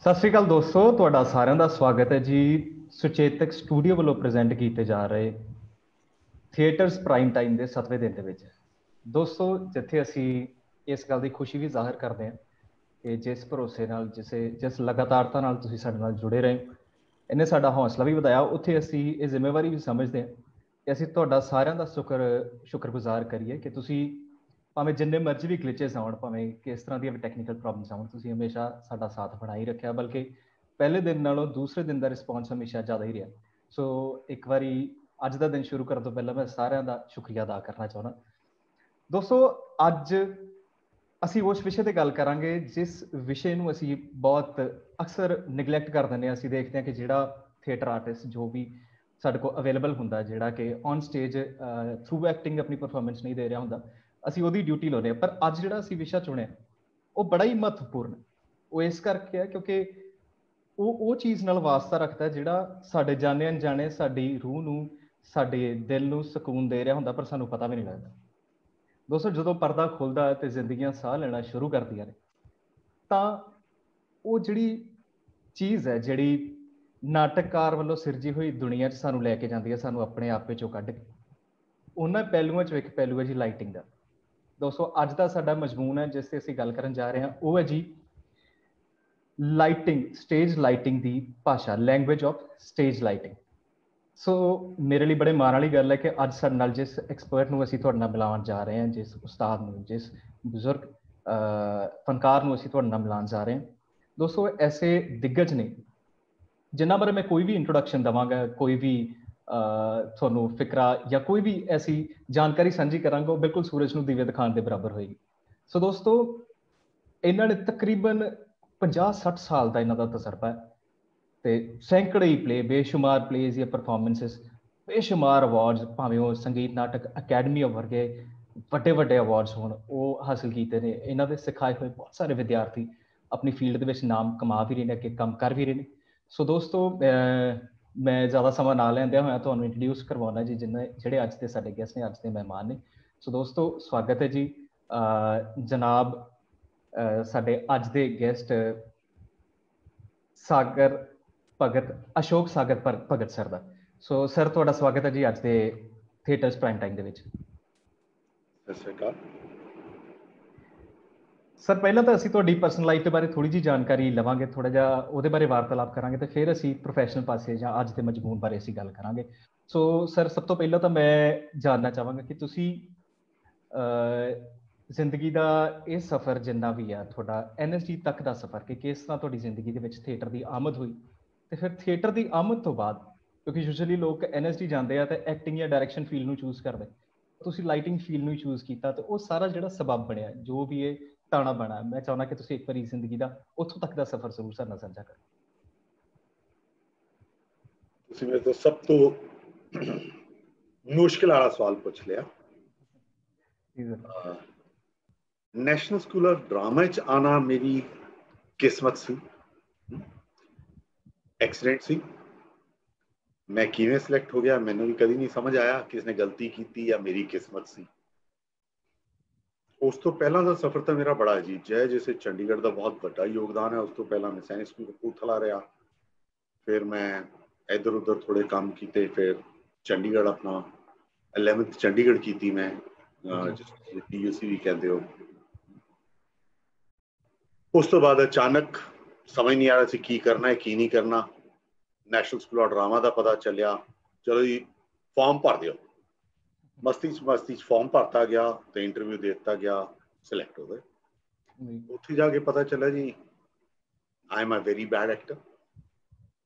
ਸਤਿ ਸ਼੍ਰੀ ਅਕਾਲ ਦੋਸਤੋ, ਤੁਹਾਡਾ ਸਾਰਿਆਂ ਦਾ ਸਵਾਗਤ ਹੈ ਜੀ। ਸੁਚੇਤਕ ਸਟੂਡੀਓ ਵੱਲੋਂ ਪ੍ਰੈਜ਼ੈਂਟ ਕੀਤੇ ਜਾ ਰਹੇ ਥੀਏਟਰਸ ਪ੍ਰਾਈਮ ਟਾਈਮ ਦੇ 7ਵੇਂ ਦਿਨ ਦੇ ਵਿੱਚ ਦੋਸਤੋ, ਜਿੱਥੇ ਅਸੀਂ ਇਸ ਗੱਲ ਦੀ ਖੁਸ਼ੀ ਵੀ ਜ਼ਾਹਰ ਕਰਦੇ ਹਾਂ ਕਿ ਜਿਸ ਭਰੋਸੇ ਨਾਲ ਜਿਸ ਲਗਾਤਾਰਤਾ ਨਾਲ ਤੁਸੀਂ ਸਾਡੇ ਨਾਲ ਜੁੜੇ ਰਹੇ ਇਹਨੇ ਸਾਡਾ ਹੌਸਲਾ ਵੀ ਵਧਾਇਆ। ਉੱਥੇ ਅਸੀਂ ਇਹ ਜ਼ਿੰਮੇਵਾਰੀ ਵੀ ਸਮਝਦੇ ਹਾਂ ਕਿ ਅਸੀਂ ਤੁਹਾਡਾ ਸਾਰਿਆਂ ਦਾ ਸ਼ੁਕਰਗੁਜ਼ਾਰ ਕਰੀਏ ਕਿ ਤੁਸੀਂ ਭਾਵੇਂ ਜਿੰਨੇ ਮਰਜ਼ੀ ਵੀ ਗਲਿਚਸ ਆਉਣ, ਭਾਵੇਂ ਕਿਸ ਤਰ੍ਹਾਂ ਦੀਆਂ ਵੀ ਟੈਕਨੀਕਲ ਪ੍ਰੋਬਲਮਸ ਆਉਣ, ਤੁਸੀਂ ਹਮੇਸ਼ਾ ਸਾਡਾ ਸਾਥ ਬਣਾਈ ਰੱਖਿਆ। ਬਲਕਿ ਪਹਿਲੇ ਦਿਨ ਨਾਲੋਂ ਦੂਸਰੇ ਦਿਨ ਦਾ ਰਿਸਪੌਂਸ ਹਮੇਸ਼ਾ ਜ਼ਿਆਦਾ ਹੀ ਰਿਹਾ। ਸੋ ਇੱਕ ਵਾਰੀ ਅੱਜ ਦਾ ਦਿਨ ਸ਼ੁਰੂ ਕਰਨ ਤੋਂ ਪਹਿਲਾਂ ਮੈਂ ਸਾਰਿਆਂ ਦਾ ਸ਼ੁਕਰੀਆ ਅਦਾ ਕਰਨਾ ਚਾਹੁੰਦਾ। ਦੋਸਤੋ, ਅੱਜ ਅਸੀਂ ਉਸ ਵਿਸ਼ੇ 'ਤੇ ਗੱਲ ਕਰਾਂਗੇ ਜਿਸ ਵਿਸ਼ੇ ਨੂੰ ਅਸੀਂ ਬਹੁਤ ਅਕਸਰ ਨਿਗਲੈਕਟ ਕਰ ਦਿੰਦੇ ਹਾਂ। ਅਸੀਂ ਦੇਖਦੇ ਹਾਂ ਕਿ ਜਿਹੜਾ ਥੀਏਟਰ ਆਰਟਿਸਟ ਜੋ ਵੀ ਸਾਡੇ ਕੋਲ ਅਵੇਲੇਬਲ ਹੁੰਦਾ, ਜਿਹੜਾ ਕਿ ਔਨ ਸਟੇਜ ਥਰੂ ਐਕਟਿੰਗ ਆਪਣੀ ਪਰਫਾਰਮੈਂਸ ਨਹੀਂ ਦੇ ਰਿਹਾ ਹੁੰਦਾ, ਅਸੀਂ ਉਹਦੀ ਡਿਊਟੀ ਲਾਉਂਦੇ ਹਾਂ। ਪਰ ਅੱਜ ਜਿਹੜਾ ਅਸੀਂ ਵਿਸ਼ਾ ਚੁਣਿਆ ਉਹ ਬੜਾ ਹੀ ਮਹੱਤਵਪੂਰਨ। ਉਹ ਇਸ ਕਰਕੇ ਹੈ ਕਿਉਂਕਿ ਉਹ ਚੀਜ਼ ਨਾਲ ਵਾਸਤਾ ਰੱਖਦਾ ਜਿਹੜਾ ਸਾਡੇ ਜਾਣੇ ਅਣਜਾਣੇ ਸਾਡੀ ਰੂਹ ਨੂੰ, ਸਾਡੇ ਦਿਲ ਨੂੰ ਸਕੂਨ ਦੇ ਰਿਹਾ ਹੁੰਦਾ, ਪਰ ਸਾਨੂੰ ਪਤਾ ਵੀ ਨਹੀਂ ਲੱਗਦਾ। ਦੋਸਤੋ, ਜਦੋਂ ਪਰਦਾ ਖੁੱਲ੍ਹਦਾ ਤੇ ਜ਼ਿੰਦਗੀਆਂ ਸਾਹ ਲੈਣਾ ਸ਼ੁਰੂ ਕਰਦੀਆਂ ਨੇ ਤਾਂ ਉਹ ਜਿਹੜੀ ਚੀਜ਼ ਹੈ, ਜਿਹੜੀ ਨਾਟਕਕਾਰ ਵੱਲੋਂ ਸਿਰਜੀ ਹੋਈ ਦੁਨੀਆ 'ਚ ਸਾਨੂੰ ਲੈ ਕੇ ਜਾਂਦੀ ਹੈ, ਸਾਨੂੰ ਆਪਣੇ ਆਪ ਵਿੱਚੋਂ ਕੱਢ ਕੇ, ਉਹਨਾਂ ਪਹਿਲੂਆਂ 'ਚੋਂ ਇੱਕ ਪਹਿਲੂ ਹੈ ਜੀ ਲਾਈਟਿੰਗ ਦਾ। ਦੋਸਤੋ, ਅੱਜ ਦਾ ਸਾਡਾ ਮਜ਼ਮੂਨ ਹੈ ਜਿਸ 'ਤੇ ਅਸੀਂ ਗੱਲ ਕਰਨ ਜਾ ਰਹੇ ਹਾਂ, ਉਹ ਹੈ ਜੀ ਲਾਈਟਿੰਗ, ਸਟੇਜ ਲਾਈਟਿੰਗ ਦੀ ਭਾਸ਼ਾ, ਲੈਂਗੁਏਜ ਆਫ ਸਟੇਜ ਲਾਈਟਿੰਗ। ਸੋ ਮੇਰੇ ਲਈ ਬੜੇ ਮਾਣ ਵਾਲੀ ਗੱਲ ਹੈ ਕਿ ਅੱਜ ਸਾਡੇ ਨਾਲ ਜਿਸ ਐਕਸਪਰਟ ਨੂੰ ਅਸੀਂ ਤੁਹਾਡੇ ਨਾਲ ਮਿਲਾਉਣ ਜਾ ਰਹੇ ਹਾਂ, ਜਿਸ ਉਸਤਾਦ ਨੂੰ, ਜਿਸ ਬਜ਼ੁਰਗ ਫਨਕਾਰ ਨੂੰ ਅਸੀਂ ਤੁਹਾਡੇ ਨਾਲ ਮਿਲਾਉਣ ਜਾ ਰਹੇ ਹਾਂ, ਦੋਸਤੋ ਐਸੇ ਦਿੱਗਜ ਨੇ ਜਿਨ੍ਹਾਂ ਬਾਰੇ ਮੈਂ ਕੋਈ ਵੀ ਇੰਟਰੋਡਕਸ਼ਨ ਦੇਵਾਂਗਾ, ਕੋਈ ਵੀ ਤੁਹਾਨੂੰ ਫਿਕਰਾ ਜਾਂ ਕੋਈ ਵੀ ਐਸੀ ਜਾਣਕਾਰੀ ਸਾਂਝੀ ਕਰਾਂਗਾ, ਉਹ ਬਿਲਕੁਲ ਸੂਰਜ ਨੂੰ ਦੀਵੇ ਦਿਖਾਉਣ ਦੇ ਬਰਾਬਰ ਹੋਏਗੀ। ਸੋ ਦੋਸਤੋ, ਇਹਨਾਂ ਨੇ ਤਕਰੀਬਨ 50-60 ਸਾਲ ਦਾ ਇਹਨਾਂ ਦਾ ਤਜਰਬਾ ਹੈ ਤੇ ਸੈਂਕੜੇ ਹੀ ਪਲੇ, ਬੇਸ਼ੁਮਾਰ ਪਲੇਜ਼ ਜਾਂ ਪਰਫਾਰਮੈਂਸਿਸ, ਬੇਸ਼ੁਮਾਰ ਅਵਾਰਡਸ, ਭਾਵੇਂ ਉਹ ਸੰਗੀਤ ਨਾਟਕ ਅਕੈਡਮੀ ਵਰਗੇ ਵੱਡੇ ਵੱਡੇ ਅਵਾਰਡਸ ਹੋਣ, ਉਹ ਹਾਸਿਲ ਕੀਤੇ ਨੇ। ਇਹਨਾਂ ਦੇ ਸਿਖਾਏ ਹੋਏ ਬਹੁਤ ਸਾਰੇ ਵਿਦਿਆਰਥੀ ਆਪਣੀ ਫੀਲਡ ਦੇ ਵਿੱਚ ਨਾਮ ਕਮਾ ਵੀ ਰਹੇ ਨੇ, ਅੱਗੇ ਕੰਮ ਕਰ ਵੀ ਰਹੇ ਨੇ। ਸੋ ਦੋਸਤੋ, ਮੈਂ ਜ਼ਿਆਦਾ ਸਮਾਂ ਨਾ ਲੈਂਦਿਆਂ ਹੋਇਆ ਤੁਹਾਨੂੰ ਇੰਟਰੋਡਿਊਸ ਕਰਵਾਉਣਾ ਜੀ ਜਿਹੜੇ ਅੱਜ ਦੇ ਸਾਡੇ ਗੈਸਟ ਨੇ, ਅੱਜ ਦੇ ਮਹਿਮਾਨ ਨੇ। ਸੋ ਦੋਸਤੋ, ਸਵਾਗਤ ਹੈ ਜੀ ਜਨਾਬ ਸਾਡੇ ਅੱਜ ਦੇ ਗੈਸਟ ਸਾਗਰ ਭਗਤ, ਅਸ਼ੋਕ ਸਾਗਰ ਭਗਤ ਸਰ ਦਾ। ਸੋ ਸਰ, ਤੁਹਾਡਾ ਸਵਾਗਤ ਹੈ ਜੀ ਅੱਜ ਦੇ ਥੀਏਟਰਸ ਪ੍ਰਾਈਮ ਟਾਈਮ ਦੇ ਵਿੱਚ। ਸਤਿ ਸ਼੍ਰੀ ਅਕਾਲ ਸਰ, ਪਹਿਲਾਂ ਤਾਂ ਅਸੀਂ ਤੁਹਾਡੀ ਪਰਸਨਲ ਲਾਈਫ ਦੇ ਬਾਰੇ ਥੋੜ੍ਹੀ ਜਿਹੀ ਜਾਣਕਾਰੀ ਲਵਾਂਗੇ, ਥੋੜ੍ਹਾ ਜਿਹਾ ਉਹਦੇ ਬਾਰੇ ਵਾਰਤਾਲਾਪ ਕਰਾਂਗੇ, ਤੇ ਫਿਰ ਅਸੀਂ ਪ੍ਰੋਫੈਸ਼ਨਲ ਪਾਸੇ ਜਾਂ ਅੱਜ ਦੇ ਮਜ਼ਮੂਨ ਬਾਰੇ ਅਸੀਂ ਗੱਲ ਕਰਾਂਗੇ। ਸੋ ਸਰ, ਸਭ ਤੋਂ ਪਹਿਲਾਂ ਤਾਂ ਮੈਂ ਜਾਣਨਾ ਚਾਹਾਂਗਾ ਕਿ ਤੁਸੀਂ ਜ਼ਿੰਦਗੀ ਦਾ ਇਹ ਸਫ਼ਰ ਜਿੰਨਾ ਵੀ ਆ ਤੁਹਾਡਾ, NSD ਤੱਕ ਦਾ ਸਫ਼ਰ, ਕਿ ਕਿਸ ਤਰ੍ਹਾਂ ਤੁਹਾਡੀ ਜ਼ਿੰਦਗੀ ਦੇ ਵਿੱਚ ਥੀਏਟਰ ਦੀ ਆਮਦ ਹੋਈ, ਤੇ ਫਿਰ ਥੀਏਟਰ ਦੀ ਆਮਦ ਤੋਂ ਬਾਅਦ, ਕਿਉਂਕਿ ਯੂਜੂਅਲੀ ਲੋਕ NSD ਜਾਂਦੇ ਆ ਤੇ ਐਕਟਿੰਗ ਜਾਂ ਡਾਇਰੈਕਸ਼ਨ ਫੀਲਡ ਨੂੰ ਚੂਜ਼ ਕਰਦੇ, ਤੁਸੀਂ ਲਾਈਟਿੰਗ ਫੀਲਡ ਨੂੰ ਹੀ ਚੂਜ਼ ਕੀਤਾ, ਤੇ ਉਹ ਸਾਰਾ ਜਿਹੜਾ ਸਬਬ ਬਣਿਆ, ਜੋ ਵੀ ਇਹ ਤਾਣਾ ਬਣਾ, ਮੈਂ ਚਾਹੁੰਦਾ ਕਿ ਤੁਸੀਂ ਇੱਕ ਵਾਰੀ ਜ਼ਿੰਦਗੀ ਦਾ ਉੱਥੋਂ ਤੱਕ ਦਾ ਸਫ਼ਰ ਜ਼ਰੂਰ ਸਾਡੇ ਨਾਲ ਸਾਂਝਾ ਕਰੋ। ਤੁਸੀਂ ਮੇਰੇ ਤੋਂ ਸਭ ਤੋਂ ਮੁਸ਼ਕਿਲ ਵਾਲਾ ਸਵਾਲ ਪੁੱਛ ਲਿਆ। ਨੈਸ਼ਨਲ ਸਕੂਲ ਆਫ ਡਰਾਮਾ 'ਚ ਆਉਣਾ ਮੇਰੀ ਕਿਸਮਤ ਸੀ, ਐਕਸੀਡੈਂਟ ਸੀ। ਮੈਂ ਕਿਵੇਂ ਸਿਲੈਕਟ ਹੋ ਗਿਆ ਮੈਨੂੰ ਵੀ ਕਦੀ ਨਹੀਂ ਸਮਝ ਆਇਆ, ਕਿਸ ਨੇ ਗਲਤੀ ਕੀਤੀ ਜਾਂ ਮੇਰੀ ਕਿਸਮਤ ਸੀ। ਉਸ ਤੋਂ ਪਹਿਲਾਂ ਦਾ ਸਫ਼ਰ ਤਾਂ ਮੇਰਾ ਬੜਾ ਅਜੀਬ ਜਿਹਾ ਹੈ, ਜਿਸੇ ਚੰਡੀਗੜ੍ਹ ਦਾ ਬਹੁਤ ਵੱਡਾ ਯੋਗਦਾਨ ਹੈ। ਉਸ ਤੋਂ ਪਹਿਲਾਂ ਮੈਂ ਸੈਨਿਕ ਸਕੂਲ ਕਪੂਰਥਲਾ ਰਿਹਾ, ਫਿਰ ਮੈਂ ਇੱਧਰ ਉੱਧਰ ਥੋੜ੍ਹੇ ਕੰਮ ਕੀਤੇ, ਫਿਰ ਚੰਡੀਗੜ੍ਹ ਆਪਣਾ 11th ਚੰਡੀਗੜ੍ਹ ਕੀਤੀ ਮੈਂ, ਜਿਸ PUC ਵੀ ਕਹਿੰਦੇ ਹੋ। ਉਸ ਤੋਂ ਬਾਅਦ ਅਚਾਨਕ ਸਮਝ ਨਹੀਂ ਆ ਰਿਹਾ ਸੀ ਕੀ ਕਰਨਾ ਹੈ ਕੀ ਨਹੀਂ ਕਰਨਾ। ਨੈਸ਼ਨਲ ਸਕੂਲ ਆਫ ਡਰਾਮਾ ਦਾ ਪਤਾ ਚੱਲਿਆ, ਚਲੋ ਜੀ ਫਾਰਮ ਭਰ ਦਿਓ। ਮਸਤੀ 'ਚ ਫਾਰਮ ਭਰਤਾ ਗਿਆ ਤੇ ਇੰਟਰਵਿਊ ਦੇ ਦਿੱਤਾ ਗਿਆ, ਸਿਲੈਕਟ ਹੋ ਗਏ। ਉੱਥੇ ਜਾ ਕੇ ਪਤਾ ਚੱਲਿਆ ਜੀ I am a very bad actor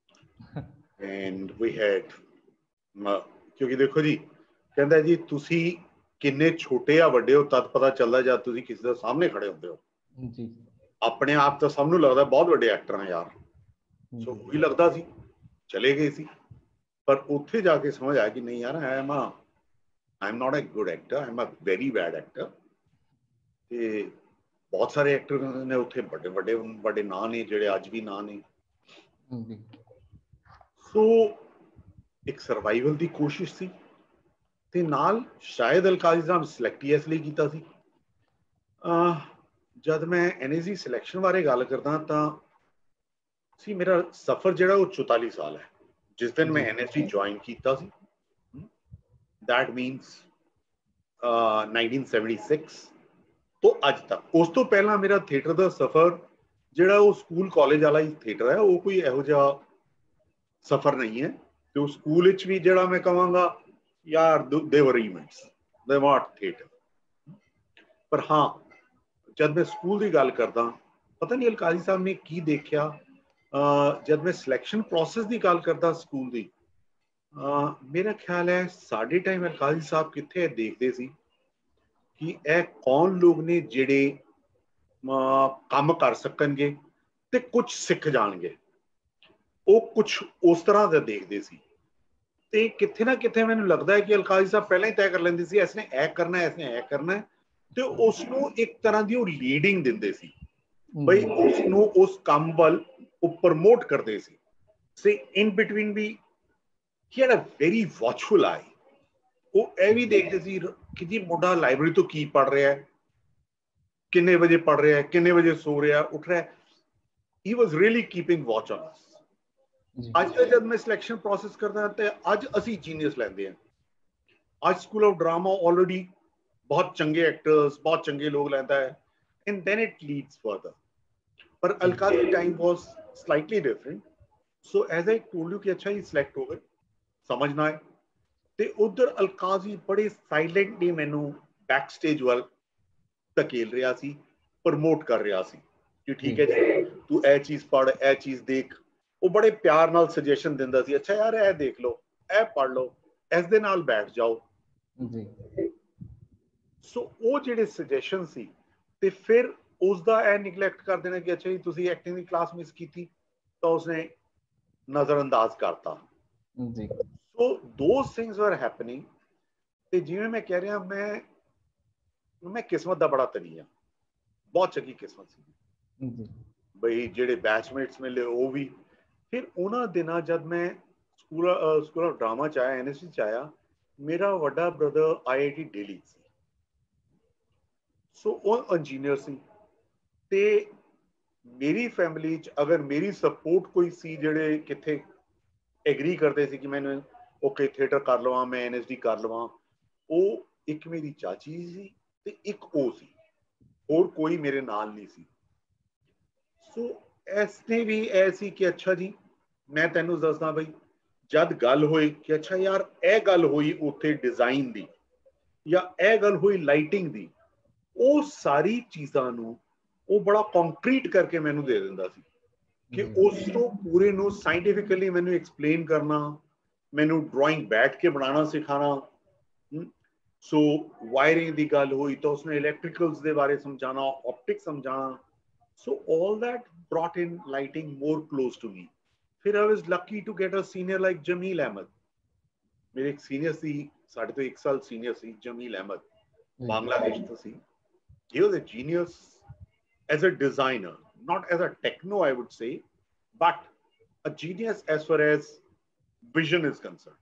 and we had ਕਿਉਂਕਿ ਦੇਖੋ ਜੀ, ਕਹਿੰਦਾ ਜੀ ਤੁਸੀਂ ਕਿੰਨੇ ਛੋਟੇ ਆ ਵੱਡੇ ਹੋ ਤਦ ਪਤਾ ਚੱਲਦਾ ਜਦ ਤੁਸੀਂ ਕਿਸੇ ਦੇ ਸਾਹਮਣੇ ਖੜੇ ਹੁੰਦੇ ਹੋ। ਆਪਣੇ ਆਪ ਤਾਂ ਸਭ ਨੂੰ ਲੱਗਦਾ ਬਹੁਤ ਵੱਡੇ ਐਕਟਰ ਆ ਯਾਰ, ਸੋ ਉਹੀ ਲੱਗਦਾ ਸੀ, ਚਲੇ ਗਏ ਸੀ। ਪਰ ਉੱਥੇ ਜਾ ਕੇ ਸਮਝ ਆਇਆ ਕਿ ਨਹੀਂ ਯਾਰ, I am not a good actor, I am a very bad actor। ਤੇ ਬਹੁਤ ਸਾਰੇ ਐਕਟਰ ਨੇ ਉੱਥੇ, ਵੱਡੇ ਨਾਂ ਨੇ ਜਿਹੜੇ ਅੱਜ ਵੀ ਨਾਂ ਨੇ। ਸੋ ਇੱਕ ਸਰਵਾਈਵਲ ਦੀ ਕੋਸ਼ਿਸ਼ ਸੀ, ਤੇ ਨਾਲ ਸ਼ਾਇਦ ਅਲਕਾਜ਼ੀ ਸਾਹਿਬ ਸਿਲੈਕਟ ਇਸ ਲਈ ਕੀਤਾ ਸੀ। ਜਦ ਮੈਂ NSD ਸਿਲੈਕਸ਼ਨ ਬਾਰੇ ਗੱਲ ਕਰਦਾ ਤਾਂ सी मेरा सफर जिहड़ा वो 44 साल है। जिस दिन मैं NSD ज्वाइन किया सी, दैट मीनस 1976 तो अज तक। उस तो पहला मेरा थिएटर का सफर जिहड़ा वो स्कूल कॉलेज वाला ही थिएटर है, वो कोई इहो जिहा सफर नहीं है। तो स्कूल विच भी जिहड़ा मैं कहांगा यार दे वर इवेंट्स, दे नॉट थिएटर। पर हाँ, जब मैं स्कूल की गल करदा, पता नहीं अलकाजी साहब ने की देखिया, जब मैं सिलेक्शन प्रोसेस की गल करदा स्कूल की, मेरा ख्याल है साडे टाइम अलकाजी साहब कित्थे देखते सी कि यह कौन लोग ने जिहड़े काम कर सकणगे ते कुछ सिख जाणगे, वो कुछ उस तरह का देखते सी। ते किथे ना किथे मैनूं लगदा है कि अलकाजी साहब पहले ही तय कर लैंदे सी इसने ऐ करना है, इसने ऐ करना है, ते उसनूं एक तरह की वो लीडिंग दिंदे सी, बई उसनूं उस काम वल वो प्रमोट करते सी। से इन बिटवीन भी he had a very watchful eye. वो यह भी देखते सी कि जी मुंडा लाइब्रेरी तो की पढ़ रहा है, किन्ने बजे पढ़ रहा है, किन्ने बजे सो रहा है, उठ रहा है। He was really keeping watch on us. अज तक जब मैं सिलेक्शन प्रोसेस करता तो अज असी जीनियस लैंदे हैं। आज स्कूल ऑफ ड्रामा ऑलरेडी बहुत चंगे एक्टर्स, बहुत चंगे लोग लैंदा है, and then it leads further. पर Alkazi time was slightly different. So as I told you कि अच्छा ही सिलेक्ट हो गए, समझना है। ते उधर अलकाजी बड़े साइलेंटली मैनू बैक स्टेज वाल धकेल रहा सी, प्रमोट कर रहा सी कि ठीक है जी तू ए चीज पढ़, ए चीज देख। वो बड़े प्यार नाल सजेशन दिंदा सी, अच्छा यार ए देख लो, ए पढ़ लो, इस दे नाल बैठ जाओ जी। सो वो जिहड़े सजेशन सी ते फिर उसका ए निगलैक्ट कर देना कि अच्छा जी तुसीं एक्टिंग की क्लास मिस की थी, तो उसने नजरअंदाज करता जी। So those things were happening. ते जिवें मैं कह रहा मैं किस्मत का बड़ा धनी हाँ, बहुत चंगी किस्मत सी बई जिहड़े बैचमेट्स मिले वो भी। फिर उन्हां दिनां जब मैं स्कूल ऑफ ड्रामा च आया, NSD च आया, मेरा वड्डा ब्रदर IIT दिल्ली सी, सो वो इंजीनियर सी। ते मेरी फैमिली च अगर मेरी सपोर्ट कोई सी जिहड़े किथे एग्री करते सी कि मैंने ओके थिएटर कर लवां, मैं NSD कर लवां, वो एक मेरी चाची सी ते एक ओ सी, और कोई मेरे नाल नहीं सी। सो इसने भी ऐसी कि अच्छा जी मैं तेनू दसदा बई, जद गल होई कि अच्छा यार ए गल होई उत्थे डिजाइन दी या ए गल होई लाइटिंग दी, वो सारी चीज़ां नू वो बड़ा कंक्रीट करके मैनू दे दिंदा सी कि उस तो पूरे नू साइंटिफिकली मैनू एक्सप्लेन करना, मैनू ड्राइंग बैठ के बनाना सिखाना। सो वायरिंग की गल हुई तो उसने इलैक्ट्रिकल्स के बारे समझाना, ऑप्टिक्स समझाना। So all that brought in lighting more close to me. फिर I was lucky to get a senior like Jamil Ahmed. मेरे एक सीनियर सी, साढ़े तो 1 साल सीनियर सी, जमील अहमद, बांग्लादेश तो सी। He was a genius as a designer, not as a techno, I would say, but a genius as far as vision is concerned.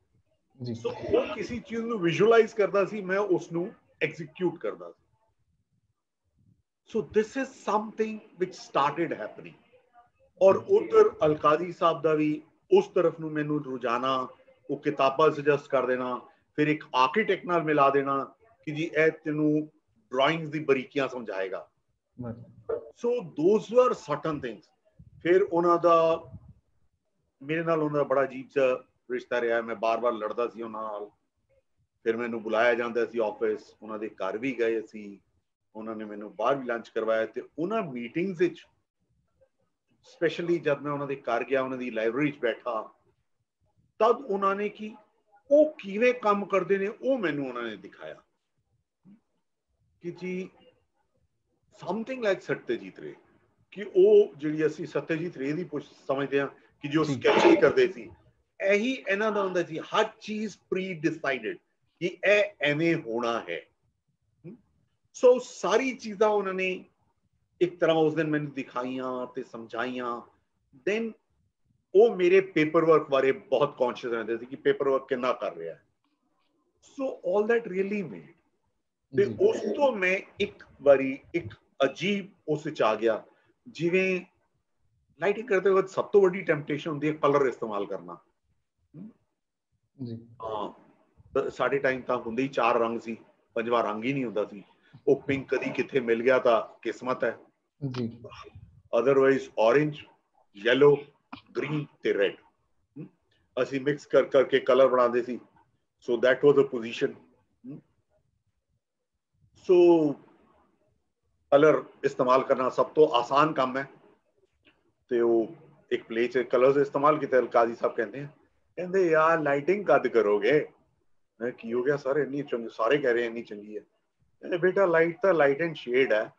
So वो किसी चीज ਨੂੰ visualize करता सी, मैं उसਨੂੰ execute करता सी। So this is something which started happening. और उधर अलकाजी साहब ਦਾ ਵੀ उस तरफ ਨੂੰ ਮੈਨੂੰ ਰੁਝਾਨਾ, ਉਹ ਕਿਤਾਬਾਂ suggest ਕਰ ਦੇਣਾ, फिर एक आर्किटेक्ट ਨਾਲ मिला देना कि जी ਇਹ ਤੈਨੂੰ drawings the ਬਰੀਕੀਆਂ ਸਮਝਾਏਗਾ। So those were certain things. फिर ਉਹਨਾਂ ਦਾ ਮੇਰੇ ਨਾਲ ਉਹਨਾਂ ਦਾ ਬੜਾ ਅਜੀਬ ਜਿਹਾ ਰਿਸ਼ਤਾ ਰਿਹਾ। ਮੈਂ ਬਾਰ-ਬਾਰ ਲੜਦਾ ਸੀ ਉਹਨਾਂ ਨਾਲ। ਫਿਰ ਮੈਨੂੰ ਬੁਲਾਇਆ ਜਾਂਦਾ ਸੀ ਆਫਿਸ, ਉਹਨਾਂ ਦੇ ਘਰ ਵੀ ਗਏ ਅਸੀਂ, ਉਹਨਾਂ ਨੇ ਮੈਨੂੰ ਬਾਹਰ ਵੀ ਲੰਚ ਕਰਵਾਇਆ। ਤੇ ਉਹਨਾਂ ਮੀਟਿੰਗਸ ਵਿੱਚ ਸਪੈਸ਼ਲੀ ਜਦ ਮੈਂ ਉਹਨਾਂ ਦੇ ਘਰ ਗਿਆ, ਉਹਨਾਂ ਦੀ ਲਾਇਬ੍ਰੇਰੀ 'ਚ ਬੈਠਾ, ਤਦ ਉਹਨਾਂ ਨੇ ਕਿ ਉਹ ਕਿਵੇਂ ਕੰਮ ਕਰਦੇ ਨੇ ਉਹ ਮੈਨੂੰ ਉਹਨਾਂ ਨੇ ਦਿਖਾਇਆ ਕਿ ਜੀ ਸਮਥਿੰਗ ਲਾਈਕ ਸੱਤਿਆਜੀਤ ਰੇ, ਕਿ ਉਹ ਜਿਹੜੀ ਅਸੀਂ ਸੱਤਿਆਜੀਤ ਰੇ ਦੀ ਸਮਝਦੇ ਹਾਂ ਕਿ ਜੋ ਸਕੈਚ ਹੀ ਕਰਦੇ ਸੀ, ਇਹੀ ਇਹਨਾਂ ਦਾ ਹੁੰਦਾ ਸੀ। ਹਰ ਚੀਜ਼ ਪ੍ਰੀ ਡਿਸਾਈਡਡ ਕਿ ਇਹ ਐਵੇਂ ਹੋਣਾ ਹੈ। ਸੋ ਸਾਰੀ ਚੀਜ਼ਾਂ ਉਹਨਾਂ ਨੇ ਇੱਕ ਤਰ੍ਹਾਂ ਉਸ ਦਿਨ ਮੈਨੂੰ ਦਿਖਾਈਆਂ ਤੇ ਸਮਝਾਈਆਂ। ਦੈਨ ਉਹ ਮੇਰੇ ਪੇਪਰ ਵਰਕ ਬਾਰੇ ਬਹੁਤ ਕੌਨਸ਼ੀਅਸ ਰਹਿੰਦੇ ਸੀ ਕਿ ਪੇਪਰ ਵਰਕ ਕਿੰਨਾ ਕਰ ਰਿਹਾ ਹੈ। ਸੋ ਆਲ ਦੈਟ ਰੀਅਲੀ ਮੇਡ। ਤੇ ਉਸ ਤੋਂ ਮੈਂ ਇੱਕ ਵਾਰੀ ਇੱਕ ਅਜੀਬ ਉਸ ਵਿੱਚ ਆ ਗਿਆ, ਜਿਵੇਂ लाइटिंग करते वक्त सब तो बड़ी टेंप्टेशन होती है कलर इस्तेमाल करना। जी हाँ, साढ़े टाइम ਤਾਂ ਹੁੰਦੇ ਹੀ 4 ਰੰਗ ਸੀ, ਪੰਜਵਾਂ ਰੰਗ ਹੀ ਨਹੀਂ ਹੁੰਦਾ ਸੀ। ਉਹ ਪਿੰਕ ਕਦੀ ਕਿੱਥੇ ਮਿਲ ਗਿਆ ਤਾਂ ਕਿਸਮਤ ਹੈ ਜੀ। ਅਦਰਵਾਈਜ਼ orange, yellow, green ਤੇ red ਅਸੀਂ ਮਿਕਸ ਕਰ ਕਰਕੇ ਕਲਰ ਬਣਾਉਂਦੇ ਸੀ। ਸੋ that was a position। So colour ਇਸਤੇਮਾਲ ਕਰਨਾ ਸਭ ਤੋਂ ਆਸਾਨ ਕੰਮ ਹੈ। ਤੇ ਉਹ ਇੱਕ ਪਲੇ 'ਚ ਕਲਰਸ ਇਸਤੇਮਾਲ ਕੀਤੇ। ਕਾਜ਼ੀ ਸਾਹਿਬ ਕਹਿੰਦੇ ਯਾਰ ਲਾਈਟਿੰਗ ਕਦ ਕਰੋਗੇ? ਮੈਂ ਕੀ ਹੋ ਗਿਆ ਸਰ, ਇੰਨੀ ਚੰਗੀ, ਸਾਰੇ ਕਹਿ ਰਹੇ ਇੰਨੀ ਚੰਗੀ ਹੈ। ਕਹਿੰਦੇ ਬੇਟਾ ਲਾਈਟ ਤਾਂ ਲਾਈਟ ਐਂਡ ਸ਼ੇਡ ਹੈ,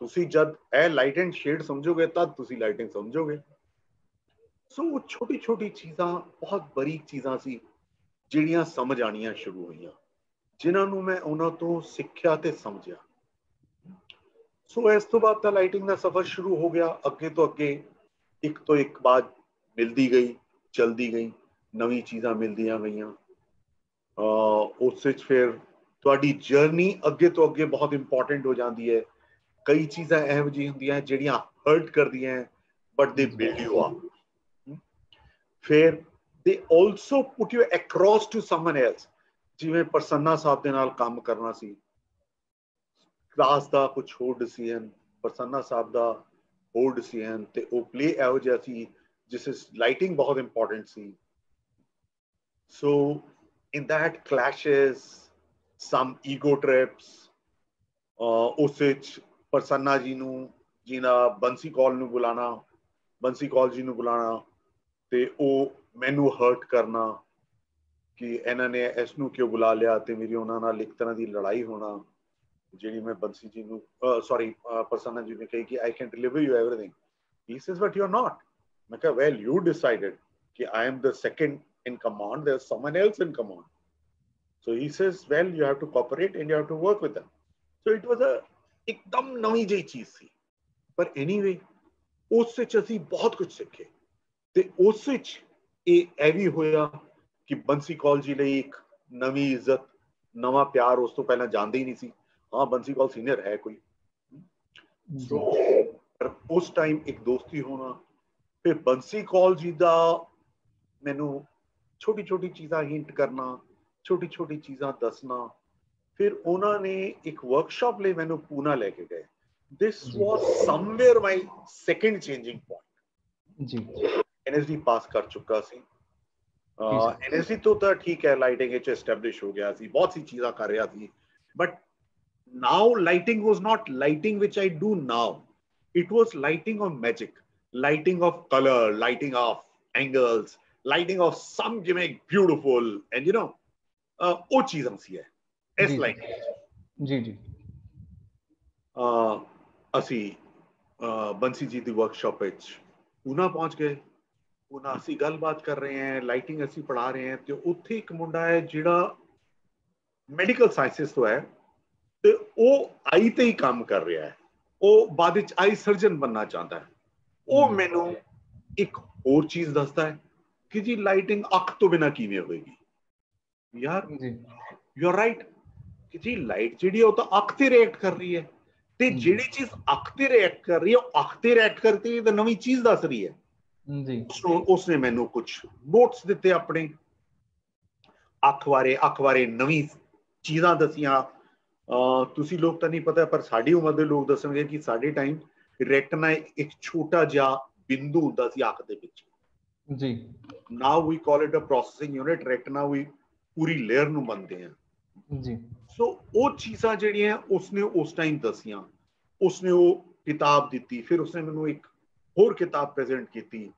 ਤੁਸੀਂ ਜਦ ਇਹ ਲਾਈਟ ਐਂਡ ਸ਼ੇਡ ਸਮਝੋਗੇ ਤਦ ਤੁਸੀਂ ਲਾਈਟਿੰਗ ਸਮਝੋਗੇ। ਸੋ ਛੋਟੀ ਛੋਟੀ ਚੀਜ਼ਾਂ, ਬਹੁਤ ਬਰੀਕ ਚੀਜ਼ਾਂ ਸੀ ਜਿਹੜੀਆਂ ਸਮਝ ਆਣੀਆਂ ਸ਼ੁਰੂ ਹੋਈਆਂ, ਜਿਨ੍ਹਾਂ ਨੂੰ ਮੈਂ ਉਹਨਾਂ ਤੋਂ ਸਿੱਖਿਆ ਤੇ ਸਮਝਿਆ। ਸੋ ਇਸ ਤੋਂ ਬਾਅਦ ਤਾਂ ਲਾਈਟਿੰਗ ਦਾ ਸਫ਼ਰ ਸ਼ੁਰੂ ਹੋ ਗਿਆ। ਅੱਗੇ ਤੋਂ ਅੱਗੇ ਇੱਕ ਤੋਂ ਇੱਕ ਬਾਤ ਮਿਲਦੀ ਗਈ, ਚਲਦੀ ਗਈ, ਨਵੀਂ ਚੀਜ਼ਾਂ ਮਿਲਦੀਆਂ ਗਈਆਂ। ਉਸ ਵਿੱਚ ਫਿਰ ਤੁਹਾਡੀ ਜਰਨੀ ਅੱਗੇ ਤੋਂ ਅੱਗੇ ਬਹੁਤ ਇੰਪੋਰਟੈਂਟ ਹੋ ਜਾਂਦੀ ਹੈ। ਕਈ ਚੀਜ਼ਾਂ ਇਹੋ ਜਿਹੀਆਂ ਹੁੰਦੀਆਂ ਜਿਹੜੀਆਂ ਹਰਟ ਕਰਦੀਆਂ ਬਟ ਦੇ ਬਿਲਡ ਯੂ ਅਪ। ਫਿਰ they also put you across to someone else. ਜਿਵੇਂ ਪ੍ਰਸੰਨਾ ਸਾਹਿਬ ਦੇ ਨਾਲ ਕੰਮ ਕਰਨਾ ਸੀ, ਕਲਾਸ ਦਾ ਕੁਝ ਹੋਰ ਡਿਸੀਜਨ, ਪ੍ਰਸੰਨਾ ਸਾਹਿਬ ਦਾ ਹੋਰ ਡਿਸੀਜਨ, ਤੇ ਉਹ ਪਲੇ ਇਹੋ ਜਿਹਾ ਸੀ ਜਿਸ ਵਿੱਚ ਲਾਈਟਿੰਗ ਬਹੁਤ important C. So in that clashes, some ego trips, ਉਸ ਵਿੱਚ ਪ੍ਰਸੰਨਾ ਜੀ ਨੂੰ ਬੰਸੀ ਕੌਲ ਨੂੰ ਬੁਲਾਣਾ, ਬੰਸੀ ਕੌਲ ਜੀ ਨੂੰ ਬੁਲਾਣਾ ਤੇ ਉਹ ਮੈਨੂੰ ਹਰਟ ਕਰਨਾ ਕਿ ਇਹਨਾਂ ਨੇ ਇਸ ਨੂੰ ਕਿਉਂ ਬੁਲਾ ਲਿਆ, ਤੇ ਮੇਰੀ ਉਹਨਾਂ ਨਾਲ ਇੱਕ ਤਰ੍ਹਾਂ ਦੀ ਲੜਾਈ ਹੋਣਾ, ਜਿਹੜੀ ਮੈਂ ਬੰਸੀ ਜੀ ਨੂੰ ਸੌਰੀ ਪ੍ਰਸੰਨਾ ਜੀ ਨੇ ਕਹੀ ਕਿ I can deliver you everything. He says but you're not. ਮੈਂ ਕਿਹਾ well you decided ਕਿ I am the second in command, there's someone else in command. So he says well you have to cooperate and you have to work with them. So it was a ਇੱਕਦਮ ਨਵੀਂ ਜਿਹੀ ਚੀਜ਼ ਸੀ। ਪਰ anyway ਉਸ ਵਿੱਚ ਅਸੀਂ ਬਹੁਤ ਕੁਝ ਸਿੱਖੇ ਤੇ ਉਸ ਵਿੱਚ ਇਹ ਵੀ ਹੋਇਆ ਕਿ ਬੰਸੀ ਕੌਲ ਜੀ ਲਈ ਇੱਕ ਨਵੀਂ ਇੱਜ਼ਤ, ਨਵਾਂ ਪਿਆਰ ਉਸ ਤੋਂ ਪਹਿਲਾਂ ਜਾਣਦੇ ਹੀ ਨਹੀਂ ਸੀ। ਹਾਂ ਬੰਸੀ ਕੌਲ ਸੀਨੀਅਰ ਹੈ ਕੋਈ, ਸੋ ਪਰ ਉਸ ਟਾਈਮ ਇੱਕ ਦੋਸਤੀ ਹੋਣਾ। ਫਿਰ ਬੰਸੀ ਕੌਲ ਜੀ ਦਾ ਮੈਨੂੰ ਛੋਟੀ ਛੋਟੀ ਚੀਜ਼ਾਂ ਹਿੰਟ ਕਰਨਾ, ਛੋਟੀ ਛੋਟੀ ਚੀਜ਼ਾਂ ਦੱਸਣਾ। ਫਿਰ ਉਹਨਾਂ ਨੇ ਇੱਕ ਵਰਕਸ਼ਾਪ ਲਈ ਮੈਨੂੰ ਪੂਨਾ ਲੈ ਕੇ ਗਏ। ਦਿਸ ਵਾਸ ਸਮਵੇਅਰ ਮਾਈ ਸੈਕੰਡ ਚੇਂਜਿੰਗ ਪੁਆਇੰਟ। ਜੀ NSD ਪਾਸ ਕਰ ਚੁੱਕਾ ਸੀ। NSD ਤੋਂ ਤਾਂ ਠੀਕ ਹੈ, ਲਾਈਟਿੰਗ ਵਿੱਚ ਐਸਟੈਬਲਿਸ਼ ਹੋ ਗਿਆ ਸੀ, ਬਹੁਤ ਸੀ ਚੀਜ਼ਾਂ ਕਰ ਰਿਹਾ ਸੀ। But now lighting was not lighting which I do now, it was lighting of magic, lighting of colour, lighting of angles, lighting of some ਜਿਵੇਂ ਬਿਊਟੀਫੁਲ ਐਂਡ ਯੂ ਨੋ ਉਹ ਚੀਜ਼ਾਂ ਸੀ ਹੈ ਇਸ ਲਾਈਟਿੰਗ। ਜੀ ਜੀ ਅਸੀਂ ਬੰਸੀ ਜੀ ਦੀ ਵਰਕਸ਼ਾਪ ਵਿੱਚ ਪੂਨਾ ਪਹੁੰਚ ਗਏ। ਪੂਨਾ ਅਸੀਂ ਗੱਲਬਾਤ ਕਰ ਰਹੇ ਹਾਂ, ਲਾਈਟਿੰਗ ਅਸੀਂ ਪੜ੍ਹਾ ਰਹੇ ਹਾਂ, ਤੇ ਉੱਥੇ ਇੱਕ ਮੁੰਡਾ ਹੈ ਜਿਹੜਾ ਮੈਡੀਕਲ ਸਾਇੰਸਿਸ ਤੋਂ ਹੈ ਤੇ ਉਹ ਆਈ ਤੇ ਹੀ ਕੰਮ ਕਰ ਰਿਹਾ ਹੈ। ਉਹ ਬਾਅਦ ਵਿੱਚ ਆਈ ਸਰਜਨ ਬਣਨਾ ਚਾਹੁੰਦਾ ਹੈ। ਉਹ ਮੈਨੂੰ ਇੱਕ ਹੋਰ ਚੀਜ਼ ਦੱਸਦਾ ਹੈ ਕਿ ਜੀ ਲਾਈਟਿੰਗ ਅੱਖ ਤੋਂ ਬਿਨਾਂ ਕਿਵੇਂ ਹੋਏਗੀ। ਯਾਰ ਯੂ ਆਰ ਰਾਈਟ ਕਿ ਜੀ ਲਾਈਟ ਜਿਹੜੀ ਹੈ ਉਹ ਤਾਂ ਅੱਖ ਤੇ ਰਿਐਕਟ ਕਰ ਰਹੀ ਹੈ, ਤੇ ਜਿਹੜੀ ਚੀਜ਼ ਅੱਖ ਤੇ ਰਿਐਕਟ ਕਰ ਰਹੀ ਹੈ ਉਹ ਅੱਖ ਤੇ ਰਿਐਕਟ ਕਰਦੀ ਤਾਂ ਨਵੀਂ ਚੀਜ਼ ਦੱਸ ਰਹੀ ਹੈ। ਉਸਨੇ ਮੈਨੂੰ ਕੁਝ ਨੋਟਸ ਦਿੱਤੇ ਆਪਣੇ ਅੱਖ ਬਾਰੇ ਨਵੀਂ ਚੀਜ਼ਾਂ ਦੱਸੀਆਂ। ਤੁਸੀਂ ਲੋਕ ਤਾਂ ਨਹੀਂ ਪਤਾ, ਪਰ ਸਾਡੀ ਉਮਰ ਦੇ ਲੋਕ ਦੱਸਣਗੇ ਕਿ ਸਾਡੇ ਟਾਈਮ ਰੈਟਨਾ ਇੱਕ ਛੋਟਾ ਜਿਹਾ ਬਿੰਦੂ ਹੁੰਦਾ ਸੀ ਅੱਖ ਦੇ ਵਿੱਚ। ਜੀ now we call it a processing unit, retina ਵੀ ਪੂਰੀ ਲੇਅਰ ਨੂੰ ਮੰਨਦੇ ਆ। ਜੀ ਸੋ ਉਹ ਚੀਜ਼ਾਂ ਜਿਹੜੀਆਂ ਉਸਨੇ ਉਸ ਟਾਈਮ ਦੱਸੀਆਂ, ਉਸਨੇ ਉਹ ਕਿਤਾਬ ਦਿੱਤੀ। ਫਿਰ ਉਸਨੇ ਮੈਨੂੰ ਇੱਕ ਹੋਰ ਕਿਤਾਬ ਪ੍ਰੈਜ਼ੈਂਟ ਕੀਤੀ,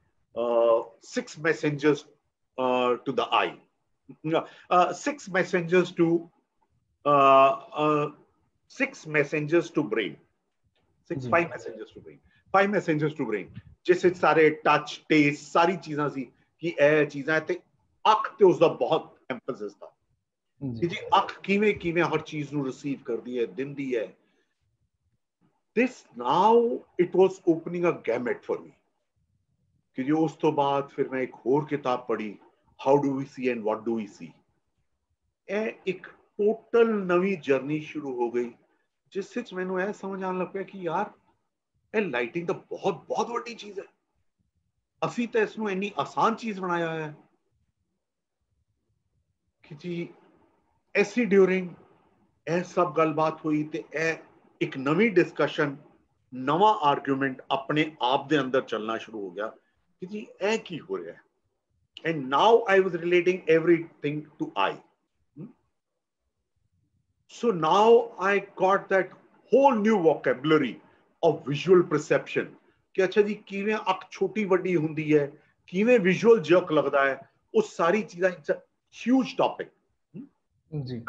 6 messengers to the eye, 6 messengers to 6 messengers to brain, 5 messengers to brain, 5 messengers to brain, ਜਿਸ ਵਿੱਚ ਸਾਰੇ ਟੱਚ, ਟੇਸਟ, ਸਾਰੀ ਚੀਜ਼ਾਂ ਸੀ ਕਿ ਇਹ ਚੀਜ਼ਾਂ ਤੇ ਅੱਖ ਤੇ ਉਸਦਾ ਬਹੁਤ ਐਮਫੈਸਿਸ था ਕਿ ਜੀ ਅੱਖ ਕਿਵੇਂ ਕਿਵੇਂ ਹਰ ਚੀਜ਼ ਨੂੰ ਰਿਸੀਵ ਕਰਦੀ ਹੈ, ਦਿੰਦੀ ਹੈ। This now it was opening a gamut for me ਕਿ ਜੀ ਉਸ ਤੋਂ ਬਾਅਦ ਫਿਰ ਮੈਂ ਇੱਕ ਹੋਰ ਕਿਤਾਬ ਪੜ੍ਹੀ, How do we see and what do we see। ਇਹ ਇੱਕ ਟੋਟਲ ਨਵੀਂ ਜਰਨੀ ਸ਼ੁਰੂ ਹੋ ਗਈ ਜਿਸ ਵਿੱਚ ਮੈਨੂੰ ਇਹ ਸਮਝ ਆਉਣ ਲੱਗ ਪਿਆ ਕਿ ਯਾਰ ਇਹ ਲਾਈਟਿੰਗ ਤਾਂ ਬਹੁਤ ਬਹੁਤ ਵੱਡੀ ਚੀਜ਼ ਹੈ। ਅਸੀਂ ਤਾਂ ਇਸ ਨੂੰ ਇੰਨੀ ਆਸਾਨ ਚੀਜ਼ ਬਣਾਇਆ ਹੋਇਆ ਹੈ ਕਿ ਜੀ ਐਸੀ ਡਿਊਰਿੰਗ ਇਹ ਸਭ ਗੱਲਬਾਤ ਹੋਈ ਤੇ ਇਹ ਇੱਕ ਨਵੀਂ ਡਿਸਕਸ਼ਨ, ਨਵਾਂ ਆਰਗੂਮੈਂਟ ਆਪਣੇ ਆਪ ਦੇ ਅੰਦਰ ਚੱਲਣਾ ਸ਼ੁਰੂ ਹੋ ਗਿਆ ਕਿ ਜੀ ਇਹ ਕੀ ਹੋ ਰਿਹਾ ਹੈ। And now I was relating everything to eye. So now I got that whole new vocabulary of visual perception कि अच्छा जी किवें अख छोटी वड्डी हुंदी है, किवें विजुअल जर्क लगदा है, वो सारी चीज़ां इट्स अ ह्यूज टॉपिक जी।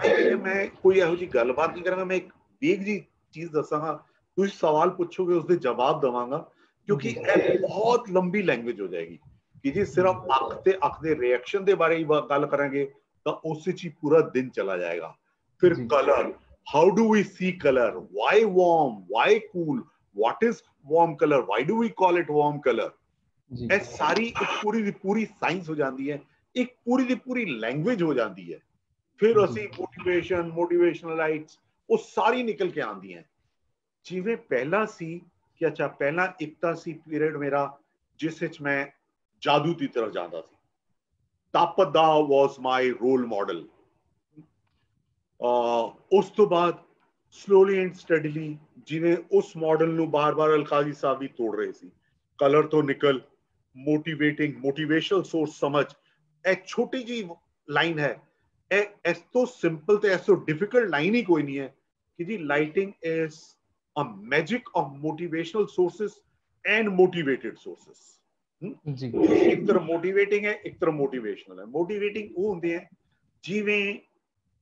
मैं कोई ਇਹੋ ਜੀ ਗੱਲਬਾਤ नहीं करांगा, मैं एक वेग जी चीज दसांगा, ਤੁਸੀਂ सवाल पूछोगे उसके जवाब दवांगा क्योंकि ਇਹ बहुत लंबी लैंग्वेज हो जाएगी कि जी सिर्फ अख ते अख दे रिएक्शन दे बारे ही गल करांगे तो उस विच ही पूरा दिन चला जाएगा। फिर colour, how do we see colour, why warm, why cool, what is warm colour, why do we call it warm colour, ये सारी एक पूरी दी पूरी साइंस हो जाती है, एक पूरी दी पूरी लैंग्वेज हो जाती है। फिर असी मोटिवेशन, मोटिवेशनलाइट्स वो सारी निकल के आती हैं। जिवें पहला सी कि अच्छा पहला एक तां सी पीरियड मेरा जिस विच मैं जादू की तरफ जाता सी। तापदा वाज माय रोल मॉडल। उस तो बाद स्लोली एंड स्टडीली जिवें उस मॉडल नूं बार-बार अलकाजी साहब भी तोड़ रहे सी। कलर तो निकल, मोटिवेटिंग, मोटिवेशनल सोर्स समझ, एक छोटी जी लाइन है, इस तो सिंपल तो इस तो डिफिकल्ट लाइन ही कोई नहीं है कि जी lighting is a magic of motivational sources and motivated sources. एक तरफ मोटिवेटिंग है, एक तरफ मोटिवेशनल है। मोटिवेटिंग वो होंगे हैं जिवें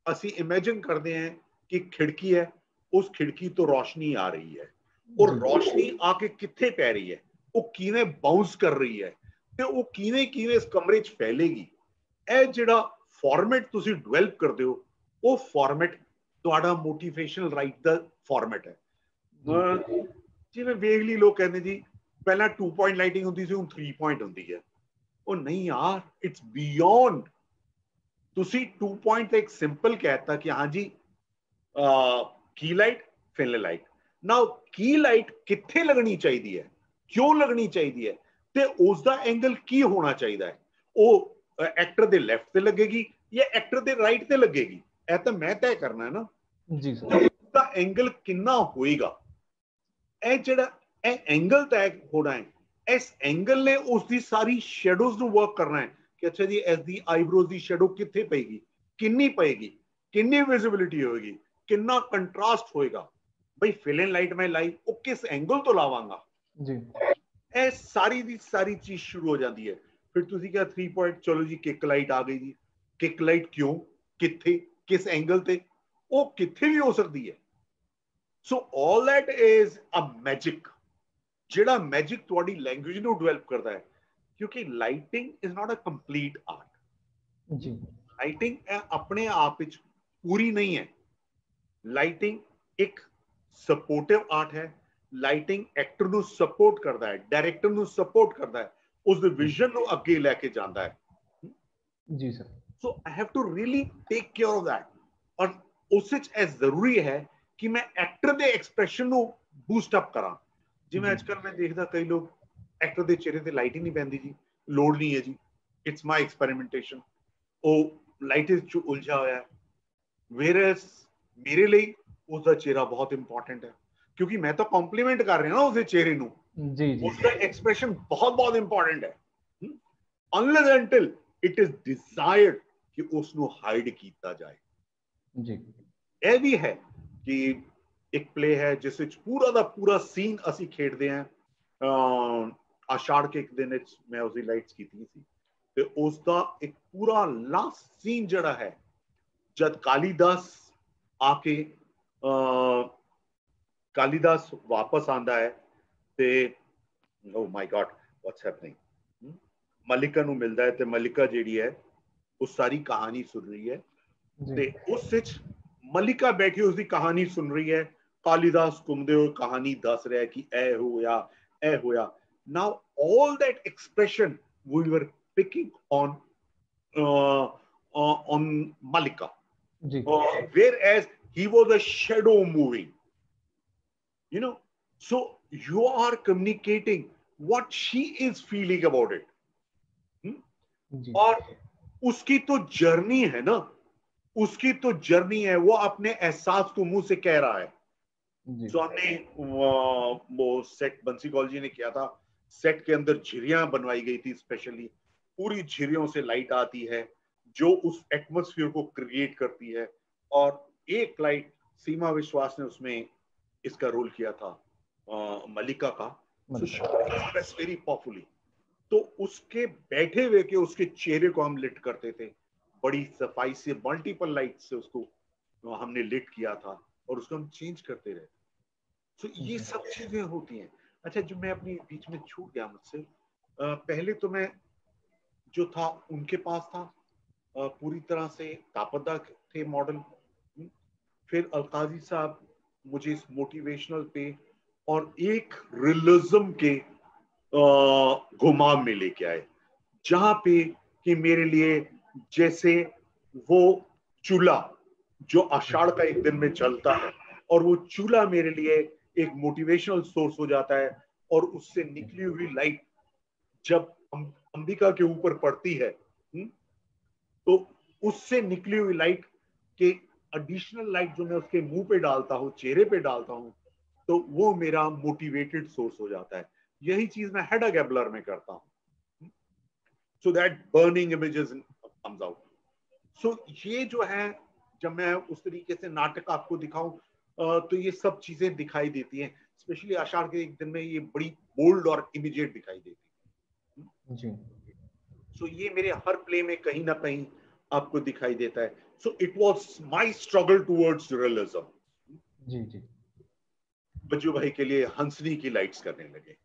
असी इमेजिन करते हैं कि खिड़की है, उस खिड़की तो रोशनी आ रही है और रोशनी आके कित्थे पै रही है, वो किवें बाउंस कर रही है ते वो किवें इस कमरे च फैलेगी। ਇਹ ਜਿਹੜਾ ਫਾਰਮੈਟ ਤੁਸੀਂ ਡਿਵੈਲਪ ਕਰਦੇ ਹੋ ਉਹ ਫਾਰਮੈਟ ਤੁਹਾਡਾ ਮੋਟੀਵੇਸ਼ਨਲ ਰਾਈਟ ਦਾ ਫਾਰਮੈਟ ਹੈ। ਜਿਵੇਂ ਵੇਗਲੀ ਲੋਕ ਕਹਿੰਦੇ ਜੀ ਪਹਿਲਾਂ 2 ਪੁਆਇੰਟ ਲਾਈਟਿੰਗ ਹੁੰਦੀ ਸੀ, ਹੁਣ 3 ਪੁਆਇੰਟ ਹੁੰਦੀ ਹੈ। ਉਹ ਨਹੀਂ ਯਾਰ, ਇਟਸ ਬਿਯੋਂਡ। ਤੁਸੀਂ 2 ਪੁਆਇੰਟ ਤੇ ਇੱਕ ਸਿੰਪਲ ਕਹਿਤਾ ਕਿ ਹਾਂ ਜੀ ਕੀ ਲਾਈਟ, ਫਿਲ ਲਾਈਟ। ਨਾਓ ਕੀ ਲਾਈਟ ਕਿੱਥੇ ਲੱਗਣੀ ਚਾਹੀਦੀ ਹੈ, ਕਿਉਂ ਲੱਗਣੀ ਚਾਹੀਦੀ ਹੈ ਤੇ ਉਸ ਦਾ ਐਂਗਲ ਕੀ ਹੋਣਾ ਚਾਹੀਦਾ ਹੈ। ਉਹ एक्टर दे लेफ्ट ते लगेगी या एक्टर दे राइट ते लगेगी, ऐ तो मैं तय करना है ना जी सर। उसका एंगल कितना होएगा, ए जेड़ा ए एंगल तय होना है, इस एंगल ने उसकी सारी शेडोज नु वर्क करना है कि अच्छा जी इस दी आईब्रोज दी शेडो कित्थे पेगी, किन्नी पेगी, किन्नी विजिबिलिटी होएगी, कितना कंट्रास्ट होएगा। भाई फिल इन लाइट में लाई वो किस एंगल तो लावांगा जी, ए सारी दी सारी चीज शुरू हो जाती है। फिर तुसी क्या 3 पॉइंट, चलो जी किक लाइट आ गई जी। किक लाइट क्यों, किथे, किस एंगल ते, वो किथे भी हो सकती है। So all that is a magic, जेड़ा मैजिक तुम्हारी लैंग्वेज नु डेवलप करता है। क्योंकि lighting is not a complete art जी। लाइटिंग अपने आप विच पूरी नहीं है। लाइटिंग एक सपोर्टिव आर्ट है। लाइटिंग एक्टर नु सपोर्ट करता है, डायरेक्टर नु सपोर्ट करता है, उस विजन को अगे लेके जाता है जी sir. So I have to really take care of that. और उस जरूरी है कि मैं एक्टर के एक्सप्रैशन को बूस्ट अप करा। जिवें आजकल मैं देखता कई लोग एक्टर के चेहरे ते लाइट ही नहीं पैंदी जी, लोड़ नहीं है जी, इट्स माई एक्सपेरिमेंटेशन, वो लाइट च उलझा होया है। वेयरएज मेरे लिए उसका चेहरा बहुत इंपॉर्टेंट है क्योंकि मैं तो कॉम्प्लीमेंट कर रहा ना उसके चेहरे को जी जी। उसका एक्सप्रेशन बहुत बहुत इंपॉर्टेंट है। Unless until it is desired कि उसको हाइड किया जाए जी। यह भी है कि एक प्ले है जिस पूरा दा पूरा सीन असी खेडते हैं। आषाढ़ के एक दिन मैं उसकी लाइट्स की थी ते उसका एक पूरा लास्ट सीन जड़ा है जब कालीदास आके कालीदास वापस आंदा है ते oh my god what's happening, मलिका नु मिलता है ते मलिका जेडी है वो सारी कहानी सुन रही है ते उस विच मलिका बैठी उसकी कहानी सुन रही है। कालिदास घूमते हुए कहानी दस रहा है कि ए होया। Now all that expression we were picking on Malika whereas he was a shadow moving, you know, so you are communicating what she is feeling about it. और उसकी तो जर्नी है ना, उसकी तो जर्नी है, वो अपने एहसास को मुंह से कह रहा है। तो हमने वो सेट बंसी कौल जी ने किया था, सेट के अंदर झिरियां बनवाई गई थी स्पेशली, पूरी झिरियों से लाइट आती है जो उस एटमॉस्फेयर को क्रिएट करती है, और एक लाइट सीमा विश्वास ने उसमें इसका रोल किया था, मलिका का, वेरी पावरफुली। तो उसके बैठे हुए के उसके चेहरे को हम लिट करते थे, बड़ी सफाई से मल्टीपल लाइट से उसको हमने लिट किया था, और उसको हम चेंज करते रहे। तो ये सब चीजें होती हैं। अच्छा, जो मैं अपनी बीच में छूट गया मुझसे, पहले तो मैं जो था उनके पास था, पूरी तरह से तापदा थे मॉडल। फिर अलकाजी साहब मुझे इस मोटिवेशनल पे और एक रियलिज्म के घुमाव में लेके आए, जहां पे कि मेरे लिए जैसे वो चूल्हा जो आषाढ़ का एक दिन में जलता है, और वो चूल्हा मेरे लिए एक मोटिवेशनल सोर्स हो जाता है, और उससे निकली हुई लाइट जब अंबिका के ऊपर पड़ती है, तो उससे निकली हुई लाइट के एडिशनल लाइट जो मैं उसके मुंह पे डालता हूँ, चेहरे पे डालता हूँ, तो वो मेरा मोटिवेटेड सोर्स हो जाता है। यही चीज मैं हेडा गैबलर में करता हूँ, so that burning images comes out. So ये जो है, जब मैं उस तरीके से नाटक आपको दिखाऊं, तो ये सब चीजें दिखाई देती हैं, स्पेशली आषाढ़ के एक दिन में ये बड़ी बोल्ड और इमीडिएट दिखाई देती है जी। सो ये मेरे हर प्ले में कहीं ना कहीं आपको दिखाई देता है। So it was my struggle towards realism. जी जी। बज्जू भाई के लिए हंसनी की लाइट्स करने लगे,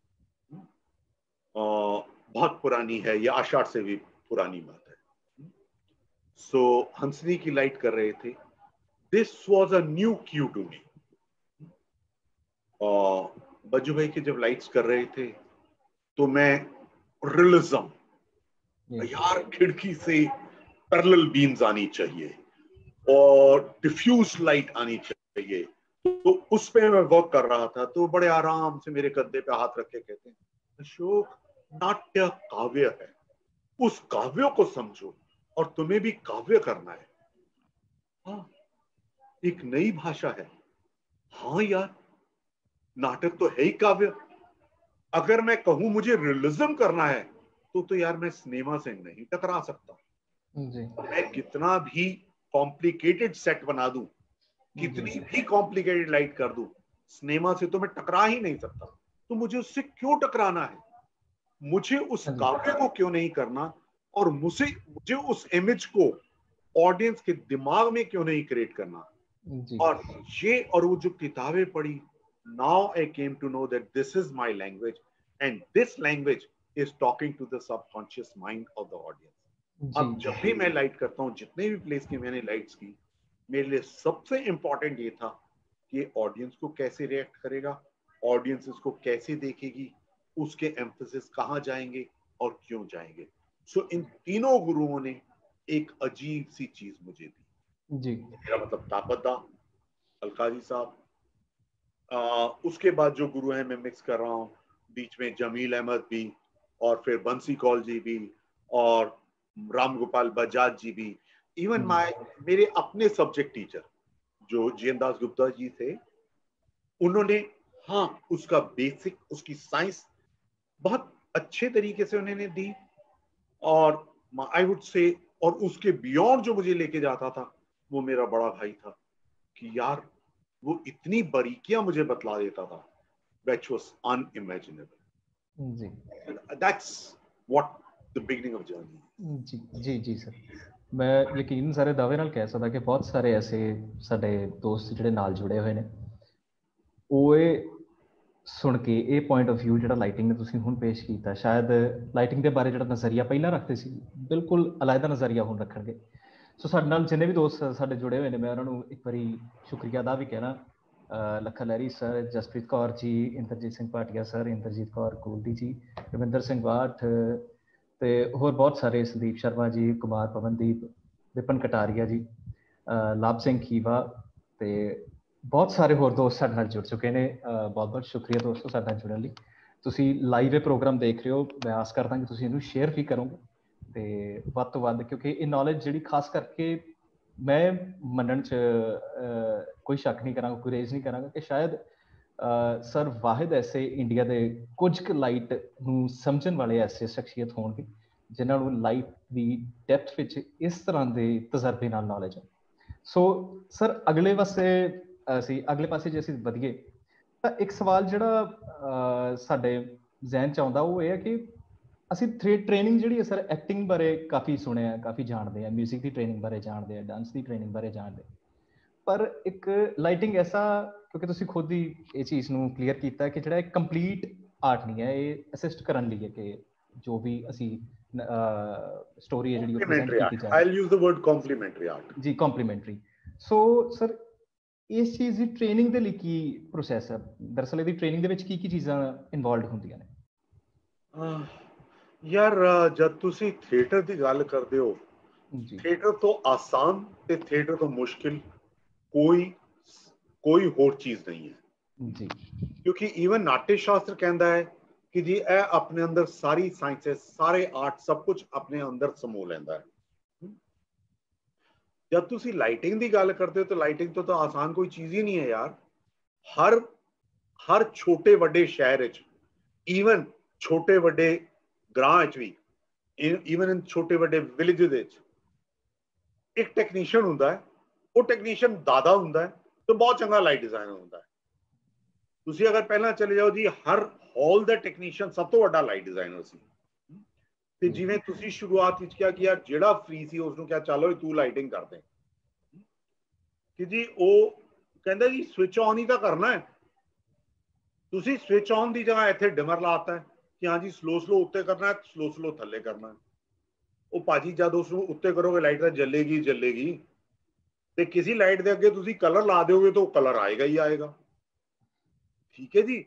बहुत पुरानी है, ये आषाढ़ से भी पुरानी बात है। सो हंसनी की लाइट कर रहे थे, this was a new cue to me. Bajju भाई के जब लाइट्स कर रहे थे तो मैं रियलिज्म, यार खिड़की से पैरेलल बीम्स आनी चाहिए और डिफ्यूज लाइट आनी चाहिए, तो उस पे मैं वर्क कर रहा था। तो बड़े आराम से मेरे कंधे पे हाथ रख के कहते हैं, अशोक, नाट्य काव्य है, उस काव्य को समझो और तुम्हें भी काव्य करना है। हाँ, एक नई भाषा है। हाँ यार, नाटक तो है ही काव्य। अगर मैं कहूं मुझे रियलिज्म करना है, तो यार मैं सिनेमा से नहीं टकरा सकता जी। मैं कितना भी कॉम्प्लिकेटेड सेट बना दूं, कितनी भी कॉम्प्लिकेटेड लाइट कर दूं, सिनेमा से तो मैं टकरा ही नहीं सकता। तो मुझे उससे क्यों टकराना है, मुझे उस काव्य को क्यों नहीं करना, और मुझे उस इमेज को ऑडियंस के दिमाग में क्यों नहीं क्रिएट करना। और ये, और वो जो किताबें पढ़ी, now I came to know that this is my language, and this language is talking to the subconscious mind of the audience. अब जब भी मैं लाइट करता हूँ, जितने भी प्लेस की मैंने लाइट्स की, मेरे लिए सबसे इंपॉर्टेंट ये था कि ऑडियंस को कैसे रिएक्ट करेगा, ऑडियंस इसको कैसे देखेगी, उसके एम्फेसिस कहाँ जाएंगे और क्यों जाएंगे। सो इन तीनों गुरुओं ने एक अजीब सी चीज मुझे दी जी। मेरा मतलब तापदा, अलकाजी साहब, उसके बाद जो गुरु हैं मैं मिक्स कर रहा हूँ, बीच में जमील अहमद भी, और फिर बंसी कौल जी भी, और राम गोपाल बजाज जी भी, इवन मेरे अपने सब्जेक्ट टीचर जो जीएन दास गुप्ता जी थे, उन्होंने हाँ उसका बेसिक, उसकी साइंस बहुत अच्छे तरीके से उन्होंने दी, और आई वुड से, और उसके बियॉन्ड जो मुझे लेके जाता था वो मेरा बड़ा भाई था, कि यार वो इतनी बारीकियां मुझे बतला देता था, which was unimaginable जी। That's what the beginning of journey जी जी जी सर। मैं यकीन सारे दावे नाल कह सकदा कि बहुत सारे ऐसे साडे दोस्त जिहड़े नाल जुड़े हुए ने, ਉਹ ਸੁਣ ਕੇ ਇਹ ਪੁਆਇੰਟ ਆਫ ਵਿਊ ਜਿਹੜਾ ਲਾਈਟਿੰਗ ਨੇ ਤੁਸੀਂ ਹੁਣ ਪੇਸ਼ ਕੀਤਾ, ਸ਼ਾਇਦ ਲਾਈਟਿੰਗ ਦੇ ਬਾਰੇ ਜਿਹੜਾ ਨਜ਼ਰੀਆ ਪਹਿਲਾਂ ਰੱਖਦੇ ਸੀ, ਬਿਲਕੁਲ ਅਲੱਗਾ ਨਜ਼ਰੀਆ ਹੁਣ ਰੱਖਣਗੇ। ਸੋ ਸਾਡੇ ਨਾਲ ਜਿੰਨੇ ਵੀ ਦੋਸਤ ਸਾਡੇ ਜੁੜੇ ਹੋਏ ਨੇ, ਮੈਂ ਉਹਨਾਂ ਨੂੰ ਇੱਕ ਵਾਰੀ ਸ਼ੁਕਰੀਆ ਅਦਾ ਵੀ ਕਹਿਣਾ, ਲੱਖਾ ਲਹਿਰੀ ਸਰ, ਜਸਪ੍ਰੀਤ ਕੌਰ ਜੀ, ਇੰਦਰਜੀਤ ਸਿੰਘ ਭਾਟੀਆ ਸਰ, ਇੰਦਰਜੀਤ ਕੌਰ ਗੋਲਦੀ ਜੀ, ਰਵਿੰਦਰ ਸਿੰਘ ਬਾਠ, ਤੇ ਹੋਰ ਬਹੁਤ ਸਾਰੇ, ਸੰਦੀਪ ਸ਼ਰਮਾ ਜੀ, ਕੁਮਾਰ ਪਵਨਦੀਪ, ਵਿਪਨ ਕਟਾਰੀਆ ਜੀ, ਲਾਭ ਸਿੰਘ ਖੀਵਾ, ਤੇ ਬਹੁਤ ਸਾਰੇ ਹੋਰ ਦੋਸਤ ਸਾਡੇ ਨਾਲ ਜੁੜ ਚੁੱਕੇ ਨੇ। ਬਹੁਤ ਬਹੁਤ ਸ਼ੁਕਰੀਆ ਦੋਸਤੋ ਸਾਡੇ ਨਾਲ ਜੁੜਨ ਲਈ। ਤੁਸੀਂ ਲਾਈਵ ਇਹ ਪ੍ਰੋਗਰਾਮ ਦੇਖ ਰਹੇ ਹੋ, ਮੈਂ ਆਸ ਕਰਦਾ ਕਿ ਤੁਸੀਂ ਇਹਨੂੰ ਸ਼ੇਅਰ ਵੀ ਕਰੋਗੇ ਤੇ ਵੱਧ ਤੋਂ ਵੱਧ, ਕਿਉਂਕਿ ਇਹ ਨੌਲੇਜ ਜਿਹੜੀ ਖਾਸ ਕਰਕੇ ਮੈਂ ਮੰਨਣ 'ਚ ਕੋਈ ਸ਼ੱਕ ਨਹੀਂ ਕਰਾਂਗਾ, ਕੋਈ ਰੇਜ਼ ਨਹੀਂ ਕਰਾਂਗਾ ਕਿ ਸ਼ਾਇਦ ਸਰ ਵਾਹਿਦ ਐਸੇ ਇੰਡੀਆ ਦੇ ਕੁਝ ਕੁ ਲਾਈਟ ਨੂੰ ਸਮਝਣ ਵਾਲੇ ਐਸੇ ਸ਼ਖਸੀਅਤ ਹੋਣਗੇ ਜਿਨ੍ਹਾਂ ਨੂੰ ਲਾਈਫ ਦੀ ਡੈਪਥ ਵਿੱਚ ਇਸ ਤਰ੍ਹਾਂ ਦੇ ਤਜਰਬੇ ਨਾਲ ਨੌਲੇਜ ਹੈ। ਸੋ ਸਰ ਅਗਲੇ ਪਾਸੇ ਜੇ ਅਸੀਂ ਵਧੀਏ ਤਾਂ ਇੱਕ ਸਵਾਲ ਜਿਹੜਾ ਸਾਡੇ ਜ਼ਹਿਨ 'ਚ ਆਉਂਦਾ ਉਹ ਇਹ ਹੈ ਕਿ ਅਸੀਂ ਟ੍ਰੇਨਿੰਗ ਜਿਹੜੀ ਹੈ ਸਰ ਐਕਟਿੰਗ ਬਾਰੇ ਕਾਫੀ ਸੁਣਿਆ, ਕਾਫੀ ਜਾਣਦੇ ਆ, ਮਿਊਜ਼ਿਕ ਦੀ ਟ੍ਰੇਨਿੰਗ ਬਾਰੇ ਜਾਣਦੇ ਆ, ਡਾਂਸ ਦੀ ਟ੍ਰੇਨਿੰਗ ਬਾਰੇ ਜਾਣਦੇ, ਪਰ ਇੱਕ ਲਾਈਟਿੰਗ ਐਸਾ, ਕਿਉਂਕਿ ਤੁਸੀਂ ਖੁਦ ਹੀ ਇਹ ਚੀਜ਼ ਨੂੰ ਕਲੀਅਰ ਕੀਤਾ ਕਿ ਜਿਹੜਾ ਇਹ ਕੰਪਲੀਟ ਆਰਟ ਨਹੀਂ ਹੈ, ਇਹ ਅਸਿਸਟ ਕਰਨ ਲਈ ਹੈ ਕਿ ਜੋ ਵੀ ਅਸੀਂ ਸਟੋਰੀ ਹੈ ਜਿਹੜੀ ਉਹ ਪ੍ਰੈਜ਼ੈਂਟ ਕੀਤੀ ਜਾਏ। I'll use the word complementary art ਜੀ, ਕੰਪਲੀਮੈਂਟਰੀ। ਸੋ ਸਰ ਇਸ ਚੀਜ਼ ਦੀ ਟ੍ਰੇਨਿੰਗ ਦੇ ਲਈ ਕੀ ਪ੍ਰੋਸੈਸ ਹੈ? ਦਰਅਸਲ ਇਹਦੀ ਟ੍ਰੇਨਿੰਗ ਦੇ ਵਿੱਚ ਕੀ ਕੀ ਚੀਜ਼ਾਂ ਇਨਵੋਲਵਡ ਹੁੰਦੀਆਂ ਨੇ? ਯਾਰ ਜਦ ਤੁਸੀਂ ਥੀਏਟਰ ਦੀ ਗੱਲ ਕਰਦੇ ਹੋ, ਥੀਏਟਰ ਤੋਂ ਆਸਾਨ ਤੇ ਥੀਏਟਰ ਤੋਂ ਮੁਸ਼ਕਿਲ ਕੋਈ ਹੋਰ ਚੀਜ਼ ਨਹੀਂ ਹੈ ਜੀ, ਕਿਉਂਕਿ ਈਵਨ ਨਾਟਯ ਸ਼ਾਸਤਰ ਕਹਿੰਦਾ ਹੈ ਕਿ ਜੀ ਇਹ ਆਪਣੇ ਅੰਦਰ ਸਾਰੀ ਸਾਇੰਸਸ, ਸਾਰੇ ਆਰਟ, ਸਭ ਕੁਝ ਆਪਣੇ ਅੰਦਰ ਸਮੋ ਲੈਂਦਾ ਹੈ। ਜਦ ਤੁਸੀਂ ਲਾਈਟਿੰਗ ਦੀ ਗੱਲ ਕਰਦੇ ਹੋ ਤਾਂ ਲਾਈਟਿੰਗ ਤੋਂ ਤਾਂ ਆਸਾਨ ਕੋਈ ਚੀਜ਼ ਹੀ ਨਹੀਂ ਹੈ ਯਾਰ। ਹਰ ਛੋਟੇ ਵੱਡੇ ਸ਼ਹਿਰ ਵਿੱਚ, ਈਵਨ ਛੋਟੇ ਵੱਡੇ ਗ੍ਰਾਂ ਵਿੱਚ ਵੀ, ਈਵਨ ਇਨ ਛੋਟੇ ਵੱਡੇ ਵਿਲੇਜ ਵਿੱਚ ਇੱਕ ਟੈਕਨੀਸ਼ੀਅਨ ਹੁੰਦਾ ਹੈ। ਉਹ ਟੈਕਨੀਸ਼ੀਅਨ ਦਾਦਾ ਹੁੰਦਾ ਹੈ ਤੇ ਬਹੁਤ ਚੰਗਾ ਲਾਈਟ ਡਿਜ਼ਾਈਨਰ ਹੁੰਦਾ ਹੈ। ਤੁਸੀਂ ਅਗਰ ਪਹਿਲਾਂ ਚਲੇ ਜਾਓ ਜੀ, ਹਰ ਹਾਲ ਦਾ ਟੈਕਨੀਸ਼ੀਅਨ ਸਭ ਤੋਂ ਵੱਡਾ ਲਾਈਟ ਡਿਜ਼ਾਈਨਰ ਸੀ। ਤੇ ਜਿਵੇਂ ਤੁਸੀਂ ਸ਼ੁਰੂਆਤ ਵਿੱਚ ਕਿਹਾ ਕਿ ਯਾਰ ਜਿਹੜਾ ਫ੍ਰੀ ਸੀ ਉਸਨੂੰ ਕਿਹਾ ਚਲੋ ਤੂੰ ਲਾਈਟਿੰਗ ਕਰ ਦੇ, ਕਿ ਜੀ ਉਹ ਕਹਿੰਦਾ ਜੀ ਸਵਿਚ ਆਨ ਹੀ ਤਾਂ ਕਰਨਾ ਹੈ। ਤੁਸੀਂ ਸਵਿਚ ਆਨ ਦੀ ਜਗ੍ਹਾ ਇੱਥੇ ਡਿਮਰ ਲਾਤਾ ਕਿ ਹਾਂ ਜੀ ਸਲੋ ਉੱਤੇ ਕਰਨਾ ਹੈ, ਸਲੋ ਥੱਲੇ ਕਰਨਾ ਹੈ। ਉਹ ਭਾਜੀ ਜਦ ਉਸਨੂੰ ਉੱਤੇ ਕਰੋਗੇ ਲਾਈਟ ਤਾਂ ਜਲੇਗੀ ਤੇ ਕਿਸੇ ਲਾਈਟ ਦੇ ਅੱਗੇ ਤੁਸੀਂ ਕਲਰ ਲਾ ਦਿਓਗੇ ਤਾਂ ਉਹ ਕਲਰ ਆਏਗਾ ਹੀ ਆਏਗਾ। ਠੀਕ ਹੈ ਜੀ।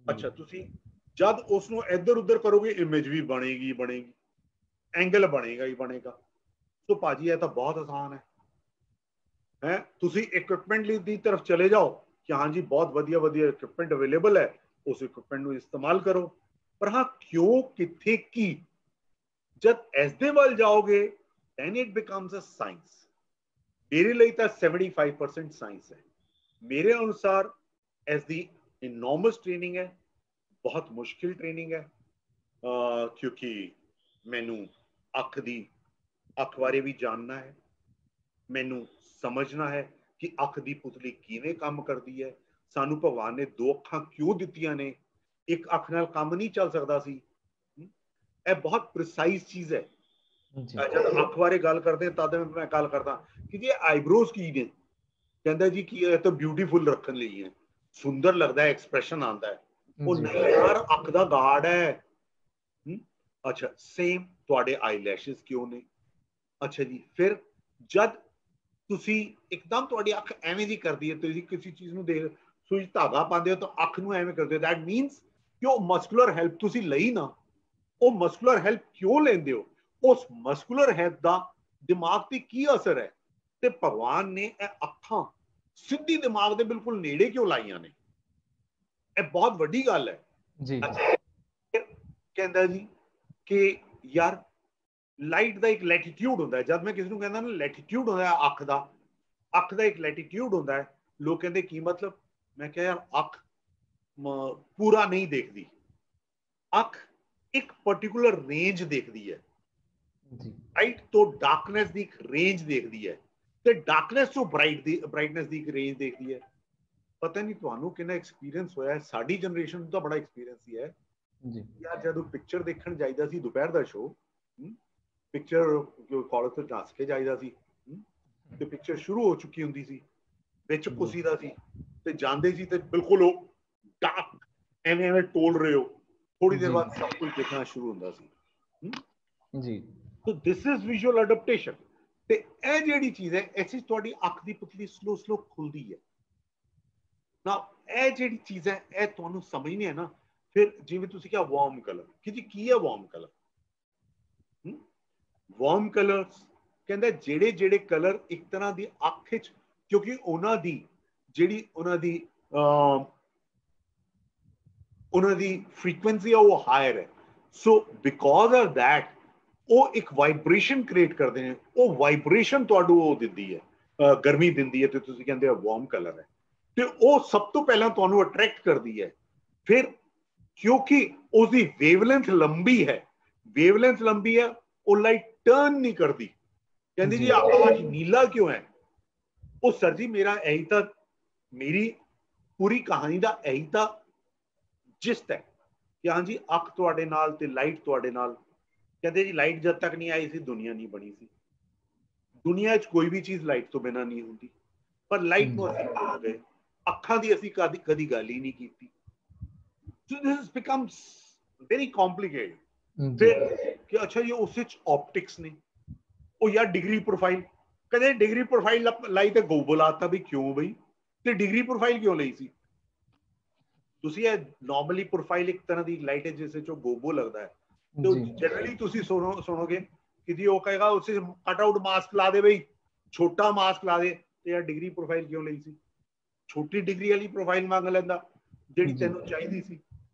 ਅੱਛਾ, ਤੁਸੀਂ ਜਦ ਉਸਨੂੰ ਇੱਧਰ ਉੱਧਰ ਕਰੋਗੇ ਇਮੇਜ ਵੀ ਬਣੇਗੀ, ਐਂਗਲ ਬਣੇਗਾ ਹੀ ਬਣੇਗਾ। ਸੋ ਭਾਜੀ ਇਹ ਤਾਂ ਬਹੁਤ ਆਸਾਨ ਹੈ। ਤੁਸੀਂ ਇਕਵਿਪਮੈਂਟ ਦੀ ਤਰਫ ਚਲੇ ਜਾਓ ਕਿ ਹਾਂ ਜੀ ਬਹੁਤ ਵਧੀਆ ਇਕਵਿਪਮੈਂਟ ਅਵੇਲੇਬਲ ਹੈ, ਉਸ ਇਕਵਿਪਮੈਂਟ ਨੂੰ ਇਸਤੇਮਾਲ ਕਰੋ। ਪਰ ਹਾਂ ਕਿਉਂ, ਕਿੱਥੇ, ਕੀ, ਜਦ ਇਸ ਦੇ ਵੱਲ ਜਾਓਗੇ then it becomes a science। ਮੇਰੇ ਲਈ ਤਾਂ 75% ਸਾਇੰਸ ਹੈ। ਮੇਰੇ ਅਨੁਸਾਰ ਇਸ ਦੀ ਇਨੋਰਮਸ ਟ੍ਰੇਨਿੰਗ ਹੈ, ਬਹੁਤ ਮੁਸ਼ਕਿਲ ਟ੍ਰੇਨਿੰਗ ਹੈ, ਕਿਉਂਕਿ ਮੈਨੂੰ ਅੱਖ ਬਾਰੇ ਵੀ ਜਾਣਨਾ ਹੈ, ਮੈਨੂੰ ਸਮਝਣਾ ਹੈ ਕਿ ਅੱਖ ਦੀ ਪੁਤਲੀ ਕਿਵੇਂ ਕੰਮ ਕਰਦੀ ਹੈ। ਸਾਨੂੰ ਭਗਵਾਨ ਨੇ ਦੋ ਅੱਖਾਂ ਕਿਉਂ ਦਿੱਤੀਆਂ ਨੇ? ਇੱਕ ਅੱਖ ਨਾਲ ਕੰਮ ਨਹੀਂ ਚੱਲ ਸਕਦਾ ਸੀ। ਇਹ ਬਹੁਤ ਪ੍ਰੀਸਾਈਜ਼ ਚੀਜ਼ ਹੈ। ਜਦ ਅੱਖ ਬਾਰੇ ਗੱਲ ਕਰਦੇ ਤਦ ਮੈਂ ਗੱਲ ਕਰਦਾ ਕਿ ਜੀ ਆਈਬ੍ਰੋਜ਼ ਕੀ ਨੇ, ਕਹਿੰਦਾ ਜੀ ਕੀ ਹੈ ਤਾਂ ਬਿਊਟੀਫੁਲ ਰੱਖਣ ਲਈ ਹੈ, ਸੁੰਦਰ ਲੱਗਦਾ ਹੈ, ਐਕਸਪ੍ਰੈਸ਼ਨ ਆਉਂਦਾ ਹੈ। ਉਹ ਨਹੀਂ ਯਾਰ, ਅੱਖ ਦਾ ਗਾਰਡ ਹੈ। ਅੱਛਾ, ਸੇਮ ਤੁਹਾਡੇ ਆਈਲੈਸ਼ਸ ਕਿਉਂ ਨੇ? ਅੱਛਾ ਜੀ, ਫਿਰ ਜਦ ਤੁਸੀਂ ਇੱਕਦਮ ਤੁਹਾਡੀ ਅੱਖ ਐਵੇਂ ਦੀ ਕਰਦੀ ਹੈ, ਤੁਸੀਂ ਕਿਸੇ ਚੀਜ਼ ਨੂੰ ਦੇਖ, ਸੂਈ ਧਾਗਾ ਪਾਉਂਦੇ ਹੋ ਤਾਂ ਅੱਖ ਨੂੰ ਐਵੇਂ ਕਰਦੇ ਹੋ, ਦੈਟ ਮੀਨਸ ਕਿ ਉਹ ਮਸਕੂਲਰ ਹੈਲਪ ਤੁਸੀਂ ਲਈ ਨਾ। ਉਹ ਮਸਕੂਲਰ ਹੈਲਪ ਕਿਉਂ ਲੈਂਦੇ ਹੋ? ਉਸ ਮਸਕੂਲਰ ਹੈਲਪ ਦਾ ਦਿਮਾਗ ਤੇ ਕੀ ਅਸਰ ਹੈ? ਤੇ ਭਗਵਾਨ ਨੇ ਇਹ ਅੱਖਾਂ ਸਿੱਧੀ ਦਿਮਾਗ ਦੇ ਬਿਲਕੁਲ ਨੇੜੇ ਕਿਉਂ ਲਾਈਆਂ ਨੇ? ਇਹ ਬਹੁਤ ਵੱਡੀ ਗੱਲ ਹੈ ਜੀ। ਕਹਿੰਦਾ ਜੀ ਕਿ ਯਾਰ ਲਾਈਟ ਦਾ ਇੱਕ ਲੈਟੀਟਿਊਡ ਹੁੰਦਾ ਹੈ। ਜਦ ਮੈਂ ਕਿਸੇ ਨੂੰ ਕਹਿੰਦਾ ਨਾ ਲੈਟੀਟਿਊਡ ਹੁੰਦਾ ਹੈ ਅੱਖ ਦਾ ਇੱਕ ਲੈਟੀਟਿਊਡ ਹੁੰਦਾ ਹੈ, ਲੋਕ ਕਹਿੰਦੇ ਕੀ ਮਤਲਬ? ਮੈਂ ਕਿਹਾ ਯਾਰ ਅੱਖ ਪੂਰਾ ਨਹੀਂ ਦੇਖਦੀ, ਅੱਖ ਇੱਕ ਪਾਰਟਿਕੂਲਰ ਰੇਂਜ ਦੇਖਦੀ ਹੈ, ਲਾਈਟ ਤੋਂ ਡਾਰਕਨੈਸ ਦੀ ਇੱਕ ਰੇਂਜ ਦੇਖਦੀ ਹੈ, ਤੇ ਡਾਰਕਨੈਸ ਤੋਂ ਬ੍ਰਾਈਟਨੈਸ ਦੀ ਇੱਕ ਰੇਂਜ ਦੇਖਦੀ ਹੈ। ਪਤਾ ਨਹੀਂ ਤੁਹਾਨੂੰ ਕਿੰਨਾ ਐਕਸਪੀਰੀਅੰਸ ਹੋਇਆ, ਸਾਡੀ ਜਨਰੇਸ਼ਨ ਨੂੰ ਤਾਂ ਬੜਾ ਐਕਸਪੀਰੀਅੰਸ ਹੀ ਹੈ ਜੀ। ਯਾਰ ਜਦੋਂ ਪਿਕਚਰ ਦੇਖਣ ਜਾਈਦਾ ਸੀ ਦੁਪਹਿਰ ਦਾ ਸ਼ੋਅ, ਪਿਕਚਰ ਕਾਲਜ ਤੋਂ ਨੱਸ ਕੇ ਜਾਈਦਾ ਸੀ ਤੇ ਪਿਕਚਰ ਸ਼ੁਰੂ ਹੋ ਚੁੱਕੀ ਹੁੰਦੀ ਸੀ, ਵਿੱਚ ਘੁਸੀਦਾ ਸੀ ਤੇ ਜਾਂਦੇ ਸੀ ਤੇ ਬਿਲਕੁਲ ਉਹ ਡਾਰਕ ਐਵੇਂ ਟੋਲ ਰਹੇ ਹੋ, ਥੋੜੀ ਦੇਰ ਬਾਅਦ ਸਭ ਕੁਝ ਦੇਖਣਾ ਸ਼ੁਰੂ ਹੁੰਦਾ ਸੀ ਜੀ। So this is visual adaptation. ਤੇ ਇਹ ਜਿਹੜੀ ਚੀਜ਼ ਹੈ, ਇਸ ਵਿੱਚ ਤੁਹਾਡੀ ਅੱਖ ਦੀ ਪੁਤਲੀ ਸਲੋ ਖੁੱਲਦੀ ਹੈ ਨਾ। ਇਹ ਜਿਹੜੀ ਚੀਜ਼ ਹੈ ਇਹ ਤੁਹਾਨੂੰ ਸਮਝਣੀ ਹੈ ਨਾ। ਫਿਰ ਜਿਵੇਂ ਤੁਸੀਂ ਕਿਹਾ ਵਾਰਮ ਕਲਰ, ਕਿ ਜੀ ਕੀ ਹੈ ਵਾਰਮ ਕਲਰ? ਵਾਰਮ ਕਲਰ ਕਹਿੰਦਾ ਜਿਹੜੇ ਕਲਰ ਇੱਕ ਤਰ੍ਹਾਂ ਦੀ ਅੱਖ ਵਿੱਚ, ਕਿਉਂਕਿ ਉਹਨਾਂ ਦੀ ਜਿਹੜੀ ਉਹਨਾਂ ਦੀ ਫ੍ਰੀਕੁਐਂਸੀ ਆ ਉਹ ਹਾਇਰ ਹੈ। ਸੋ ਬਿਕੋਜ਼ ਆਫ ਦੈਟ ਉਹ ਇੱਕ ਵਾਈਬ੍ਰੇਸ਼ਨ ਕ੍ਰੀਏਟ ਕਰਦੇ ਨੇ, ਉਹ ਵਾਈਬ੍ਰੇਸ਼ਨ ਤੁਹਾਨੂੰ ਉਹ ਦਿੰਦੀ ਹੈ, ਗਰਮੀ ਦਿੰਦੀ ਹੈ, ਤੇ ਤੁਸੀਂ ਕਹਿੰਦੇ ਆ ਵਾਰਮ ਕਲਰ ਹੈ, ਤੇ ਉਹ ਸਭ ਤੋਂ ਪਹਿਲਾਂ ਤੁਹਾਨੂੰ ਅਟਰੈਕਟ ਕਰਦੀ ਹੈ। ਫਿਰ ਕਿਉਂਕਿ ਉਸਦੀ ਵੇਵਲੈਂਥ ਲੰਬੀ ਹੈ, ਵੇਵਲੈਂਥ ਲੰਬੀ ਹੈ, ਉਹ ਲਾਈਟ ਟਰਨ ਨਹੀਂ ਕਰਦੀ। ਕਹਿੰਦੀ ਜੀ ਆਕਾਸ਼ ਨੀਲਾ ਕਿਉਂ ਹੈ? ਉਹ ਸਰ ਜੀ ਮੇਰਾ ਇਹੀ ਤਾਂ, ਮੇਰੀ ਪੂਰੀ ਕਹਾਣੀ ਦਾ ਇਹੀ ਤਾਂ ਜਿਸਤ ਹੈ ਕਿ ਹਾਂਜੀ ਅੱਖ ਤੁਹਾਡੇ ਨਾਲ ਤੇ ਲਾਈਟ ਤੁਹਾਡੇ ਨਾਲ। ਕਹਿੰਦੇ ਜੀ ਲਾਈਟ ਜਦ ਤੱਕ ਨਹੀਂ ਆਈ ਸੀ ਦੁਨੀਆ ਨਹੀਂ ਬਣੀ ਸੀ। ਦੁਨੀਆ 'ਚ ਕੋਈ ਵੀ ਚੀਜ਼ ਲਾਈਟ ਤੋਂ ਬਿਨਾਂ ਨਹੀਂ ਹੁੰਦੀ, ਪਰ ਲਾਈਟ ਨੂੰ ਅਸੀਂ ਭੁੱਲ ਗਏ, ਅੱਖਾਂ ਦੀ ਅਸੀਂ ਕਦੀ ਗੱਲ ਹੀ ਨਹੀਂ ਕੀਤੀ। So this becomes very complicated. ਫਿਰ ਕਿ ਅੱਛਾ ਜੀ ਉਸ ਵਿੱਚ ਆਪਟਿਕਸ ਨੇ, ਉਹ ਯਾਰ ਡਿਗਰੀ ਪ੍ਰੋਫਾਈਲ, ਕਦੇ ਡਿਗਰੀ ਪ੍ਰੋਫਾਈਲ ਲਾਈ ਤੇ ਗੋਬਲ ਆਤਾ ਵੀ ਕਿਉਂ ਬਈ, ਤੇ ਡਿਗਰੀ ਪ੍ਰੋਫਾਈਲ ਕਿਉਂ ਲਈ ਸੀ ਤੁਸੀਂ? ਇਹ ਨਾਰਮਲੀ ਪ੍ਰੋਫਾਈਲ ਇੱਕ ਤਰ੍ਹਾਂ ਦੀ ਲਾਈਟ ਹੈ ਜਿਸ ਵਿੱਚ ਉਹ ਗੋਬੋ ਲੱਗਦਾ ਹੈ, ਤੇ ਜਨਰਲੀ ਤੁਸੀਂ ਸੁਣੋਗੇ ਕਿ ਜੀ ਉਹ ਕਹੇਗਾ ਉਸ ਵਿੱਚ ਕਟ ਆਊਟ ਮਾਸਕ ਲਾ ਦੇ ਬਈ, ਛੋਟਾ ਮਾਸਕ ਲਾ ਦੇ, ਤੇ ਯਾਰ ਡਿਗਰੀ ਪ੍ਰੋਫਾਈਲ ਕਿਉਂ ਲਈ ਸੀ? ਛੋਟੀ ਡਿਗਰੀ ਵਾਲੀ ਪ੍ਰੋਫਾਈਲ ਮੰਗ ਲੈਂਦਾ ਜਿਹੜੀ ਤੈਨੂੰ ਚਾਹੀਦੀ ਸੀ।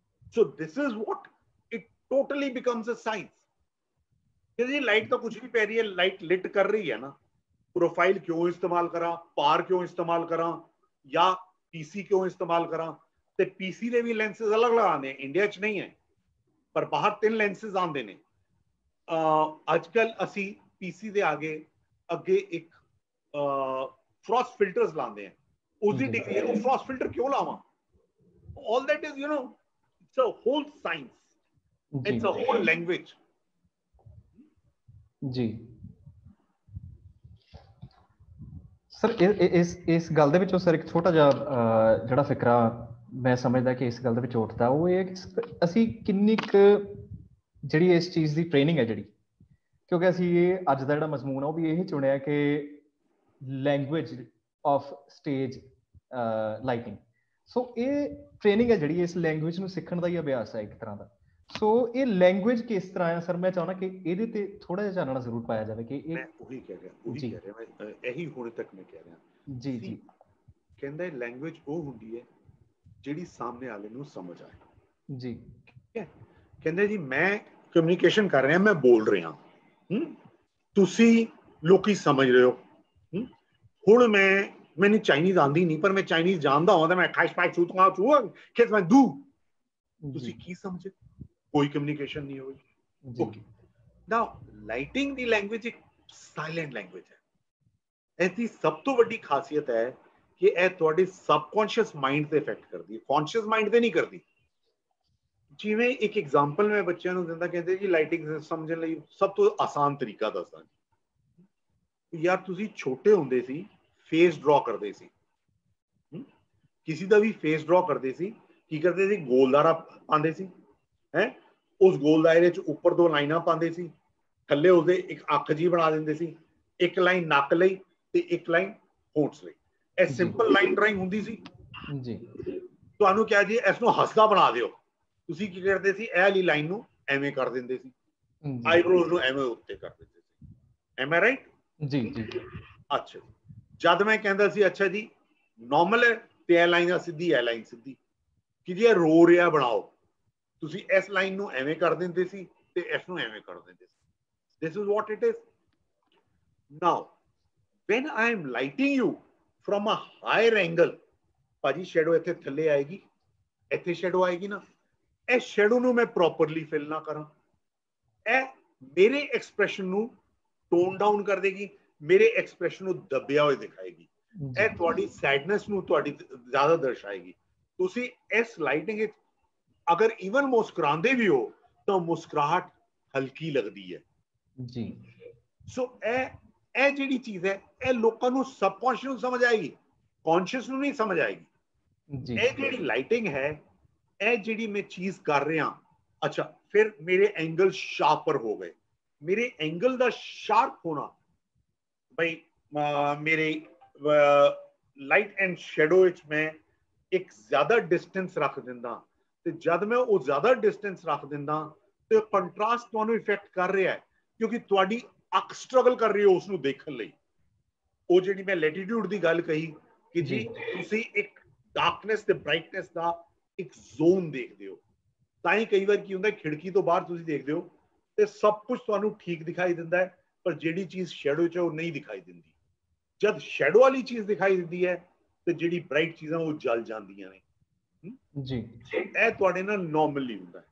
So this is what it totally becomes a science. कि लाइट तो कुछ भी पै रही है, लाइट लिट कर रही है ना, प्रोफाइल क्यों इस्तेमाल करा, पार क्यों इस्तेमाल करा, या पीसी क्यों इस्तेमाल करा, ते पीसी दे भी लेंसेज अलग अलग आने, इंडिया च नहीं है पर बाहर 3 लेंसेज आंदे ने। अजकल असी पीसी दे आगे एक फ्रॉस्ट फिल्टर्स लांदे हैं, उसकी डिग्री है, फ्रॉस्ट फिल्टर क्यों लावा? All that is, it's a whole science, it's a whole language. ਜੀ ਸਰ, ਇਸ ਗੱਲ ਦੇ ਵਿੱਚੋਂ ਸਰ ਇੱਕ ਛੋਟਾ ਜਿਹਾ ਜਿਹੜਾ ਫਿਕਰਾ ਮੈਂ ਸਮਝਦਾ ਕਿ ਇਸ ਗੱਲ ਦੇ ਵਿੱਚ ਉੱਠਦਾ, ਉਹ ਇਹ ਕਿ ਅਸੀਂ ਕਿੰਨੀ ਕੁ ਜਿਹੜੀ ਇਸ ਚੀਜ਼ ਦੀ ਟ੍ਰੇਨਿੰਗ ਹੈ ਜਿਹੜੀ, ਕਿਉਂਕਿ ਅਸੀਂ ਇਹ ਅੱਜ ਦਾ ਜਿਹੜਾ ਮਜ਼ਮੂਨ ਆ ਉਹ ਵੀ ਇਹ ਚੁਣਿਆ ਕਿ ਲੈਂਗੁਏਜ ਆਫ ਸਟੇਜ ਲਾਈਟਿੰਗ। ਸੋ ਇਹ ਟ੍ਰੇਨਿੰਗ ਹੈ ਜਿਹੜੀ, ਇਸ ਲੈਂਗੁਏਜ ਨੂੰ ਸਿੱਖਣ ਦਾ ਹੀ ਅਭਿਆਸ ਹੈ ਇੱਕ ਤਰ੍ਹਾਂ ਦਾ। ਸੋ ਇਹ ਲੈਂਗੁਏਜ ਕਿਸ ਤਰ੍ਹਾਂ ਹੈ ਸਰ? ਮੈਂ ਚਾਹੁੰਦਾ ਕਿ ਇਹਦੇ ਤੇ ਥੋੜਾ ਜਿਹਾ ਚਾਨਣਾ ਜ਼ਰੂਰ ਪਾਇਆ ਜਾਵੇ ਕਿ ਇਹ, ਮੈਂ ਉਹੀ ਕਹਿ ਰਿਹਾ ਮੈਂ ਇਹੀ ਹੁਣੇ ਤੱਕ ਮੈਂ ਕਹਿ ਰਿਹਾ ਜੀ ਜੀ। ਕਹਿੰਦਾ ਲੈਂਗੁਏਜ ਉਹ ਹੁੰਦੀ ਹੈ ਜਿਹੜੀ ਸਾਹਮਣੇ ਵਾਲੇ ਨੂੰ ਸਮਝ ਆਏ ਜੀ। ਠੀਕ ਹੈ, ਕਹਿੰਦੇ ਜੀ ਮੈਂ ਕਮਿਊਨੀਕੇਸ਼ਨ ਕਰ ਰਿਹਾ, ਮੈਂ ਬੋਲ ਰਿਹਾ, ਤੁਸੀਂ ਲੋਕੀ ਸਮਝ ਰਹੇ ਹੋ। ਹੁਣ ਮੈਨੂੰ ਚਾਈਨੀਜ਼ ਆਉਂਦੀ ਨਹੀਂ, ਪਰ ਮੈਂ ਚਾਈਨੀਜ਼ ਜਾਣਦਾ ਹਾਂ, ਤਾਂ ਮੈਂ ਖੇਤ ਮੈਂ ਦੂ, ਤੁਸੀਂ ਕੀ ਸਮਝੇ? ਕੋਈ ਕਮਿਊਨੀਕੇਸ਼ਨ ਨਹੀਂ ਹੋਈ। ਓਕੇ, ਨਾਓ ਲਾਈਟਿੰਗ ਦੀ ਲੈਂਗੁਏਜ ਇੱਕ ਸਾਇਲੈਂਟ ਲੈਂਗੁਏਜ ਹੈ। ਇਸ ਦੀ ਸਭ ਤੋਂ ਵੱਡੀ ਖਾਸੀਅਤ ਹੈ ਕਿ ਇਹ ਤੁਹਾਡੇ ਸਬਕੌਂਸ਼ੀਅਸ ਮਾਈਂਡ ਤੇ ਇਫੈਕਟ ਕਰਦੀ ਹੈ, ਕੌਨਸ਼ੀਅਸ ਮਾਈਂਡ ਤੇ ਨਹੀਂ ਕਰਦੀ। ਜਿਵੇਂ ਇੱਕ ਐਗਜ਼ਾਮਪਲ ਮੈਂ ਬੱਚਿਆਂ ਨੂੰ ਦਿੰਦਾ, ਕਹਿੰਦੇ ਜੀ ਲਾਈਟਿੰਗ ਸਮਝਣ ਲਈ ਸਭ ਤੋਂ ਆਸਾਨ ਤਰੀਕਾ ਦੱਸਦਾ। ਯਾਰ ਤੁਸੀਂ ਛੋਟੇ ਹੁੰਦੇ ਸੀ, ਫੇਸ ਡਰਾ ਕਰਦੇ ਸੀ, ਕਿਸੇ ਦਾ ਵੀ ਫੇਸ ਡਰਾ ਕਰਦੇ ਸੀ, ਕੀ ਕਰਦੇ ਸੀ? ਗੋਲ ਦਾਇਰਾ ਪਾਉਂਦੇ ਸੀ, ਉਸ ਗੋਲ ਦਾਇਰੇ 'ਚ ਉੱਪਰ 2 ਲਾਈਨਾਂ ਪਾਉਂਦੇ ਸੀ, ਥੱਲੇ ਉਸਦੇ ਇੱਕ ਅੱਖ ਜੀ ਬਣਾ ਦਿੰਦੇ ਸੀ, ਇੱਕ ਲਾਈਨ ਨੱਕ ਲਈ ਤੇ ਇੱਕ ਲਾਈਨ ਹੋਂਠ ਲਈ। ਇਹ ਸਿੰਪਲ ਲਾਈਨ ਡਰਾਇੰਗ ਹੁੰਦੀ ਸੀ ਜੀ। ਤੁਹਾਨੂੰ ਕਿਹਾ ਜੀ ਇਸ ਨੂੰ ਹੱਸਦਾ ਬਣਾ ਦਿਓ, ਤੁਸੀਂ ਕੀ ਕਰਦੇ ਸੀ? ਇਹ ਵਾਲੀ ਲਾਈਨ ਨੂੰ ਐਵੇਂ ਕਰ ਦਿੰਦੇ ਸੀ, ਆਈਬ੍ਰੋਜ਼ ਨੂੰ ਐਵੇਂ ਉੱਤੇ ਕਰ ਦਿੰਦੇ ਸੀ। M I right? ਜੀ ਜੀ। ਅੱਛਾ, ਜਦ ਮੈਂ ਕਹਿੰਦਾ ਸੀ ਅੱਛਾ ਜੀ ਨਾਰਮਲ ਹੈ ਤੇ ਇਹ ਲਾਈਨ ਸਿੱਧੀ, ਇਹ ਲਾਈਨ ਸਿੱਧੀ, ਕਿ ਜੀ ਇਹ ਰੋ ਰਿਹਾ ਬਣਾਓ, ਤੁਸੀਂ ਇਸ ਲਾਈਨ ਨੂੰ ਐਵੇਂ ਕਰ ਦਿੰਦੇ ਸੀ ਤੇ ਇਸ ਨੂੰ ਐਵੇਂ ਕਰ ਦਿੰਦੇ ਸੀ। This is what it is. Now, when I am lighting you from a higher angle, ਭਾਜੀ ਸ਼ੈਡੋ ਇੱਥੇ ਥੱਲੇ ਆਏਗੀ, ਇੱਥੇ ਸ਼ੈਡੋ ਆਏਗੀ ਨਾ, ਇਹ ਸ਼ੈਡੋ ਨੂੰ ਮੈਂ ਪ੍ਰੋਪਰਲੀ ਫਿਲ ਨਾ ਕਰਾਂ, ਇਹ ਮੇਰੇ ਐਕਸਪ੍ਰੈਸ਼ਨ ਨੂੰ ਟੋਨ ਡਾਊਨ ਕਰ ਦੇਗੀ, ਮੇਰੇ ਐਕਸਪ੍ਰੈਸ਼ਨ ਨੂੰ ਦੱਬਿਆ ਹੋਇਆ ਦਿਖਾਏਗੀ, ਇਹ ਤੁਹਾਡੀ ਸੈਡਨੈਸ ਨੂੰ ਤੁਹਾਡੀ ਜ਼ਿਆਦਾ ਦਰਸਾਏਗੀ। ਤੁਸੀਂ ਇਸ ਲਾਈਟਿੰਗ ਵਿੱਚ ਅਗਰ ਈਵਨ ਮੁਸਕਰਾਉਂਦੇ ਵੀ ਹੋ ਤਾਂ ਮੁਸਕਰਾਹਟ ਹਲਕੀ ਲੱਗਦੀ ਹੈ ਜੀ। ਸੋ ਇਹ ਜਿਹੜੀ ਚੀਜ਼ ਹੈ, ਇਹ ਲੋਕਾਂ ਨੂੰ ਸਬਕੌਂਸ਼ੀਅਸ ਨੂੰ ਸਮਝ ਆਏਗੀ, ਕੌਨਸ਼ੀਅਸ ਨੂੰ ਨਹੀਂ ਸਮਝ ਆਏਗੀ ਜੀ। ਇਹ ਜਿਹੜੀ ਲਾਈਟਿੰਗ ਹੈ, ਇਹ ਜਿਹੜੀ ਮੈਂ ਚੀਜ਼ ਕਰ ਰਿਹਾ, ਅੱਛਾ ਫਿਰ ਮੇਰੇ ਐਂਗਲ ਸ਼ਾਰਪਰ ਹੋ ਗਏ। ਮੇਰੇ ਐਂਗਲ ਦਾ ਸ਼ਾਰਪ ਹੋਣਾ ਬਈ ਮੇਰੇ ਲਾਈਟ ਐਂਡ ਸ਼ੈਡੋ ਵਿੱਚ ਮੈਂ ਇੱਕ ਜ਼ਿਆਦਾ ਡਿਸਟੈਂਸ ਰੱਖ ਦਿੰਦਾ, ਤੇ ਜਦ ਮੈਂ ਉਹ ਜ਼ਿਆਦਾ ਡਿਸਟੈਂਸ ਰੱਖ ਦਿੰਦਾ ਤੇ ਕੰਟਰਾਸਟ ਤੁਹਾਨੂੰ ਇਫੈਕਟ ਕਰ ਰਿਹਾ ਹੈ, ਕਿਉਂਕਿ ਤੁਹਾਡੀ ਅੱਖ ਸਟਰਗਲ ਕਰ ਰਹੀ ਹੈ ਉਸ ਨੂੰ ਦੇਖਣ ਲਈ। ਉਹ ਜਿਹੜੀ ਮੈਂ ਲੈਟੀਟਿਊਡ ਦੀ ਗੱਲ ਕਹੀ, ਕਿ ਜੀ ਤੁਸੀਂ ਇੱਕ ਡਾਰਕਨੈਸ ਤੇ ਬ੍ਰਾਈਟਨੈਸ ਦਾ ਇੱਕ ਜ਼ੋਨ ਦੇਖਦੇ ਹੋ। ਤਾਂ ਹੀ ਕਈ ਵਾਰ ਕੀ ਹੁੰਦਾ, ਖਿੜਕੀ ਤੋਂ ਬਾਹਰ ਤੁਸੀਂ ਦੇਖਦੇ ਹੋ ਤੇ ਸਭ ਕੁਝ ਤੁਹਾਨੂੰ ਠੀਕ ਦਿਖਾਈ ਦਿੰਦਾ ਹੈ, ਪਰ ਜਿਹੜੀ ਚੀਜ਼ ਸ਼ੈਡੋ 'ਚ ਉਹ ਨਹੀਂ ਦਿਖਾਈ ਦਿੰਦੀ। ਜਦ ਸ਼ੈਡੋ ਵਾਲੀ ਚੀਜ਼ ਦਿਖਾਈ ਦਿੰਦੀ ਹੈ ਤੇ ਜਿਹੜੀ ਬ੍ਰਾਈਟ ਚੀਜ਼ਾਂ ਉਹ ਜਲ ਜਾਂਦੀਆਂ ਨੇ ਜੀ। ਇਹ ਤੁਹਾਡੇ ਨਾਲ ਨਾਰਮਲੀ ਹੁੰਦਾ ਹੈ।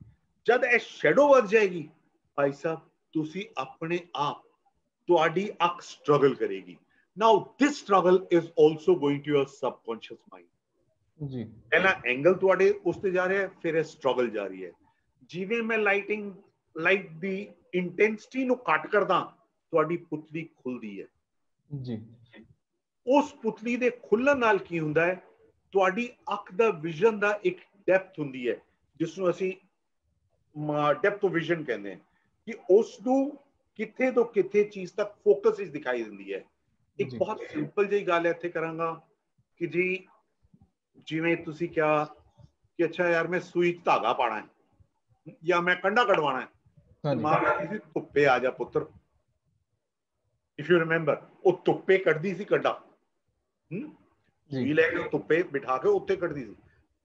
ਜਦ ਇਹ ਸ਼ੈਡੋ ਵੱਧ ਜਾਏਗੀ ਭਾਈ ਸਾਹਿਬ, ਤੁਸੀਂ ਆਪਣੇ ਆਪ, ਤੁਹਾਡੀ ਅੱਖ ਸਟਰਗਲ ਕਰੇਗੀ। Now this struggle is also going to your subconscious mind ਜੀ। ਪਹਿਲਾ ਐਂਗਲ ਤੁਹਾਡੇ ਉਸ ਤੇ ਜਾ ਰਿਹਾ ਹੈ, ਫਿਰ ਇਹ ਸਟਰਗਲ ਜਾਰੀ ਹੈ। ਜਿਵੇਂ ਮੈਂ ਲਾਈਟ ਦੀ ਇੰਟੈਂਸਿਟੀ ਨੂੰ ਘੱਟ ਕਰਦਾ, ਤੁਹਾਡੀ ਪੁਤਲੀ ਖੁੱਲਦੀ ਹੈ ਜੀ। ਉਸ ਪੁਤਲੀ ਦੇ ਖੁੱਲਣ ਨਾਲ ਕੀ ਹੁੰਦਾ ਹੈ, ਤੁਹਾਡੀ ਅੱਖ ਦਾ ਵਿਜ਼ਨ ਦਾ ਇੱਕ ਡੈਪਥ ਹੁੰਦੀ ਹੈ, ਜਿਸ ਨੂੰ ਅਸੀਂ ਡੈਪਥ ਆਫ ਵਿਜ਼ਨ ਕਹਿੰਦੇ ਹਾਂ, ਕਿ ਉਸ ਨੂੰ ਕਿੱਥੇ ਤੋਂ ਕਿੱਥੇ ਚੀਜ਼ ਤੱਕ ਫੋਕਸ ਵਿੱਚ ਦਿਖਾਈ ਦਿੰਦੀ ਹੈ। ਇੱਕ ਬਹੁਤ ਸਿੰਪਲ ਜਿਹੀ ਗੱਲ ਇੱਥੇ ਕਰਾਂਗਾ ਕਿ ਜੀ ਜਿਵੇਂ ਤੁਸੀਂ ਕਿਹਾ ਕਿ ਅੱਛਾ ਯਾਰ ਮੈਂ ਸੂਈ 'ਚ ਧਾਗਾ ਪਾਣਾ ਹੈ ਜਾਂ ਮੈਂ ਕੰਡਾ ਕਢਵਾਣਾ ਹੈ, ਮਾਂ ਕਹਿੰਦੀ ਸੀ ਧੁੱਪੇ ਆ ਜਾ ਪੁੱਤਰ। ਇਫ ਯੂ ਰਿਮੈਂਬਰ, ਉਹ ਧੁੱਪੇ ਕੱਢਦੀ ਸੀ ਕੰਡਾ, ਸੂਈ ਲੈ ਕੇ ਧੁੱਪੇ ਬਿਠਾ ਕੇ ਉੱਥੇ ਕੱਢਦੀ ਸੀ,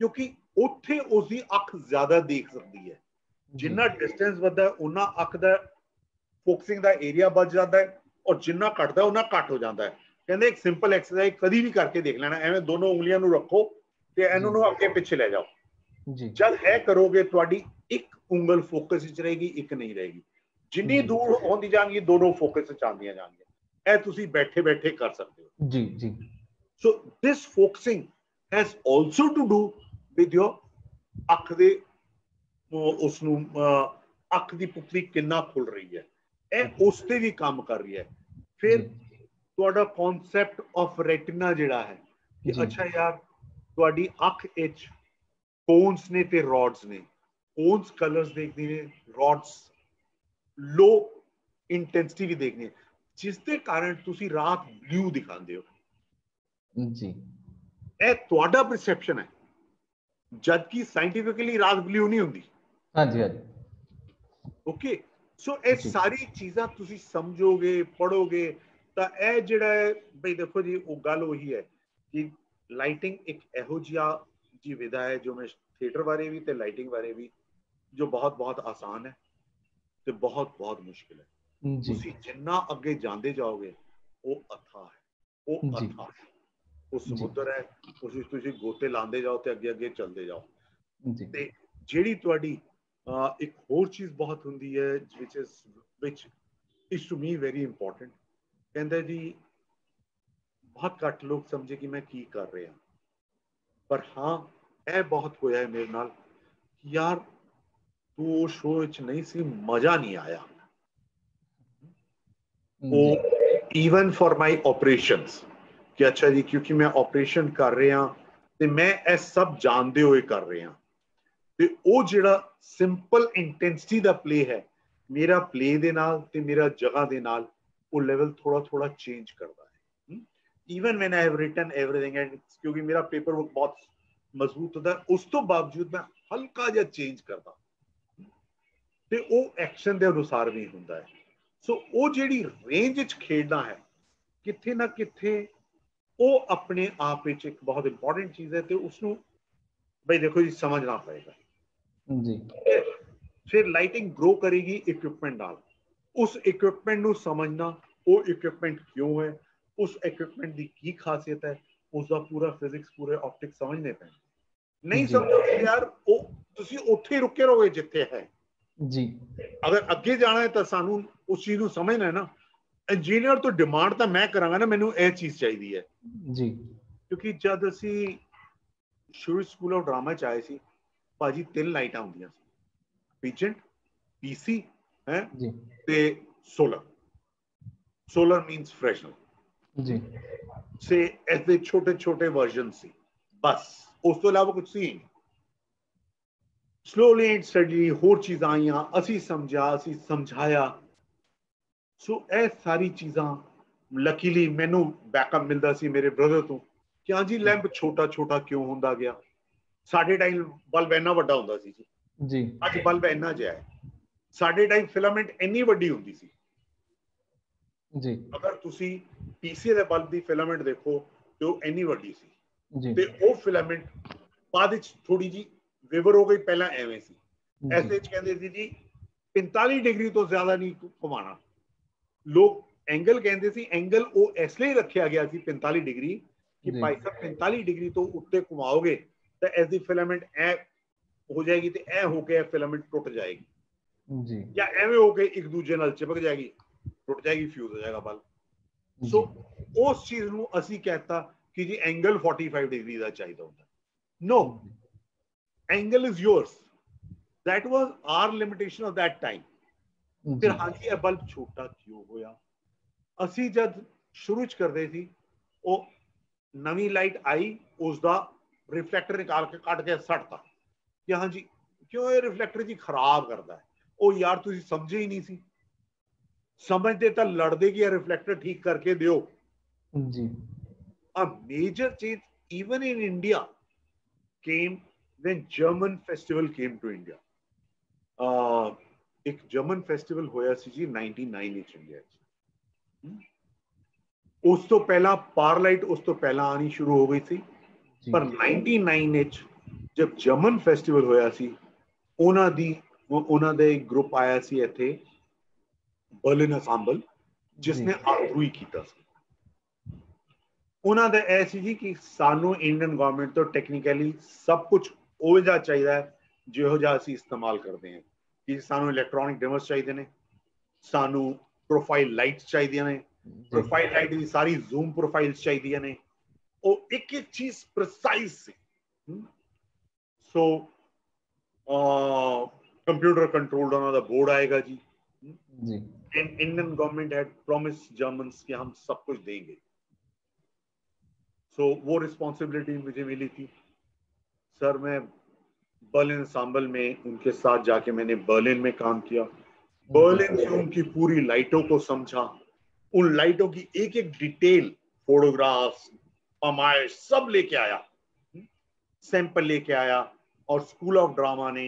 ਕਿਉਂਕਿ ਉੱਥੇ ਉਸਦੀ ਅੱਖ ਜ਼ਿਆਦਾ ਦੇਖ ਸਕਦੀ ਹੈ। ਜਿੰਨਾ ਡਿਸਟੈਂਸ ਵੱਧਦਾ ਉਹਨਾਂ ਅੱਖ ਦਾ ਫੋਕਸਿੰਗ ਦਾ ਏਰੀਆ ਵੱਧ ਜਾਂਦਾ ਹੈ, ਔਰ ਜਿੰਨਾ ਘਟਦਾ ਉਹਨਾਂ ਘੱਟ ਹੋ ਜਾਂਦਾ ਹੈ। ਕਹਿੰਦੇ ਇੱਕ ਸਿੰਪਲ ਐਕਸਰਸਾਈਜ਼ ਕਦੀ ਵੀ ਕਰਕੇ ਦੇਖ ਲੈਣਾ, ਐਵੇਂ ਦੋਨੋਂ ਉਂਗਲੀਆਂ ਨੂੰ ਰੱਖੋ ਤੇ ਇਹਨਾਂ ਨੂੰ ਅੱਗੇ ਪਿੱਛੇ ਲੈ ਜਾਓ ਜੀ। ਜਦ ਇਹ ਕਰੋਗੇ ਤੁਹਾਡੀ ਇੱਕ ਉਂਗਲ ਫੋਕਸ ਵਿੱਚ ਰਹੇਗੀ, ਇੱਕ ਨਹੀਂ ਰਹੇਗੀ। ਜਿੰਨੀ ਦੂਰ ਹੁੰਦੀ ਜਾਣਗੀ ਦੋਨੋਂ ਫੋਕਸ ਵਿੱਚ ਆਉਂਦੀਆਂ ਜਾਣਗੀਆਂ। ਇਹ ਤੁਸੀਂ ਬੈਠੇ ਬੈਠੇ ਕਰ ਸਕਦੇ ਹੋ ਜੀ ਜੀ। So this focusing has also to do with your ਅੱਖ ਦੇ ਉਸ ਨੂੰ ਅੱਖ ਦੀ ਪੁਤਲੀ ਕਿੰਨਾ ਖੁੱਲ ਰਹੀ ਹੈ, ਇਹ ਉਸ ਤੇ ਵੀ ਕੰਮ ਕਰ ਰਹੀ ਹੈ। ਫਿਰ ਤੁਹਾਡਾ ਕਨਸੈਪਟ ਆਫ ਰੈਟਿਨਾ ਜਿਹੜਾ ਹੈ ਕਿ ਅੱਛਾ ਯਾਰ ਤੁਹਾਡੀ ਅੱਖ ਵਿੱਚ ਕੋਨਸ ਨੇ ਤੇ ਰੋਡਸ ਨੇ। ਕੋਨਸ ਕਲਰਸ ਦੇਖਦੀ ਨੇ, ਰੋਡਸ ਲੋ ਇੰਟੈਂਸਿਟੀ ਵੀ ਦੇਖਣੀ ਹੈ, ਜਿਸ ਦੇ ਕਾਰਨ ਤੁਸੀਂ ਰਾਤ ਬਲੂ ਦਿਖਾਉਂਦੇ ਹੋ ਜੀ। ਇਹ ਤੁਹਾਡਾ ਪਰਸੈਪਸ਼ਨ ਹੈ, ਜਦਕਿ ਸਾਇੰਟੀਫਿਕਲੀ ਰਾਤ ਬਲੂ ਨਹੀਂ ਹੁੰਦੀ। ਹਾਂਜੀ ਹਾਂਜੀ ਓਕੇ। ਸੋ ਇਹ ਸਾਰੀ ਚੀਜ਼ਾਂ ਤੁਸੀਂ ਸਮਝੋਗੇ, ਪੜੋਗੇ ਤਾਂ ਇਹ ਜਿਹੜਾ ਹੈ ਬਈ ਦੇਖੋ ਜੀ, ਉਹ ਗੱਲ ਉਹੀ ਹੈ ਕਿ ਲਾਈਟਿੰਗ ਇੱਕ ਇਹੋ ਜਿਹੀ ਵਿਧਾ ਹੈ ਜੋ ਮੈਂ ਥੀਏਟਰ ਬਾਰੇ ਵੀ ਤੇ ਲਾਈਟਿੰਗ ਬਾਰੇ ਵੀ, ਜੋ ਬਹੁਤ ਬਹੁਤ ਆਸਾਨ ਹੈ ਤੇ ਬਹੁਤ ਬਹੁਤ ਮੁਸ਼ਕਿਲ ਹੈ। ਤੁਸੀਂ ਜਿੰਨਾ ਅੱਗੇ ਜਾਂਦੇ ਜਾਓਗੇ ਉਹ ਅਥਾਹ ਹੈ, ਉਹ ਅਥਾਹ ਹੈ, ਉਹ ਸਮੁੰਦਰ ਹੈ, ਉਸ ਵਿੱਚ ਤੁਸੀਂ ਗੋਤੇ ਲਾਉਂਦੇ ਜਾਓ ਤੇ ਅੱਗੇ ਅੱਗੇ ਚੱਲਦੇ ਜਾਓ। ਤੇ ਜਿਹੜੀ ਤੁਹਾਡੀ ਇੱਕ ਹੋਰ ਚੀਜ਼ ਬਹੁਤ ਹੁੰਦੀ ਹੈ which is to me very important, ਕਹਿੰਦਾ ਜੀ ਬਹੁਤ ਘੱਟ ਲੋਕ ਸਮਝੇ ਕਿ ਮੈਂ ਕੀ ਕਰ ਰਿਹਾ, ਪਰ ਹਾਂ ਇਹ ਬਹੁਤ ਹੋਇਆ ਹੈ ਮੇਰੇ ਨਾਲ, ਯਾਰ ਤੂੰ ਉਹ ਸ਼ੋਅ ਵਿੱਚ ਨਹੀਂ ਸੀ, ਮਜ਼ਾ ਨਹੀਂ ਆਇਆ। ਉਹ ਈਵਨ ਫॉर ਮਾਈ ਆਪਰੇਸ਼ਨਸ ਕਿ ਅੱਛਾ ਜੀ ਕਿਉਂਕਿ ਮੈਂ ਆਪਰੇਸ਼ਨ ਕਰ ਰਿਹਾ ਤੇ ਮੈਂ ਇਹ ਸਭ ਜਾਣਦੇ ਹੋਏ ਕਰ ਰਿਹਾ, ਤੇ ਉਹ ਜਿਹੜਾ ਸਿੰਪਲ ਇੰਟੈਂਸਿਟੀ ਦਾ ਪਲੇ ਹੈ, ਮੇਰਾ ਪਲੇ ਦੇ ਨਾਲ ਤੇ ਮੇਰਾ ਜਗ੍ਹਾ ਦੇ ਨਾਲ ਉਹ ਲੈਵਲ ਥੋੜਾ ਥੋੜਾ ਚੇਂਜ ਕਰਦਾ ਹੈ। Even van I have written everything, and ਕਿਉਂਕਿ ਮੇਰਾ ਪੇਪਰ ਵਰਕ ਬਹੁਤ ਮਜ਼ਬੂਤ ਹੁੰਦਾ, ਉਸ ਤੋਂ ਬਾਵਜੂਦ ਮੈਂ ਹਲਕਾ ਜਿਹਾ ਚੇਂਜ ਕਰਦਾ ਤੇ ਉਹ ਐਕਸ਼ਨ ਦੇ ਅਨੁਸਾਰ ਵੀ ਹੁੰਦਾ ਹੈ। ਸੋ ਉਹ ਜਿਹੜੀ ਰੇਂਜ ਵਿੱਚ ਖੇਡਣਾ ਹੈ ਕਿੱਥੇ ਨਾ ਕਿੱਥੇ, ਉਹ ਆਪਣੇ ਆਪ ਵਿੱਚ ਇੱਕ ਬਹੁਤ ਇੰਪੋਰਟੈਂਟ ਚੀਜ਼ ਹੈ ਤੇ ਉਸਨੂੰ ਬਈ ਦੇਖੋ ਜੀ ਸਮਝਣਾ ਪਏਗਾ ਜੀ। ਫਿਰ ਲਾਈਟਿੰਗ ਗਰੋ ਕਰੇਗੀ ਇਕਵਿਪਮੈਂਟ ਨਾਲ, ਉਸ ਇਕਵਿਪਮੈਂਟ ਨੂੰ ਸਮਝਣਾ, ਉਹ ਇਕਵਿਪਮੈਂਟ ਕਿਉਂ ਹੈ, ਉਸ ਇਕਵਿਪਮੈਂਟ ਦੀ ਕੀ ਖਾਸੀਅਤ ਹੈ, ਉਸਦਾ ਪੂਰਾ ਫਿਜ਼ਿਕਸ, ਪੂਰੇ ਆਪਟਿਕਸ ਸਮਝਣੇ ਪੈਣ। ਨਹੀਂ ਸਮਝੋਗੇ ਯਾਰ, ਉਹ ਤੁਸੀਂ ਉੱਥੇ ਰੁਕੇ ਰਹੋਗੇ ਜਿੱਥੇ ਹੈ ਜੀ। ਅਗਰ ਅੱਗੇ ਜਾਣਾ ਹੈ ਤਾਂ ਸਾਨੂੰ ਉਸ ਚੀਜ਼ ਨੂੰ ਸਮਝਣਾ ਹੈ ਨਾ। ਇੰਜੀਨੀਅਰ ਤੋਂ ਡਿਮਾਂਡ ਤਾਂ ਮੈਂ ਕਰਾਂਗਾ ਨਾ, ਮੈਨੂੰ ਇਹ ਚੀਜ਼ ਚਾਹੀਦੀ ਹੈ ਜੀ। ਕਿਉਂਕਿ ਜਦ ਅਸੀਂ ਸ਼ੁਰੂ ਸਕੂਲ ਆਫ ਡਰਾਮਾ ਚ ਆਏ ਸੀ ਭਾਜੀ, 3 ਲਾਈਟਾਂ ਹੁੰਦੀਆਂ ਸੀ, ਪੀਜੈਂਟ, ਪੀਸੀ ਹੈ ਤੇ ਸੋਲਰ। ਸੋਲਰ ਮੀਨਸ ਫਰੈਸ਼ਨਰ ਜੀ। ਸੇ ਐਸੇ ਛੋਟੇ ਛੋਟੇ ਵਰਜ਼ਨ ਸੀ ਬਸ, ਉਸ ਤੋਂ ਇਲਾਵਾ ਕੁਝ ਸੀ ਨਹੀਂ। ਸਲੋਲੀ ਐਂਡ ਸਟੱਡੀ ਹੋਰ ਚੀਜ਼ਾਂ ਆਈਆਂ, ਅਸੀਂ ਸਮਝਿਆ, ਅਸੀਂ ਸਮਝਾਇਆ। ਸੋ ਇਹ ਸਾਰੀ ਚੀਜ਼ਾਂ ਲੱਕੀਲੀ ਮੈਨੂੰ ਬੈਕਅਪ ਮਿਲਦਾ ਸੀ ਮੇਰੇ ਬ੍ਰਦਰ ਤੋਂ ਕਿ ਹਾਂ ਜੀ ਲੈਂਪ ਛੋਟਾ ਛੋਟਾ ਕਿਉਂ ਹੁੰਦਾ ਗਿਆ। ਸਾਡੇ ਟਾਈਮ ਬਲਬ ਇੰਨਾ ਵੱਡਾ ਹੁੰਦਾ ਸੀ ਜੀ, ਅੱਜ ਬਲਬ ਇੰਨਾ ਜਿਹਾ ਹੈ। ਸਾਡੇ ਟਾਈਮ ਫਿਲਾਮੈਂਟ ਇੰਨੀ ਵੱਡੀ ਹੁੰਦੀ ਸੀ ਜੀ। ਅਗਰ ਤੁਸੀਂ ਪੀਸੀਏ ਦੇ ਬਲਬ ਦੀ ਫਿਲਾਮੈਂਟ ਦੇਖੋ, ਤੇ ਉਹ ਇੰਨੀ ਵੱਡੀ ਸੀ ਤੇ ਉਹ ਫਿਲਾਮੈਂਟ ਬਾਅਦ ਵਿੱਚ ਥੋੜੀ ਜੀ ਵੇਵਰ ਹੋ ਗਈ, ਪਹਿਲਾਂ ਐਵੇਂ ਸੀ। ਐਸੇ ਚ ਕਹਿੰਦੇ ਸੀ ਜੀ 45 ਡਿਗਰੀ ਤੋਂ ਜ਼ਿਆਦਾ ਨਹੀਂ ਘੁਮਾਣਾ। ਲੋਕ ਐਂਗਲ ਕਹਿੰਦੇ ਸੀ, ਐਂਗਲ ਉਹ ਇਸ ਲਈ ਰੱਖਿਆ ਗਿਆ ਸੀ 45 ਡਿਗਰੀ ਕਿ ਭਾਈ ਸਾਹਿਬ 45 ਡਿਗਰੀ ਤੋਂ ਉੱਤੇ ਘੁਮਾਓਗੇ ਤਾਂ ਐਸੀ ਫਿਲਾਮੈਂਟ ਐ ਹੋ ਜਾਏਗੀ ਤੇ ਐ ਹੋ ਕੇ ਫਿਲਾਮੈਂਟ ਟੁੱਟ ਜਾਏਗੀ ਜੀ, ਜਾਂ ਐਵੇਂ ਹੋ ਕੇ ਇੱਕ ਦੂਜੇ ਨਾਲ ਚਿਪਕ ਜਾਏਗੀ, ਟੁੱਟ ਜਾਏਗੀ, ਫਿਊਜ਼ ਹੋ ਜਾਏਗਾ ਬਲ। ਸੋ ਉਸ ਚੀਜ਼ ਨੂੰ ਅਸੀਂ ਕਹਿਤਾ ਕਿ ਜੀ ਐਂਗਲ 45 ਡਿਗਰੀ ਦਾ ਚਾਹੀਦਾ ਹੁੰਦਾ। No, angle is yours, that was our limitation of that time. फिर हाँ जी ये बल्ब छोटा क्यों होया? ਅਸੀਂ जब शुरू च करते सी वो नवी लाइट आई उसका रिफ्लैक्टर निकाल के कट के सटता कि हाँ जी क्यों ये रिफ्लैक्टर जी खराब करता है। ओ यार तुसी समझे ही नहीं सी, समझते तो लड़दे कि रिफ्लैक्टर ठीक करके दियो जी। A major change even in India came when German festival came to India. एक जर्मन फेस्टिवल होया सी जी 99 ਵਿੱਚ ਇੰਡੀਆ ਚ। ਉਸ ਤੋਂ ਪਹਿਲਾਂ ਪਾਰਲਾਈਟ ਉਸ ਤੋਂ ਪਹਿਲਾਂ ਆਣੀ ਸ਼ੁਰੂ ਹੋ ਗਈ ਸੀ, ਪਰ 99 ਵਿੱਚ ਜਦ ਜਰਮਨ ਫੈਸਟੀਵਲ ਹੋਇਆ ਸੀ ਉਹਨਾਂ ਦਾ ਇੱਕ ਗਰੁੱਪ ਆਇਆ ਸੀ ਇੱਥੇ ਬਰਲਿਨ ਅਸਾਂਬਲ, ਜਿਸਨੇ ਆਗੂ ਕੀਤਾ ਸੀ। ਉਹਨਾਂ ਦਾ ਇਹ ਸੀ ਜੀ ਕਿ ਸਾਨੂੰ ਇੰਡੀਅਨ ਗਵਰਨਮੈਂਟ ਤੋਂ ਟੈਕਨੀਕਲੀ ਸਭ ਕੁਝ ਉਹ ਜਿਹਾ ਚਾਹੀਦਾ ਹੈ ਜਿਹੋ ਜਿਹਾ ਅਸੀਂ ਇਸਤੇਮਾਲ ਕਰਦੇ ਹਾਂ। ਕਿ ਸਾਨੂੰ ਇਲੈਕਟ੍ਰੋਨਿਕ ਡਿਮਰਸ ਚਾਹੀਦੇ ਨੇ, ਸਾਨੂੰ ਪ੍ਰੋਫਾਈਲ ਲਾਈਟਸ ਚਾਹੀਦੀਆਂ ਨੇ, ਪ੍ਰੋਫਾਈਲ ਲਾਈਟ ਦੀ ਸਾਰੀ ਜ਼ੂਮ ਪ੍ਰੋਫਾਈਲਸ ਚਾਹੀਦੀਆਂ ਨੇ, ਉਹ ਇੱਕ ਇੱਕ ਚੀਜ਼ ਪ੍ਰੀਸਾਈਜ਼ ਸੀ। ਸੋ ਕੰਪਿਊਟਰ ਕੰਟਰੋਲਡ ਉਹਨਾਂ ਦਾ ਬੋर्ड आएगा जी। Indian government had promise Germans कि हम सब कुछ देंगे। सो वो रिस्पॉन्सिबिलिटी मुझे मिली थी। सर मैं बर्लिन असांबल में उनके साथ जाके मैंने बर्लिन में काम किया, बर्लिन से उनकी पूरी लाइटों को समझा, उन लाइटों की एक एक डिटेल, फोटोग्राफ्स, पमाइश सब लेके आया, सैंपल लेके आया, और स्कूल ऑफ ड्रामा ने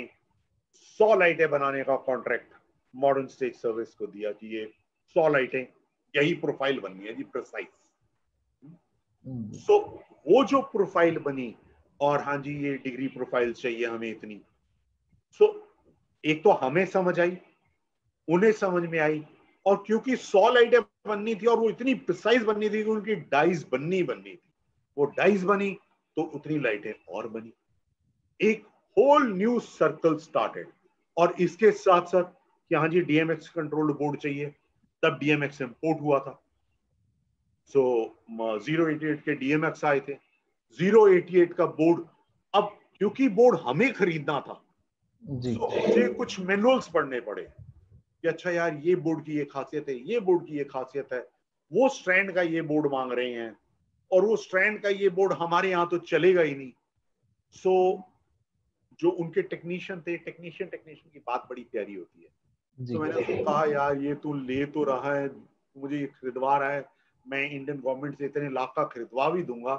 100 लाइटें बनाने का कॉन्ट्रैक्ट मॉडर्न स्टेज सर्विस को दिया कि ये 100 लाइटें यही प्रोफाइल बननी है जी, प्रिसाइज। सो वो जो प्रोफाइल बनी, और हाँ जी ये डिग्री प्रोफाइल चाहिए हमें इतनी। सो एक तो हमें समझ आई, उन्हें समझ में आई, और क्योंकि 100 लाइटें बननी थी और वो इतनी प्रिसाइज बननी थी कि उनकी डाइज बननी थी, वो डाइज बनी तो उतनी लाइटें और बनी, एक होल न्यू सर्कल स्टार्टेड। और इसके साथ साथ कि हाँ जी डीएमएक्स कंट्रोल्ड बोर्ड चाहिए, तब डीएमएक्स इंपोर्ट हुआ था। सो 088 के डीएमएक्स आए थे, 088 का बोर्ड, अब क्योंकि बोर्ड हमें खरीदना था तो मुझे कुछ मैनुअल्स पढ़ने पड़े कि अच्छा यार ये बोर्ड की ये खासियत है, ये बोर्ड की ये खासियत है, वो स्ट्रैंड का ये बोर्ड मांग रहे हैं, और वो स्ट्रैंड का ये बोर्ड हमारे यहाँ तो चलेगा ही नहीं। सो जो उनके टेक्नीशियन थे, टेक्नीशियन की बात बड़ी प्यारी होती है। तो मैंने उसको कहा यार ये तू ले तो रहा है, मुझे ये खरीदवा रहा है, मैं इंडियन गवर्नमेंट से इतने लाख का खरीदवा भी दूंगा,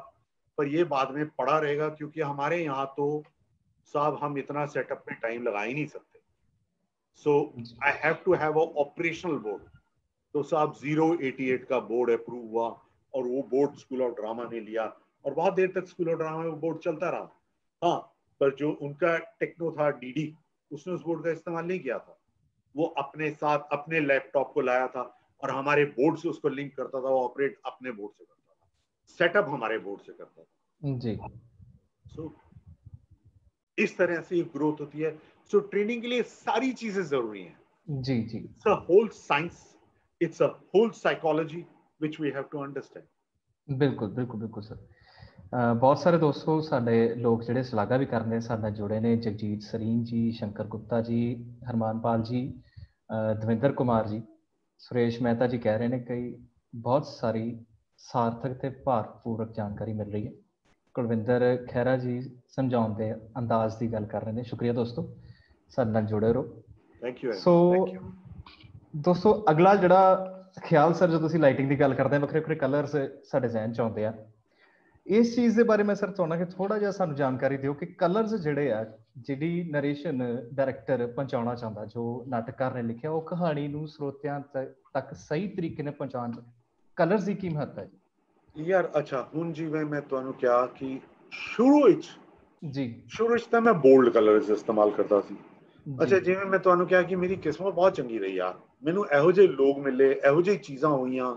पर ये बाद में पड़ा रहेगा, क्योंकि हमारे यहाँ तो साहब हम इतना सेटअप में टाइम लगा ही नहीं सकते। So I have to have a operational board. तो साहब 088 का बोर्ड अप्रूव हुआ, और वो बोर्ड स्कूल ऑफ ड्रामा ने लिया, और बहुत देर तक स्कूल ऑफ ड्रामा में वो बोर्ड चलता रहा। हाँ, पर जो उनका टेक्नो था डीडी, उसने उस बोर्ड का इस्तेमाल नहीं किया था, वो अपने साथ अपने लैपटॉप को लाया था और हमारे बोर्ड से उसको लिंक करता था, वो ऑपरेट अपने बोर्ड से करता था, सेटअप हमारे बोर्ड से करता था जी। सो इस तरह से ग्रोथ होती है। सो ट्रेनिंग के लिए सारी चीजें जरूरी हैं जी जी। It's a whole science, it's a whole psychology which we have to understand. बिल्कुल बिल्कुल बिल्कुल सर। बहुत सारे दोस्तों साडे लोग जिहड़े सलागा भी करने साडे जुड़े ने, जगजीत सरीन जी, शंकर गुप्ता जी, हरमानपाल जी, दविंदर कुमार जी, सुरेश मेहता जी कह रहे हैं कई बहुत सारी सार्थक ते भारपूर्वक जानकारी मिल रही है। कुलविंदर खैरा जी समझाउण दे अंदाज की गल कर रहे हैं। शुक्रिया दोस्तों, साडे नाल जुड़े रहो। Thank you. सो दोस्तों अगला जिहड़ा ख्याल सर, जो तुसीं लाइटिंग की गल करते हैं, वक्रे वक्रे कलर्स साडे जहन च आउंदे आ, इस चीज़ के बारे में सर चाहना कि थोड़ा जिहा सानूं जानकारी दिओ कि कलर्स जिहड़े आ, जिहड़ी नरेशन डायरैक्टर पहुँचाना चाहता, जो नाटककार ने लिखिया, वो कहानी नूं श्रोतियां तक सही तरीके ने पहुँचाउण कलर्स की महत्ता है? ਯਾਰ ਅੱਛਾ ਹੁਣ ਜਿਵੇਂ ਮੈਂ ਤੁਹਾਨੂੰ ਕਿਹਾ ਕਿ ਸ਼ੁਰੂ ਵਿੱਚ ਤਾਂ ਮੈਂ ਬੋਲਡ ਕਲਰਸ ਇਸਤੇਮਾਲ ਕਰਦਾ ਸੀ। ਅੱਛਾ ਜਿਵੇਂ ਮੈਂ ਤੁਹਾਨੂੰ ਕਿਹਾ ਕਿ ਮੇਰੀ ਕਿਸਮਤ ਬਹੁਤ ਚੰਗੀ ਰਹੀ ਯਾਰ, ਮੈਨੂੰ ਇਹੋ ਜਿਹੇ ਲੋਕ ਮਿਲੇ, ਇਹੋ ਜਿਹੀ ਚੀਜ਼ਾਂ ਹੋਈਆਂ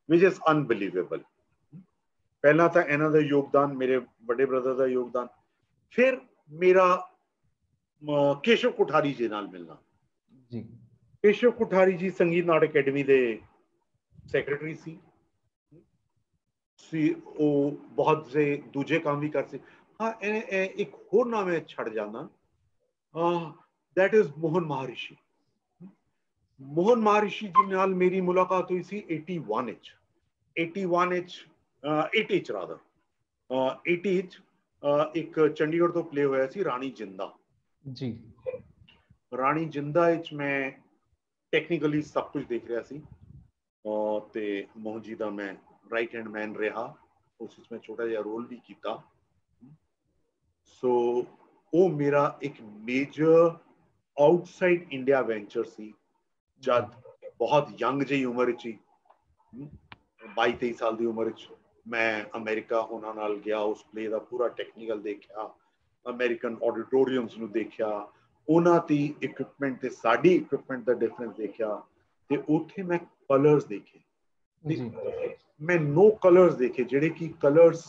ਵਿਚ ਇਜ਼ ਅਨਬਿਲੀਵੇਬਲ। ਪਹਿਲਾਂ ਤਾਂ ਇਹਨਾਂ ਦਾ ਯੋਗਦਾਨ, ਮੇਰੇ ਵੱਡੇ ਬ੍ਰਦਰ ਦਾ ਯੋਗਦਾਨ, ਫਿਰ ਮੇਰਾ ਕੇਸ਼ਵ ਕੋਠਾਰੀ ਜੀ ਨਾਲ ਮਿਲਣਾ। ਕੇਸ਼ਵ ਕੋਠਾਰੀ ਜੀ ਸੰਗੀਤ ਨਾਟਕ ਅਕੈਡਮੀ ਦੇ ਸੈਕਟਰੀ ਸੀ, ਉਹ ਬਹੁਤ ਸੇ ਦੂਜੇ ਕੰਮ ਵੀ ਕਰ ਸੀ। ਹਾਂ ਇੱਕ ਹੋਰ ਨਾਮ ਹੈ ਛੱਡ ਜਾਣਾ, that is ਮੋਹਨ ਮਹਾਰਿਸ਼ੀ। ਮੋਹਨ ਮਹਾਰਿਸ਼ੀ ਜੀ ਨਾਲ ਮੇਰੀ ਮੁਲਾਕਾਤ ਹੋਈ ਸੀ 81 ਵਿੱਚ। 80 ਰਾਦਰ 80 ਵਿੱਚ ਇੱਕ ਚੰਡੀਗੜ੍ਹ ਤੋਂ ਪਲੇ ਹੋਇਆ ਸੀ ਰਾਣੀ ਜਿੰਦਾ ਜੀ। ਰਾਣੀ ਜਿੰਦਾ ਵਿੱਚ ਮੈਂ ਟੈਕਨੀਕਲੀ ਸਭ ਕੁਝ ਦੇਖ ਰਿਹਾ ਸੀ ਤੇ ਮੋਹਨ ਜੀ ਦਾ ਮੈਂ ਰਾਈਟ ਹੈਂਡ ਮੈਨ ਰਿਹਾ, ਉਸ ਵਿੱਚ ਮੈਂ ਛੋਟਾ ਜਿਹਾ ਰੋਲ ਵੀ ਕੀਤਾ। ਸੋ ਉਹ ਮੇਰਾ ਇੱਕ ਮੇਜਰ ਆਊਟਸਾਈਡ ਇੰਡੀਆ ਵੈਂਚਰ ਸੀ, ਜਦ ਬਹੁਤ ਯੰਗ ਜਿਹੀ ਉਮਰ ਵਿੱਚ ਹੀ 22-23 ਸਾਲ ਦੀ ਉਮਰ ਵਿੱਚ ਮੈਂ ਅਮਰੀਕਾ ਉਹਨਾਂ ਨਾਲ ਗਿਆ। ਉਸ ਪਲੇ ਦਾ ਪੂਰਾ ਟੈਕਨੀਕਲ ਦੇਖਿਆ, ਅਮਰੀਕਨ ਆਡੀਟੋਰੀਅਮਸ ਨੂੰ ਦੇਖਿਆ, ਉਹਨਾਂ ਦੀ ਇਕਵਿਪਮੈਂਟ ਤੇ ਸਾਡੀ ਇਕਵਿਪਮੈਂਟ ਦਾ ਡਿਫਰੈਂਸ ਦੇਖਿਆ, ਤੇ ਉੱਥੇ ਮੈਂ ਕਲਰਸ ਦੇਖੇ। ਮੈਂ ਨੋ ਕਲਰਸ ਦੇਖੇ, ਜਿਹੜੇ ਕਿ ਕਲਰਸ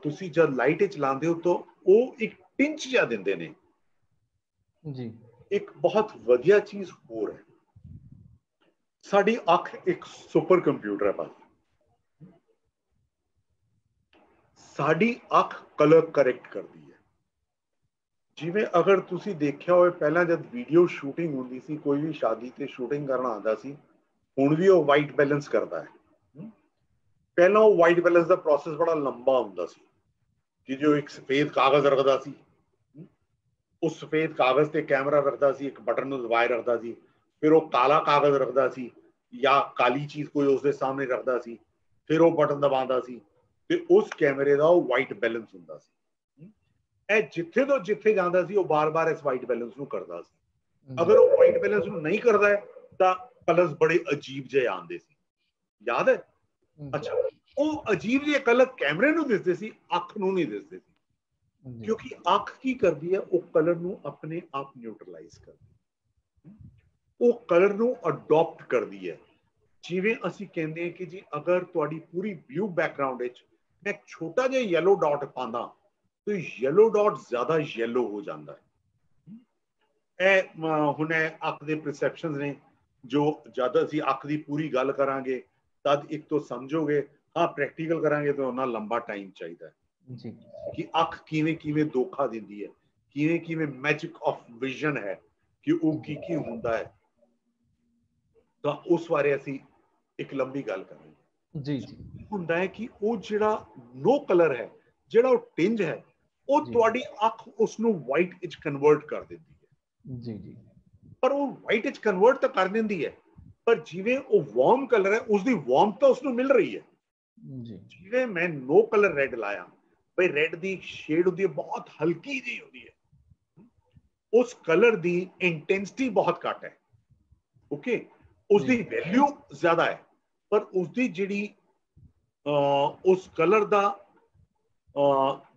ਤੁਸੀਂ ਜਦ ਲਾਈਟ ਵਿੱਚ ਲਾਉਂਦੇ ਹੋ ਤਾਂ ਉਹ ਇੱਕ ਟਿੰਚ ਜਿਹਾ ਦਿੰਦੇ ਨੇ ਜੀ। ਇੱਕ ਬਹੁਤ ਵਧੀਆ ਚੀਜ਼ ਹੋਰ ਹੈ, ਸਾਡੀ ਅੱਖ ਇੱਕ ਸੁਪਰ ਕੰਪਿਊਟਰ ਹੈ ਭਾਜੀ। ਸਾਡੀ ਅੱਖ ਕਲਰ ਕਰੈਕਟ ਕਰਦੀ ਹੈ। ਜਿਵੇਂ ਅਗਰ ਤੁਸੀਂ ਦੇਖਿਆ ਹੋਵੇ, ਪਹਿਲਾਂ ਜਦ ਵੀਡੀਓ ਸ਼ੂਟਿੰਗ ਹੁੰਦੀ ਸੀ, ਕੋਈ ਵੀ ਸ਼ਾਦੀ ਤੇ ਸ਼ੂਟਿੰਗ ਕਰਨਾ ਆਉਂਦਾ ਸੀ, ਹੁਣ ਵੀ ਉਹ ਵਾਈਟ ਬੈਲੈਂਸ ਕਰਦਾ ਹੈ। ਪਹਿਲਾਂ ਉਹ ਵਾਈਟ ਬੈਲੈਂਸ ਦਾ ਪ੍ਰੋਸੈਸ ਬੜਾ ਲੰਬਾ ਹੁੰਦਾ ਸੀ, ਕਿ ਜੋ ਇੱਕ ਸਫੇਦ ਕਾਗਜ਼ ਰੱਖਦਾ ਸੀ, ਉਸ ਸਫੇਦ ਕਾਗਜ਼ ਤੇ ਕੈਮਰਾ ਰੱਖਦਾ ਸੀ, ਇੱਕ ਬਟਨ ਨੂੰ ਦਬਾਏ ਰੱਖਦਾ ਸੀ, ਫਿਰ ਉਹ ਕਾਲਾ ਕਾਗਜ਼ ਰੱਖਦਾ ਸੀ ਜਾਂ ਕਾਲੀ ਚੀਜ਼ ਕੋਈ ਉਸਦੇ ਸਾਹਮਣੇ ਰੱਖਦਾ ਸੀ, ਫਿਰ ਉਹ ਬਟਨ ਦਬਾਉਂਦਾ ਸੀ, ਤੇ ਉਸ ਕੈਮਰੇ ਦਾ ਉਹ ਵਾਈਟ ਬੈਲੈਂਸ ਹੁੰਦਾ ਸੀ। ਇਹ ਜਿੱਥੇ ਤੋਂ ਜਿੱਥੇ ਜਾਂਦਾ ਸੀ ਉਹ ਬਾਰ-ਬਾਰ ਇਸ ਵਾਈਟ ਬੈਲੈਂਸ ਨੂੰ ਕਰਦਾ ਸੀ। ਅਗਰ ਉਹ ਵਾਈਟ ਬੈਲੈਂਸ ਨੂੰ ਨਹੀਂ ਕਰਦਾ ਹੈ ਤਾਂ ਕਲਰਸ ਬੜੇ ਅਜੀਬ ਜਿਹੇ ਆਉਂਦੇ ਸੀ, ਯਾਦ ਹੈ? ਅੱਛਾ, ਉਹ ਅਜੀਬ ਜਿਹੇ ਕਲਰ ਕੈਮਰੇ ਨੂੰ ਦਿਸਦੇ ਸੀ, ਅੱਖ ਨੂੰ ਨਹੀਂ ਦਿਸਦੇ ਸੀ, ਕਿਉਂਕਿ ਅੱਖ ਕੀ ਕਰਦੀ ਹੈ, ਉਹ ਕਲਰ ਨੂੰ ਆਪਣੇ ਆਪ ਨਿਊਟਰਲਾਈਜ਼ ਕਰਦੀ ਹੈ, ਉਹ ਕਲਰ ਨੂੰ ਅਡਾਪਟ ਕਰਦੀ ਹੈ। ਜਿਵੇਂ ਅਸੀਂ ਕਹਿੰਦੇ ਹਾਂ ਕਿ ਜੀ ਅਗਰ ਤੁਹਾਡੀ ਪੂਰੀ ਬਲੂ ਬੈਕਗ੍ਰਾਉਂਡ ਵਿੱਚ ਮੈਂ ਇੱਕ ਛੋਟਾ ਜਿਹਾ ਯੈਲੋ ਡਾਟ ਪਾਉਂਦਾ ਤੇ ਯੈਲੋ ਡਾਟ ਜ਼ਿਆਦਾ ਯੈਲੋ ਹੋ ਜਾਂਦਾ ਹੈ। ਇਹ ਹੁਣ ਅੱਖ ਦੇ ਪਰਸੈਪਸ਼ਨਸ ਨੇ, ਜੋ ਜਦ ਅਸੀਂ ਅੱਖ ਦੀ ਪੂਰੀ ਗੱਲ ਕਰਾਂਗੇ ਤਦ ਇੱਕ ਤੋਂ ਸਮਝੋਗੇ, ਹਾਂ ਪ੍ਰੈਕਟੀਕਲ ਕਰਾਂਗੇ ਤਾਂ ਉਹਨਾਂ ਲੰਬਾ ਟਾਈਮ ਚਾਹੀਦਾ ਹੈ ਜੀ, ਕਿ ਅੱਖ ਕਿਵੇਂ ਕਿਵੇਂ ਧੋਖਾ ਦਿੰਦੀ ਹੈ, ਕਿਵੇਂ ਕਿਵੇਂ ਮੈਜਿਕ ਆਫ ਵਿਜ਼ਨ ਹੈ, ਕਿ ਉਹ ਕੀ ਕੀ ਹੁੰਦਾ ਹੈ। ਤਾਂ ਉਸ ਬਾਰੇ ਅਸੀਂ ਇੱਕ ਲੰਬੀ ਗੱਲ ਕਰਾਂਗੇ ਜੀ। ਜੀ ਹੁੰਦਾ ਹੈ ਕਿ ਉਹ ਜਿਹੜਾ ਨੋ ਕਲਰ ਹੈ, ਜਿਹੜਾ ਉਹ ਟਿੰਜ ਹੈ, ਉਹ ਤੁਹਾਡੀ ਅੱਖ ਉਸ ਨੂੰ ਵਾਈਟ ਵਿੱਚ ਕਨਵਰਟ ਕਰ ਦਿੰਦੀ ਹੈ ਜੀ ਜੀ। ਪਰ ਉਹ ਵਾਈਟ ਵਿੱਚ ਕਨਵਰਟ ਤਾਂ ਕਰ ਦਿੰਦੀ ਹੈ, ਪਰ ਜਿਵੇਂ ਉਹ ਵਾਰਮ ਕਲਰ ਹੈ, ਉਸ ਦੀ ਵਾਰਮਥ ਤਾਂ ਉਸ ਨੂੰ ਮਿਲ ਰਹੀ ਹੈ ਜੀ। ਜਿਵੇਂ ਮੈਂ ਨੋ ਕਲਰ ਰੈੱਡ ਲਾਇਆ, ਬਈ ਰੈੱਡ ਦੀ ਸ਼ੇਡ ਹੁੰਦੀ ਹੈ ਬਹੁਤ ਹਲਕੀ ਜਿਹੀ ਹੁੰਦੀ ਹੈ, ਉਸ ਕਲਰ ਦੀ ਇੰਟੈਂਸਿਟੀ ਬਹੁਤ ਘੱਟ ਹੈ, ਓਕੇ, ਉਸਦੀ ਵੈਲਿਊ ਜ਼ਿਆਦਾ ਹੈ, ਪਰ ਉਸਦੀ ਜਿਹੜੀ ਉਸ ਕਲਰ ਦਾ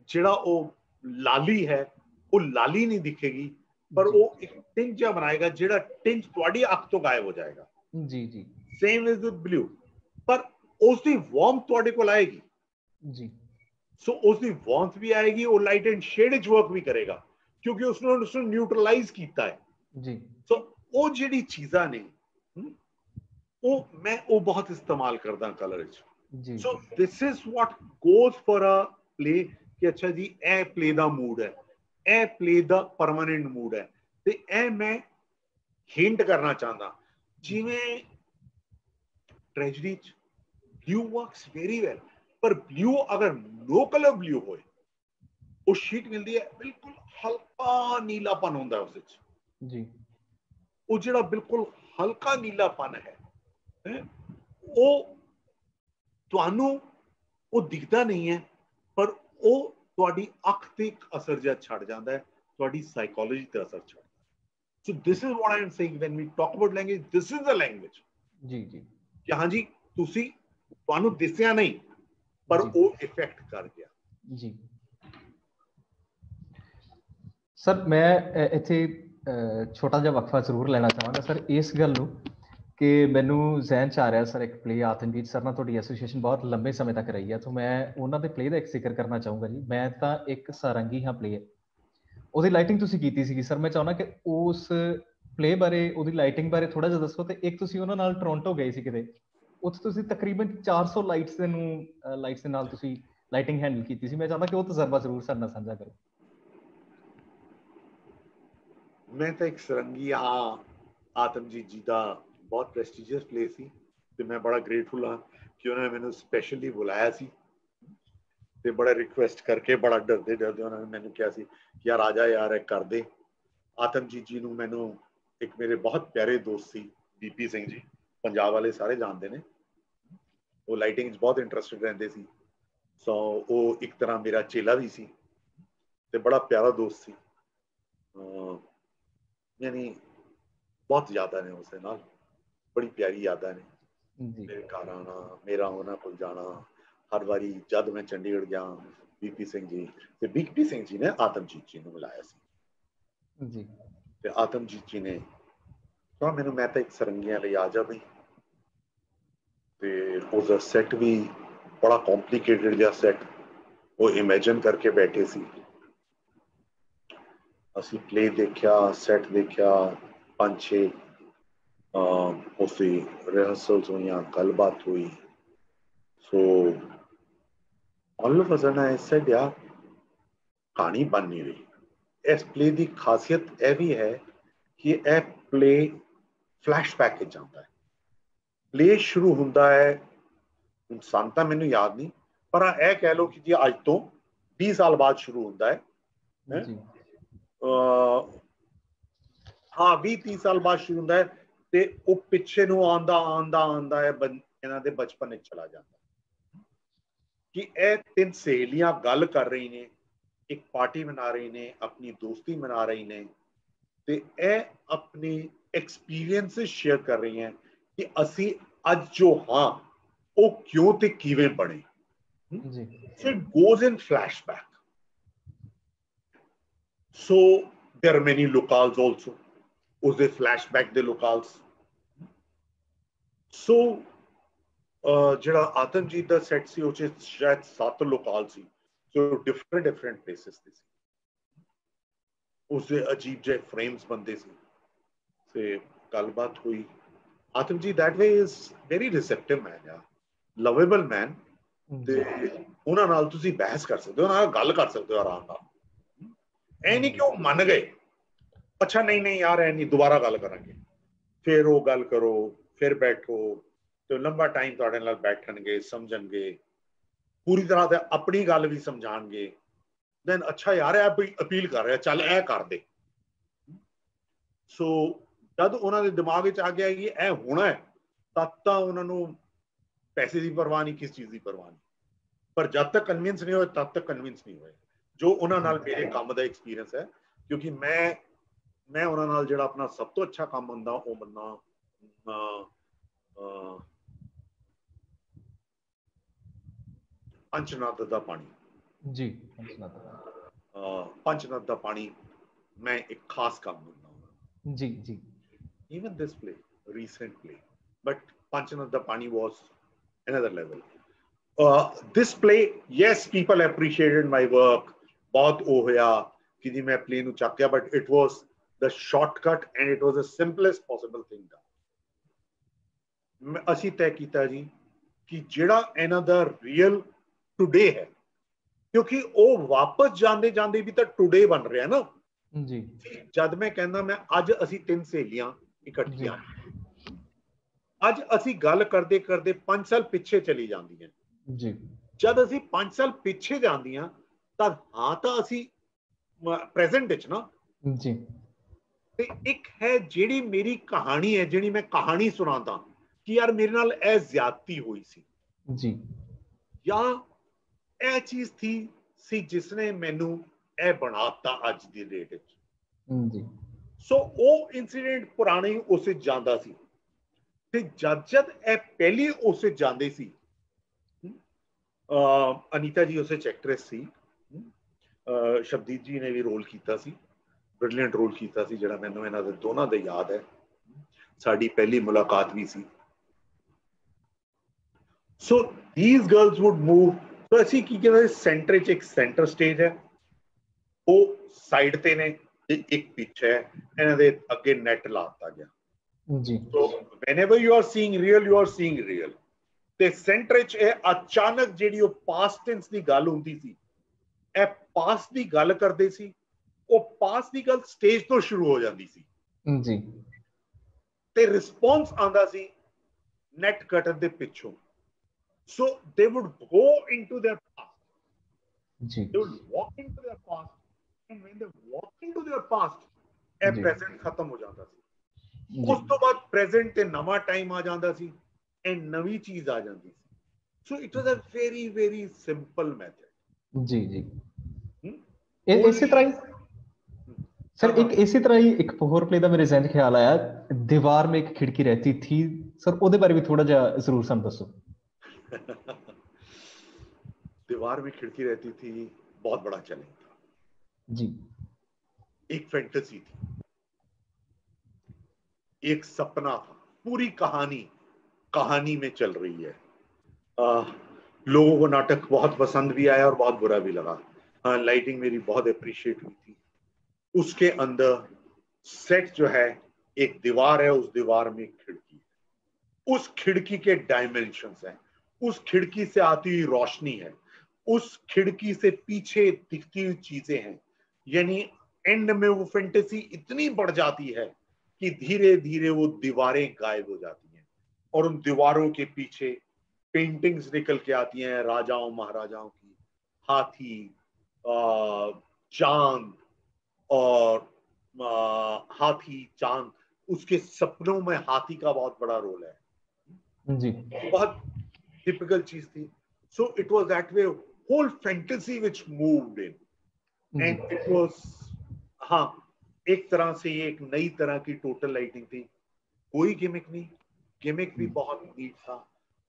ਜਿਹੜਾ ਉਹ ਲਾਲੀ ਹੈ, ਉਹ ਲਾਲੀ ਨਹੀਂ ਦਿਖੇਗੀ, ਪਰ ਉਹ ਇੱਕ ਟਿੰਜ ਜਿਹਾ ਬਣਾਏਗਾ, ਜਿਹੜਾ ਟਿੰਜ ਤੁਹਾਡੀ ਅੱਖ ਤੋਂ ਗਾਇਬ ਹੋ ਜਾਏਗਾ ਜੀ ਜੀ। ਸੇਮ ਇਜ਼ ਵਿਦ ਬਲੂ, ਪਰ ਉਸਦੀ ਵਾਰਮਥ ਤੁਹਾਡੇ ਕੋਲ ਆਏਗੀ ਜੀ। ਸੋ ਉਸਦੀ ਵਾਰਮਥ ਵੀ ਆਏਗੀ, ਉਹ ਲਾਈਟ ਐਂਡ ਸ਼ੇਡ ਵਿੱਚ ਵਰਕ ਵੀ ਕਰੇਗਾ, ਕਿਉਂਕਿ ਉਸਨੂੰ ਨਿਊਟਰਲਾਈਜ਼ ਕੀਤਾ ਹੈ ਜੀ। ਸੋ ਉਹ ਜਿਹੜੀ ਚੀਜ਼ਾਂ ਨੇ ਉਹ ਬਹੁਤ ਇਸਤੇਮਾਲ ਕਰਦਾ ਕਲਰ ਵਿੱਚ। So this is what goes for a play, ਕਿ ਅੱਛਾ ਜੀ ਇਹ ਪਲੇ ਦਾ ਮੂਡ ਹੈ, ਇਹ ਪਲੇ ਦਾ ਪਰਮਾਨੈਂਟ ਮੂਡ ਹੈ, ਤੇ ਇਹ ਮੈਂ ਹਿੰਟ ਕਰਨਾ ਚਾਹੁੰਦਾ। ਜਿਵੇਂ ਟ੍ਰੈਜਡੀ ਚ ਬਲੂ ਵਰਕਸ ਵੈਰੀ ਵੈਲ, ਪਰ ਬਲੂ ਅਗਰ ਨੋ ਕਲਰ ਬਲੂ ਹੋਏ, ਉਹ ਸ਼ੀਟ ਮਿਲਦੀ ਹੈ ਬਿਲਕੁਲ ਹਲਕਾ ਨੀਲਾਪਨ ਹੁੰਦਾ ਉਸ ਵਿੱਚ ਜੀ। ਉਹ ਜਿਹੜਾ ਬਿਲਕੁਲ ਹਲਕਾ ਨੀਲਾਪਨ ਹੈ, ਉਹ ਤੁਹਾਨੂੰ ਉਹ ਦਿਖਦਾ ਨਹੀਂ ਹੈ, ਪਰ ਉਹ ਤੁਹਾਡੀ ਅੱਖ ਤੇ ਇੱਕ ਅਸਰ ਜਿਹਾ ਛੱਡ ਜਾਂਦਾ ਹੈ, ਤੁਹਾਡੀ ਸਾਈਕੋਲੋਜੀ ਤੇ ਅਸਰ ਛੱਡਦਾ ਹੈ। So this is what I am saying when we talk about language, this is the language ਜੀ ਜੀ, ਕਿ ਹਾਂਜੀ ਤੁਹਾਨੂੰ ਦਿਸਿਆ ਨਹੀਂ, पर वो इफेक्ट कर गया जी। सर मैं इत्थे छोटा जिहा वक्फा जरूर लेना चाहांगा सर इस गल नूं कि मैनू जहन च आ रहा सर एक प्ले आतमजीत सर नाल तुहाडी एसोसीएशन बहुत लंबे समय तक रही है, तो मैं उन्होंने दे प्ले का एक जिक्र करना चाहूँगा जी। मैं तो एक सारंगी हाँ प्ले ਉਹਦੀ ਲਾਈਟਿੰਗ ਤੁਸੀਂ ਕੀਤੀ ਸੀਗੀ ਸਰ। ਮੈਂ ਚਾਹੁੰਦਾ ਕਿ ਉਸ ਪਲੇ ਬਾਰੇ, ਉਹਦੀ ਲਾਈਟਿੰਗ ਬਾਰੇ ਥੋੜਾ ਜਿਹਾ ਦੱਸੋ। ਤੇ ਇੱਕ ਤੁਸੀਂ ਉਹਨਾਂ ਨਾਲ ਟੋਰਾਂਟੋ ਗਏ ਸੀ ਕਿਤੇ, ਉੱਥੇ ਤੁਸੀਂ ਤਕਰੀਬਨ 400 ਲਾਈਟਸ ਦੇ ਨਾਲ ਤੁਸੀਂ ਲਾਈਟਿੰਗ ਹੈਂਡਲ ਕੀਤੀ ਸੀ। ਮੈਂ ਚਾਹੁੰਦਾ ਕਿ ਉਹ ਤਜਰਬਾ ਜ਼ਰੂਰ ਸਾਡੇ ਨਾਲ ਸਾਂਝਾ ਕਰੋ। ਮੈਂ ਤਾਂ ਇੱਕ ਸਰੰਗੀ ਆਤਮਜੀਤ ਜੀ ਦਾ ਬਹੁਤ ਪ੍ਰੈਸਟੀਜੀਅਸ ਪਲੇ ਸੀ ਤੇ ਮੈਂ ਬੜਾ ਗ੍ਰੇਟਫੁਲ ਹਾਂ ਕਿ ਉਹਨਾਂ ਨੇ ਮੈਨੂੰ ਸਪੈਸ਼ਲੀ ਬੁਲਾਇਆ ਸੀ ਤੇ ਬੜਾ ਰਿਕੁਐਸਟ ਕਰਕੇ, ਬੜਾ ਡਰਦੇ ਉਹਨਾਂ ਨੇ ਮੈਨੂੰ ਕਿਹਾ ਸੀ ਕਿ ਯਾਰ ਆ ਜਾ ਯਾਰ ਇਹ ਕਰ ਦੇ। ਆਤਮਜੀਤ ਜੀ ਨੂੰ ਮੈਨੂੰ ਇੱਕ ਮੇਰੇ ਬਹੁਤ ਪਿਆਰੇ ਦੋਸਤ ਸੀ ਬੀਪੀ ਸਿੰਘ ਜੀ, ਪੰਜਾਬ ਵਾਲੇ ਸਾਰੇ ਜਾਣਦੇ ਨੇ। ਉਹ ਲਾਈਟਿੰਗ 'ਚ ਬਹੁਤ ਇੰਟਰਸਟਿਡ ਰਹਿੰਦੇ ਸੀ। ਸੋ ਉਹ ਇੱਕ ਤਰ੍ਹਾਂ ਮੇਰਾ ਚੇਲਾ ਵੀ ਸੀ ਤੇ ਬੜਾ ਪਿਆਰਾ ਦੋਸਤ ਸੀ। ਯਾਨੀ ਬਹੁਤ ਯਾਦਾਂ ਨੇ ਉਸਦੇ ਨਾਲ, ਬੜੀ ਪਿਆਰੀ ਯਾਦਾਂ ਨੇ। ਮੇਰੇ ਘਰ ਆਉਣਾ, ਮੇਰਾ ਉਹਨਾਂ ਕੋਲ ਜਾਣਾ, ਹਰ ਵਾਰੀ ਜਦ ਮੈਂ ਚੰਡੀਗੜ੍ਹ ਗਿਆ ਬੀਪੀ ਸਿੰਘ ਜੀ ਤੇ ਬੀਪੀ ਸਿੰਘ ਜੀ ਨੇ ਆਤਮਜੀਤ ਜੀ ਨੂੰ ਮਿਲਾਇਆ ਸੀ ਜੀ। ਤੇ ਆਤਮਜੀਤ ਜੀ ਨੇ ਕਿਹਾ ਮੈਨੂੰ ਮੈਂ ਤਾਂ ਇੱਕ ਸਰੰਗੀਆਂ ਲਈ ਆ ਜਾ ਬਈ। ਤੇ ਉਹਦਾ ਸੈੱਟ ਵੀ ਬੜਾ ਕੰਪਲਿਕੇਟਡ ਜਿਹਾ ਸੈੱਟ ਉਹ ਇਮੇਜਿਨ ਕਰਕੇ ਬੈਠੇ ਸੀ। ਅਸੀਂ ਪਲੇ ਦੇਖਿਆ, ਸੈੱਟ ਦੇਖਿਆ, 5-6 ਉਸਦੀ ਰਿਹਰਸਲਸ ਹੋਈਆਂ, ਗੱਲਬਾਤ ਹੋਈ। ਸੋ all of a sudden I said यार कहानी बन नहीं रही। इस प्ले की खासियत यह भी है कि यह प्ले फ्लैशबैक जाता है। प्ले शुरू होता है सन तो मैनू याद नहीं, पर यह कह लो कि जी अज तो 20 साल बाद शुरू होता है। हाँ 20-30 साल बाद शुरू होता है ते वो पिछे नूं आंदा आंदा आंदा है इन्हां दे बचपन विच चला जाता कि यह 3 सहेलियां गल कर रही ने, एक पार्टी मना रही ने, अपनी दोस्ती मना रही ने ते यह अपनी एक्सपीरियंसेस शेयर कर रही हैं कि असी अज जो हाँ वो क्यों ते किवें बने। So it goes in flashback. So there are many locales also. उसदे flashback दे locales. So ਜਿਹੜਾ ਆਤਮਜੀਤ ਦਾ ਸੈੱਟ ਸੀ ਉਹ 'ਚ ਸ਼ਾਇਦ 7 ਲੋਕਾਲ ਸੀ। ਸੋ ਡਿਫਰੈਂਟ ਪਲੇਸਿਸ ਤੇ ਸੀ। ਉਸਦੇ ਅਜੀਬ ਜਿਹੇ ਫਰੇਮਸ ਬੰਦੇ ਸੀ ਤੇ ਗੱਲਬਾਤ ਹੋਈ। Atamjit that way is very ਰਿਸੈਪਟਿਵ ਮੈਨ ਆ, ਲਵੇਬਲ ਮੈਨ। ਤੇ ਉਹਨਾਂ ਨਾਲ ਤੁਸੀਂ ਬਹਿਸ ਕਰ ਸਕਦੇ ਹੋ, ਉਹਨਾਂ ਨਾਲ ਗੱਲ ਕਰ ਸਕਦੇ ਹੋ ਆਰਾਮ ਨਾਲ। ਐ ਨਹੀਂ ਕਿ ਉਹ ਮੰਨ ਗਏ, ਅੱਛਾ ਨਹੀਂ ਯਾਰ ਐ ਨਹੀਂ, ਦੁਬਾਰਾ ਗੱਲ ਕਰਾਂਗੇ। ਫਿਰ ਉਹ ਗੱਲ ਕਰੋ, ਫਿਰ ਬੈਠੋ ਤੇ ਲੰਬਾ ਟਾਈਮ ਤੁਹਾਡੇ ਨਾਲ ਬੈਠਣਗੇ, ਸਮਝਣਗੇ ਪੂਰੀ ਤਰ੍ਹਾਂ ਤੇ ਆਪਣੀ ਗੱਲ ਵੀ ਸਮਝਾਣਗੇ। ਦੈਨ ਅੱਛਾ ਯਾਰ ਇਹ ਅਪੀਲ ਕਰ ਰਿਹਾ, ਚੱਲ ਇਹ ਕਰ ਦੇ। ਸੋ ਜਦ ਉਹਨਾਂ ਦੇ ਦਿਮਾਗ ਵਿੱਚ ਆ ਗਿਆ ਕਿ ਇਹ ਹੋਣਾ ਹੈ, ਤਦ ਤਾਂ ਉਹਨਾਂ ਨੂੰ ਪੈਸੇ ਦੀ ਪਰਵਾਹ ਨਹੀਂ, ਕਿਸ ਚੀਜ਼ ਦੀ ਪਰਵਾਹ ਨਹੀਂ। ਪਰ ਜਦ ਤੱਕ ਕਨਵਿੰਸ ਨਹੀਂ ਹੋਏ ਤਦ ਤੱਕ ਕਨਵਿੰਸ ਨਹੀਂ ਹੋਏ। ਜੋ ਉਹਨਾਂ ਨਾਲ ਮੇਰੇ ਕੰਮ ਦਾ ਐਕਸਪੀਰੀਅੰਸ ਹੈ, ਕਿਉਂਕਿ ਮੈਂ ਉਹਨਾਂ ਨਾਲ ਜਿਹੜਾ ਆਪਣਾ ਸਭ ਤੋਂ ਅੱਛਾ ਕੰਮ ਹੁੰਦਾ ਉਹ ਬੰਦਾ ਪੰਚਨਦ ਦਾ ਪਾਣੀ ਜੀ। ਪੰਚਨਦ ਦਾ ਪਾਣੀ ਮੈਂ ਇੱਕ ਖਾਸ ਕੰਮ ਦਿੰਦਾ ਜੀ ਜੀ। Even this play, recent play, but Panchanad da Pani was another level. This play, yes, people appreciated my work. बहुत हो गया कि जी मैं play नू चक गया, but it was the shortcut and it was the simplest possible thing done. ਅਸੀਂ ਤੈਅ ਕੀਤਾ ਜੀ ਕਿ ਜਿਹੜਾ ਇਹਨਾਂ ਦਾ ਰੀਅਲ ਟੁਡੇ ਹੈ, ਕਿਉਂਕਿ ਉਹ ਵਾਪਸ ਜਾਂਦੇ ਜਾਂਦੇ ਵੀ ਤਾਂ ਟੁਡੇ ਬਣ ਰਿਹਾ ਨਾ ਜੀ। ਜਦ ਮੈਂ ਕਹਿੰਦਾ ਮੈਂ ਅੱਜ ਅਸੀਂ 3 ਸਹੇਲੀਆਂ ਇਕੱਠੀਆਂ, ਅੱਜ ਅਸੀਂ ਗੱਲ ਕਰਦੇ ਕਰਦੇ 5 ਸਾਲ ਪਿੱਛੇ ਚਲੀ ਜਾਂਦੀਆਂ ਜੀ। ਜਦ ਅਸੀਂ 5 ਸਾਲ ਪਿੱਛੇ ਜਾਂਦੀਆਂ ਤਾਂ ਹਾਂ ਤਾਂ ਅਸੀਂ ਪ੍ਰੈਜ਼ੈਂਟ ਵਿੱਚ ਨਾ ਜੀ। ਤੇ ਇੱਕ ਹੈ ਜਿਹੜੀ ਮੇਰੀ ਕਹਾਣੀ ਹੈ, ਜਿਹੜੀ ਮੈਂ ਕਹਾਣੀ ਸੁਣਾਉਂਦਾ ਕਿ ਯਾਰ ਮੇਰੇ ਨਾਲ ਇਹ ਜ਼ਿਆਦਤੀ ਹੋਈ ਸੀ ਜੀ, ਜਾਂ ਇਹ ਚੀਜ਼ ਸੀ ਜਿਸਨੇ ਮੈਨੂੰ ਇਹ ਬਣਾਤਾ ਅੱਜ ਦੀ ਡੇਟ ਵਿੱਚ ਜੀ। ਸੋ ਉਹ ਇਨਸੀਡੈਂਟ ਪੁਰਾਣੇ ਉਸ ਵਿੱਚ ਜਾਂਦਾ ਸੀ ਤੇ ਜਦ ਇਹ ਪਹਿਲੀ ਉਸ ਵਿੱਚ ਜਾਂਦੇ ਸੀ अनीता जी उस एक्ट्रेस थी, शबदीप जी ने भी रोल किया सी, ब्रिलियंट रोल किया सी, जिहड़ा मैनूं इन्हां दे दोनों दे याद है। साडी पहली मुलाकात भी सी। So these girls would move. तो असीं की कहते सेंटर च एक सेंटर स्टेज है, वो साइड ते ने, एक पिच है, इन्हां दे अगे नैट ला दिता गया जी। so whenever you are seeing real, you are seeing real। ਤੇ ਸੈਂਟਰ ਚ ਇਹ ਅਚਾਨਕ ਜਿਹੜੀ ਉਹ ਪਾਸਟ ਟੈਂਸ ਦੀ ਗੱਲ ਹੁੰਦੀ ਸੀ, ਇਹ ਪਾਸਟ ਦੀ ਗੱਲ ਕਰਦੇ ਸੀ, ਉਹ ਪਾਸਟ ਦੀ ਗੱਲ ਸਟੇਜ ਤੋਂ ਸ਼ੁਰੂ ਹੋ ਜਾਂਦੀ ਸੀ ਜੀ। ਤੇ ਰਿਸਪੌਂਸ ਆਂਦਾ ਸੀ ਨੈਟ ਕਟਰ ਦੇ ਪਿੱਛੋਂ। So they would go into their past, ਜੀ। They would walk into their past, and when they walk into their past ਇਹ ਪ੍ਰੈਜ਼ੈਂਟ ਖਤਮ ਹੋ ਜਾਂਦਾ ਸੀ। ਉਸ ਤੋਂ ਬਾਅਦ ਪ੍ਰੈਜ਼ੈਂਟ ਤੇ ਨਵਾਂ ਟਾਈਮ ਆ ਜਾਂਦਾ ਸੀ, ਇਹ ਨਵੀਂ ਚੀਜ਼ ਆ ਜਾਂਦੀ ਸੀ। So it was a very very simple method। जी जी। ਇਸੇ ਤਰ੍ਹਾਂ ही सर एक इसी तरह ही एक होर प्ले का मेरे जहन ख्याल आया, दीवार में एक खिड़की रहती थी सर, ਉਹਦੇ ਬਾਰੇ भी थोड़ा जा जरूर ਸਾਨੂੰ ਦੱਸੋ। दीवार में खिड़की रहती थी बहुत बड़ा चैलेंज था जी। एक फैंटेसी थी, एक सपना था, पूरी कहानी में चल रही है। लोगों को नाटक बहुत पसंद भी आया और बहुत बुरा भी लगा। लाइटिंग मेरी बहुत अप्रिशिएट हुई थी। उसके अंदर सेट जो है, एक दीवार है, उस दीवार में एक खिड़की है, उस खिड़की के डायमेंशंस हैं, उस खिड़की से आती हुई रोशनी है, उस खिड़की से पीछे दिखती हुई चीजें हैं। यानी एंड में वो फैंटेसी इतनी बढ़ जाती है कि धीरे धीरे वो दीवारें गायब हो जाती हैं और उन दीवारों के पीछे पेंटिंग्स निकल के आती हैं, राजाओं महाराजाओं की, हाथी, चांद, और हाथी चांद, उसके सपनों में हाथी का बहुत बड़ा रोल है जी। बहुत टिपिकल चीज थी। So it was that way, whole fantasy which moved in, and it was, हाँ, एक तरह से ये एक नई तरह की टोटल लाइटिंग थी, कोई गिमिक नहीं, गिमिक भी बहुत नीट था,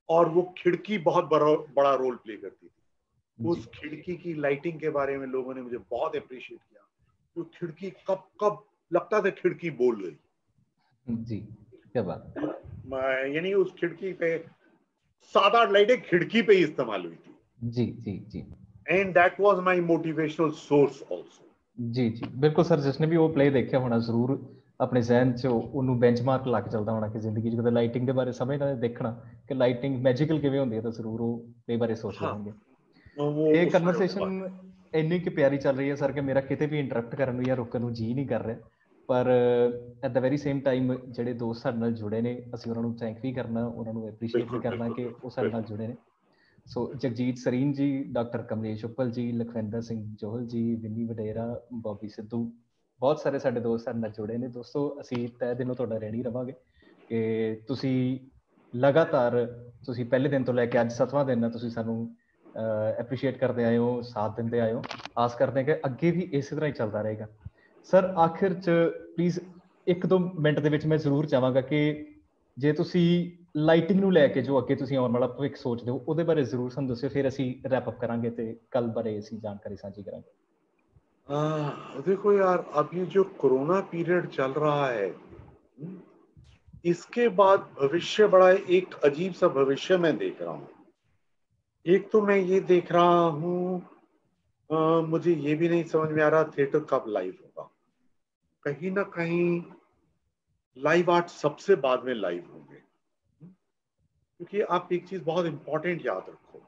और वो खिड़की बहुत बड़ा रोल प्ले करती थी। उस खिड़की की लाइटिंग के बारे में लोगों ने मुझे बहुत अप्रिशिएट किया। तो खिड़की कब लगता था खिड़की बोल गई। जी, क्या बात। यानी उस खिड़की पे 7-8 लाइटें खिड़की पे ही इस्तेमाल हुई थी। जी जी जी। And that was my motivational source also. जी जी बिल्कुल सर, जिसने भी वो प्ले देखा होना जरूर अपने जहन च ਉਹਨੂੰ ਬੈਂਚਮਾਰਕ ਲਾ ਕੇ ਚੱਲਦਾ ਹੋਣਾ ਕਿ ਜ਼ਿੰਦਗੀ 'ਚ ਕਦੇ ਲਾਈਟਿੰਗ ਦੇ ਬਾਰੇ ਸਮਝਣਾ, ਦੇਖਣਾ ਕਿ ਲਾਈਟਿੰਗ ਮੈਜੀਕਲ ਕਿਵੇਂ ਹੁੰਦੀ ਹੈ, ਤਾਂ ਜ਼ਰੂਰ ਉਹ ਪਲੇ ਬਾਰੇ ਸੋਚਦੇ ਹੋਣਗੇ। ਇਹ ਕਨਵਰਸੇਸ਼ਨ ਇੰਨੀ ਕਿ ਪਿਆਰੀ ਚੱਲ ਰਹੀ ਹੈ ਸਰ ਕਿ ਮੇਰਾ ਕਿਤੇ ਵੀ ਇੰਟਰਪਟ ਕਰਨ ਨੂੰ ਜਾਂ ਰੋਕਣ ਨੂੰ ਜੀ ਨਹੀਂ ਕਰ ਰਿਹਾ, ਪਰ at the very same time ਜਿਹੜੇ ਦੋਸਤ ਸਾਡੇ ਨਾਲ ਜੁੜੇ ਨੇ, ਅਸੀਂ ਉਹਨਾਂ ਨੂੰ ਥੈਂਕ ਵੀ ਕਰਨਾ, ਉਹਨਾਂ ਨੂੰ ਐਪਰੀਸ਼ੀਏਟ ਵੀ ਕਰਨਾ ਕਿ ਉਹ ਸਾਡੇ ਨਾਲ ਜੁੜੇ ਨੇ। ਸੋ ਜਗਜੀਤ ਸਰੀਨ ਜੀ, ਡਾਕਟਰ ਕਮਲੇਸ਼ ਉੱਪਲ ਜੀ, ਲਖਵਿੰਦਰ ਸਿੰਘ ਜੋਹਲ ਜੀ, ਵਿੰਨੀ ਵਡੇਰਾ, ਬੋਬੀ ਸਿੱਧੂ, ਬਹੁਤ ਸਾਰੇ ਸਾਡੇ ਦੋਸਤ ਸਾਡੇ ਨਾਲ ਜੁੜੇ ਨੇ। ਦੋਸਤੋ ਅਸੀਂ ਤਹਿ ਦਿਲੋਂ ਤੁਹਾਡਾ ਰਹਿਣੀ ਰਵਾਂਗੇ ਕਿ ਤੁਸੀਂ ਲਗਾਤਾਰ, ਤੁਸੀਂ ਪਹਿਲੇ ਦਿਨ ਤੋਂ ਲੈ ਕੇ ਅੱਜ 7ਵਾਂ ਦਿਨ ਹੈ, ਤੁਸੀਂ ਸਾਨੂੰ ਐਪਰੀਸ਼ੀਏਟ ਕਰਦੇ ਆਏ ਹੋ, ਸਾਥ ਦਿੰਦੇ ਆਏ ਹੋ। ਆਸ ਕਰਦੇ ਕਿ ਅੱਗੇ ਵੀ ਇਸੇ ਤਰ੍ਹਾਂ ਹੀ ਚੱਲਦਾ ਰਹੇਗਾ। ਸਰ ਆਖਿਰ 'ਚ ਪਲੀਜ਼ 1-2 ਮਿੰਟ ਦੇ ਵਿੱਚ ਮੈਂ ਜ਼ਰੂਰ ਚਾਹਾਂਗਾ ਕਿ ਜੇ ਤੁਸੀਂ ਲਾਈਟਿੰਗ ਨੂੰ ਲੈ ਕੇ ਜੋ ਅੱਗੇ ਤੁਸੀਂ ਆਉਣ ਵਾਲਾ ਭਵਿੱਖ ਸੋਚਦੇ ਹੋ, ਉਹਦੇ ਬਾਰੇ ਜ਼ਰੂਰ ਸਾਨੂੰ ਦੱਸਿਓ, ਫਿਰ ਅਸੀਂ ਰੈਪ ਅਪ ਕਰਾਂਗੇ ਤੇ ਕੱਲ ਬਾਰੇ ਅਸੀਂ ਜਾਣਕਾਰੀ ਸਾਂਝੀ ਕਰਾਂਗੇ। देखो यार, अब ये जो कोरोना पीरियड चल रहा है, इसके बाद भविष्य बड़ा एक अजीब सा भविष्य मैं देख रहा हूँ। एक तो मैं ये देख रहा हूँ, मुझे ये भी नहीं समझ में आ रहा थिएटर कब लाइव होगा। कहीं ना कहीं लाइव आर्ट सबसे बाद में लाइव होंगे, क्योंकि आप एक चीज बहुत इंपॉर्टेंट याद रखो,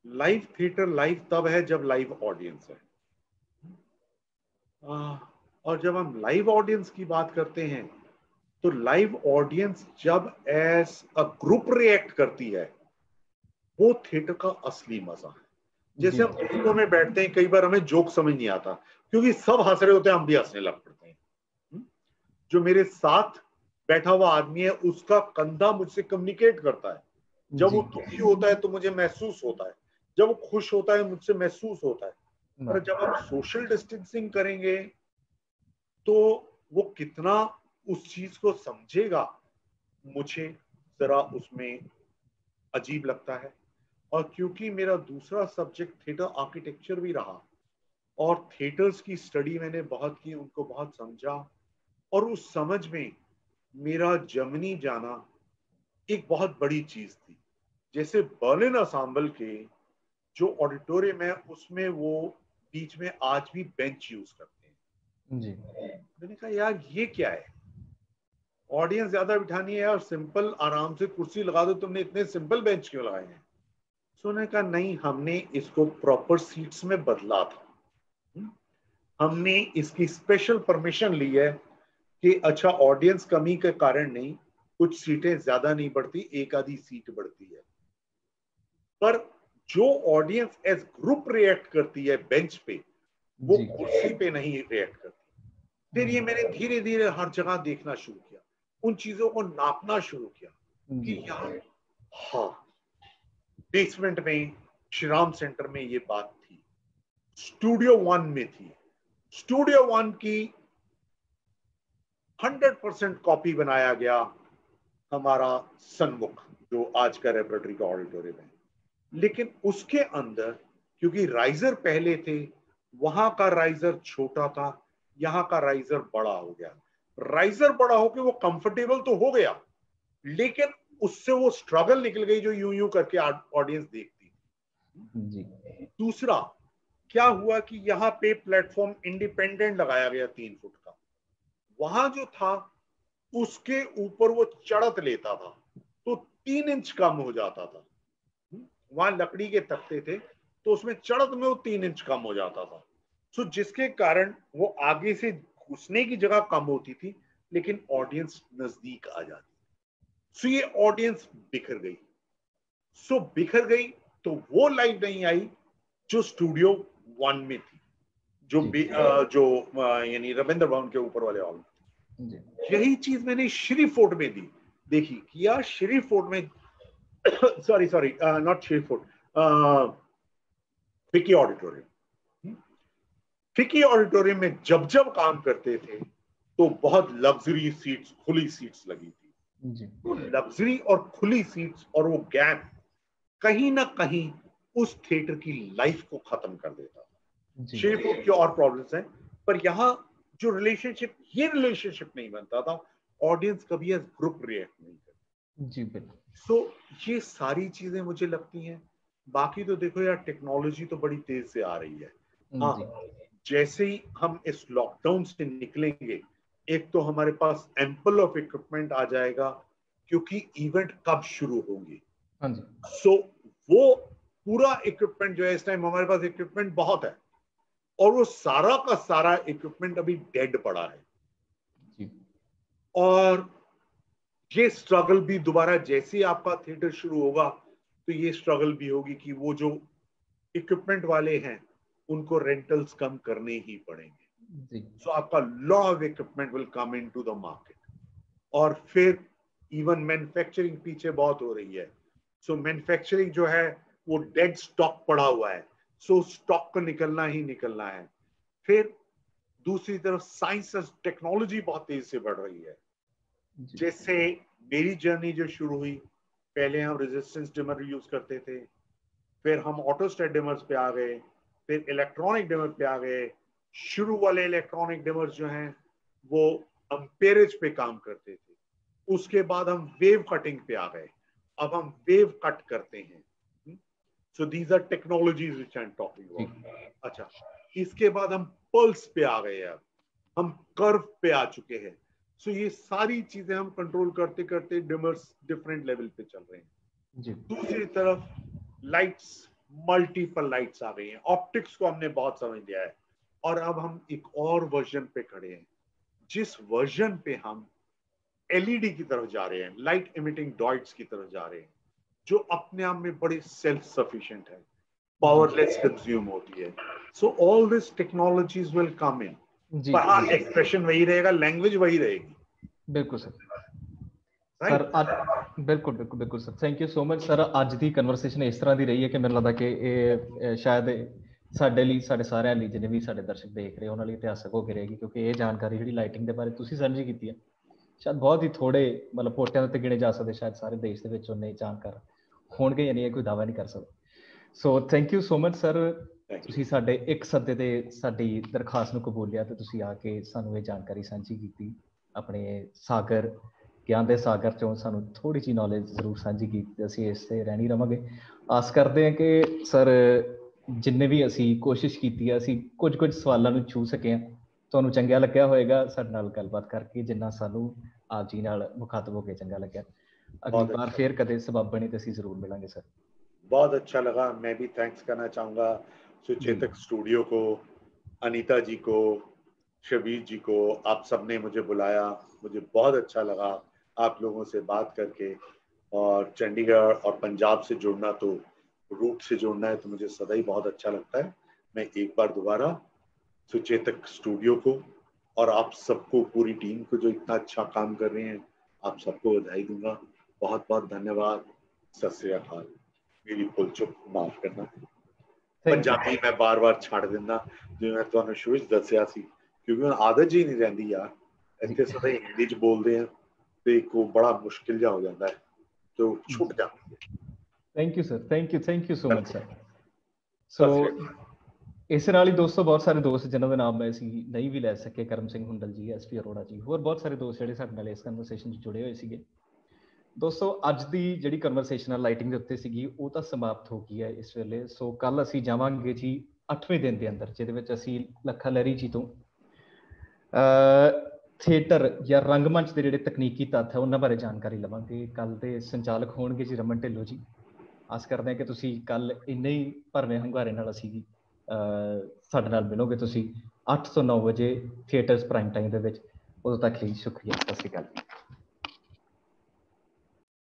लाइव थिएटर लाइव तब है जब लाइव ऑडियंस है। और जब हम लाइव ऑडियंस की बात करते हैं तो लाइव ऑडियंस जब एज अ ग्रुप रिएक्ट करती है, वो थिएटर का असली मजा है। जैसे हम दोस्तों में बैठते हैं, कई बार हमें जोक समझ नहीं आता क्योंकि सब हंस रहे होते हैं, हम भी हंसने लग पड़ते हैं। जो मेरे साथ बैठा हुआ आदमी है, उसका कंधा मुझसे कम्युनिकेट करता है। जब वो दुखी होता है तो मुझे महसूस होता है, जब वो खुश होता है मुझसे महसूस होता है। पर जब हम सोशल डिस्टेंसिंग करेंगे तो वो कितना उस चीज को समझेगा, मुझे जरा उसमें अजीब लगता है। और क्योंकि मेरा दूसरा सब्जेक्ट थिएटर आर्किटेक्चर भी रहा और थिएटर्स की स्टडी मैंने बहुत की, उनको बहुत समझा, और उस समझ में मेरा जर्मनी जाना एक बहुत बड़ी चीज थी। जैसे बर्लिन असाम्बल के जो ऑडिटोरियम है उसमें वो बीच में आज भी बेंच यूज करते हैं जी। मैंने कहा यार ये क्या है, ऑडियंस ज्यादा बिठानी है और सिंपल आराम से कुर्सी लगा दो, तुमने इतने सिंपल बेंच क्यों लगाए हैं? उन्होंने कहा नहीं, हमने इसको प्रॉपर सीट्स में बदला था, हमने इसकी स्पेशल परमिशन ली है कि अच्छा ऑडियंस कमी के कारण नहीं, कुछ सीटें ज्यादा नहीं बढ़ती, एक आधी सीट बढ़ती है, पर जो ऑडियंस एज ग्रुप रिएक्ट करती है बेंच पे, वो कुर्सी पे नहीं रिएक्ट करती। फिर ये मैंने धीरे धीरे हर जगह देखना शुरू किया, उन चीजों को नापना शुरू किया कि यार हाँ, बेसमेंट में श्रीराम सेंटर में ये बात थी, स्टूडियो 1 में थी, स्टूडियो 1 की 100% कॉपी बनाया गया हमारा सन्मुख, जो आज का रेपरेटरी का ऑडिटोरियम है, लेकिन उसके अंदर क्योंकि राइजर पहले थे, वहां का राइजर छोटा था, यहां का राइजर बड़ा हो गया। राइजर बड़ा होकर वो कंफर्टेबल तो हो गया, लेकिन उससे वो स्ट्रगल निकल गई जो यूं यूं करके ऑडियंस देखती थी। दूसरा क्या हुआ कि यहाँ पे प्लेटफॉर्म इंडिपेंडेंट लगाया गया 3 फुट का, वहां जो था उसके ऊपर वो चढ़त लेता था तो 3 इंच कम हो जाता था। वहां लकड़ी के तख्ते थे तो उसमें चढ़त में वो 3 इंच कम हो जाता था, सो जिसके कारण वो आगे से घुसने की जगह कम होती थी लेकिन ऑडियंस नजदीक आ जाती। सो ये ऑडियंस बिखर गई, सो बिखर गई तो वो लाइव नहीं आई जो स्टूडियो 1 में थी, जो यानी रविंद्र भवन के ऊपर वाले हॉल में। यही चीज मैंने श्री फोर्ट में दी देखी कि यार श्री फोर्ट में सॉरी नॉट श्री फोर्ट, फिकी ऑडिटोरियम, फिकी ऑडिटोरियम में जब जब काम करते थे तो बहुत लग्जरी सीट्स, खुली सीट्स लगी थी। तो लग्जरी और खुली सीट्स और वो गैप कहीं ना कहीं उस थिएटर की लाइफ को खत्म कर देता था। श्री फोर्ट की और प्रॉब्लम्स हैं, पर यहाँ जो रिलेशनशिप, ये रिलेशनशिप नहीं बनता था, ऑडियंस कभी एज ग्रुप रिएक्ट नहीं करती। जी बिल्कुल। सो ये सारी चीजें मुझे लगती हैं। बाकी तो देखो यार, टेक्नोलॉजी तो बड़ी तेज से आ रही है। हाँ, जैसे ही हम इस लॉकडाउन से निकलेंगे, एक तो हमारे पास एम्पल ऑफ इक्विपमेंट आ जाएगा क्योंकि इवेंट कब शुरू होंगे। सो वो पूरा इक्विपमेंट जो है, इस टाइम हमारे पास इक्विपमेंट बहुत है और वो सारा का सारा इक्विपमेंट अभी डेड पड़ा है। और ये स्ट्रगल भी दोबारा जैसे ही आपका थिएटर शुरू होगा तो ये स्ट्रगल भी होगी कि वो जो इक्विपमेंट वाले हैं उनको रेंटल्स कम करने ही पड़ेंगे। सो आपका lot of equipment will come into the market. और फिर इवन मैन्युफैक्चरिंग पीछे बहुत हो रही है। सो मैन्युफैक्चरिंग जो है वो डेड स्टॉक पड़ा हुआ है, सो स्टॉक को निकलना ही निकलना है। फिर दूसरी तरफ साइंस और टेक्नोलॉजी बहुत तेजी से बढ़ रही है। जैसे मेरी जर्नी जो शुरू हुई, पहले हम रेजिस्टेंस डिमर यूज करते थे, फिर हम ऑटोस्टैट डिमर्स पे आ गए, फिर इलेक्ट्रॉनिक डिमर पे आ गए। शुरू वाले इलेक्ट्रॉनिक डिमर्स जो हैं वो अम्पेरेज पे काम करते थे, उसके बाद हम वेव कटिंग पे आ गए, अब हम वेव कट करते हैं। So these are technologies which I am talking about. अच्छा, इसके बाद हम पल्स पे आ गए, अब हम कर्व पे आ चुके हैं। सो ये सारी चीजें हम कंट्रोल करते करते डिमर्स डिफरेंट लेवल पे चल रहे हैं। दूसरी तरफ लाइट्स, मल्टीपल लाइट्स आ गई हैं, ऑप्टिक्स को हमने बहुत समझ लिया है और अब हम एक और वर्जन पे खड़े हैं, जिस वर्जन पे हम एलईडी की तरफ जा रहे हैं, लाइट इमिटिंग डॉट्स की तरफ जा रहे हैं, जो अपने आप में बड़े सेल्फ सफिशिएंट है, पावरलेस कंज्यूम होती है। So all this technologies will come in, पर हाँ, एक्सप्रेशन वही रहेगा, लैंग्वेज वही रहेगी। बिल्कुल सर। सर बिल्कुल बिल्कुल बिल्कुल sir, thank you so much sir. ਅੱਜ ਦੀ ਕਨਵਰਸੇਸ਼ਨ ਇਸ ਤਰ੍ਹਾਂ ਦੀ ਰਹੀ ਹੈ ਕਿ ਮੈਨੂੰ ਲੱਗਦਾ ਕਿ ਇਹ ਸ਼ਾਇਦ ਸਾਡੇ ਲਈ, ਸਾਡੇ ਸਾਰਿਆਂ ਲਈ, ਜਿੰਨੇ ਵੀ ਸਾਡੇ ਦਰਸ਼ਕ ਦੇਖ ਰਹੇ ਉਹਨਾਂ ਲਈ ਇਤਿਹਾਸਕ ਹੋ ਕੇ ਰਹੇਗੀ, ਕਿਉਂਕਿ ਇਹ ਜਾਣਕਾਰੀ ਜਿਹੜੀ ਲਾਈਟਿੰਗ ਦੇ ਬਾਰੇ ਤੁਸੀਂ ਸਾਂਝੀ ਕੀਤੀ ਹੈ, ਸ਼ਾਇਦ ਬਹੁਤ ਹੀ ਥੋੜੇ ਮਤਲਬ ਪੋਟਿਆਂ ਦੇ ਉੱਤੇ ਗਿਣੇ ਜਾ ਸਕਦੇ, ਸ਼ਾਇਦ ਸਾਰੇ ਦੇਸ਼ ਦੇ ਵਿੱਚ ਉਹਨੇ ਜਾਣਕਾਰ ਹੋਣਗੇ ਜਾਂ ਨਹੀਂ, ਇਹ ਕੋਈ ਦਾਅਵਾ ਨਹੀਂ ਕਰ ਸਕਦਾ। So thank you so much sir, ਤੁਸੀਂ ਸਾਡੇ ਇੱਕ ਸੱਦੇ ਤੇ ਸਾਡੀ ਦਰਖਾਸਤ ਨੂੰ ਕਬੂਲਿਆ ਤੇ ਤੁਸੀਂ ਆ ਕੇ ਸਾਨੂੰ ਇਹ ਜਾਣਕਾਰੀ ਸਾਂਝੀ ਕੀਤੀ। ਆਪਣੇ ਸਾਗਰ ਗਿਆਨ ਦੇ ਸਾਗਰ ਚੋਂ ਸਾਨੂੰ ਥੋੜੀ ਜਿਹੀ ਨੌਲੇਜ ਜ਼ਰੂਰ ਸਾਂਝੀ ਕੀਤੀ। ਅਸੀਂ ਇਸ ਤੇ ਰਹਿਣੀ ਰਵਾਂਗੇ। ਆਸ ਕਰਦੇ ਹਾਂ ਕਿ ਸਰ ਜਿੰਨੇ ਵੀ ਅਸੀਂ ਕੋਸ਼ਿਸ਼ ਕੀਤੀ ਹੈ ਅਸੀਂ ਕੁਝ ਸਵਾਲਾਂ ਨੂੰ ਛੂ ਸਕੇ ਹਾਂ। ਤੁਹਾਨੂੰ ਚੰਗਾ ਲੱਗਿਆ ਹੋਏਗਾ ਸਾਡੇ ਨਾਲ ਗੱਲਬਾਤ ਕਰਕੇ, ਜਿੰਨਾ ਸਾਨੂੰ ਆਪ ਜੀ ਨਾਲ ਮੁਖਾਤਬ ਹੋ ਕੇ ਚੰਗਾ ਲੱਗਿਆ। अगली बार फिर कदे सबब बने तो असीं जरूर मिलांगे सर। बहुत अच्छा लगा। मैं भी थैंक्स करना चाहूँगा सुचेतक स्टूडियो को, अनीता जी को, शबीर जी को। आप सबने मुझे बुलाया, मुझे बहुत अच्छा लगा आप लोगों से बात करके। और चंडीगढ़ और पंजाब से जुड़ना, तो रूट से जुड़ना है तो मुझे सदा ही बहुत अच्छा लगता है। मैं एक बार दोबारा सुचेतक स्टूडियो को और आप सबको, पूरी टीम को जो इतना अच्छा काम कर रहे हैं, आप सबको बधाई दूंगा। बहुत बहुत धन्यवाद। सत श्री अकाल। मेरी भुल चुक माफ करना। पंजाबी मैं बार छड़ दिंदा जिवें मैं तुहानूं शुरू च दस्सिया सी, क्योंकि हुण आदत जी नहीं रहिंदी यार। इत्थे सदा हिंदी च बोलदे हैं ते एक बड़ा मुश्किल जा हो जाता है, तो छुट जाती है। Thank you sir, thank you so much sir. So इस नाल ही दोस्तों बहुत सारे दोस्त जिन्हों के नाम मैं नहीं भी लै सके, करम सिंह हुंडल जी, SP अरोड़ा जी, होर बहुत सारे दोस्त जिहड़े साडे नाल इस कन्वर्सेशन जुड़े हुए सीगे। ਦੋਸਤੋ ਅੱਜ ਦੀ ਜਿਹੜੀ ਕਨਵਰਸੇਸ਼ਨ ਆ ਲਾਈਟਿੰਗ ਦੇ ਉੱਤੇ ਸੀਗੀ ਉਹ ਤਾਂ ਸਮਾਪਤ ਹੋ ਗਈ ਹੈ ਇਸ ਵੇਲੇ। ਸੋ ਕੱਲ ਅਸੀਂ ਜਾਵਾਂਗੇ ਜੀ 8ਵੇਂ ਦਿਨ ਦੇ ਅੰਦਰ, ਜਿਹਦੇ ਵਿੱਚ ਅਸੀਂ ਲੱਖਾ ਲਹਿਰੀ ਜੀ ਤੋਂ ਥੀਏਟਰ ਜਾਂ ਰੰਗਮੰਚ ਦੇ ਜਿਹੜੇ ਤਕਨੀਕੀ ਤੱਥ ਹੈ ਉਹਨਾਂ ਬਾਰੇ ਜਾਣਕਾਰੀ ਲਵਾਂਗੇ। ਕੱਲ ਦੇ ਸੰਚਾਲਕ ਹੋਣਗੇ ਜੀ ਰਮਨ ਢਿੱਲੋਂ ਜੀ। ਆਸ ਕਰਦੇ ਹਾਂ ਕਿ ਤੁਸੀਂ ਕੱਲ ਇੰਨੇ ਹੀ ਭਰਵੇਂ ਹੁੰਗਾਰੇ ਨਾਲ ਅਸੀਂ ਸਾਡੇ ਨਾਲ ਮਿਲੋਗੇ ਤੁਸੀਂ 8 ਤੋਂ 9 ਵਜੇ ਥੀਏਟਰਸ ਪ੍ਰਾਈਮ ਟਾਈਮ ਦੇ ਵਿੱਚ। ਉਦੋਂ ਤੱਕ ਲਈ ਸ਼ੁਕਰੀਆ, ਸਤਿ ਸ਼੍ਰੀ ਅਕਾਲ।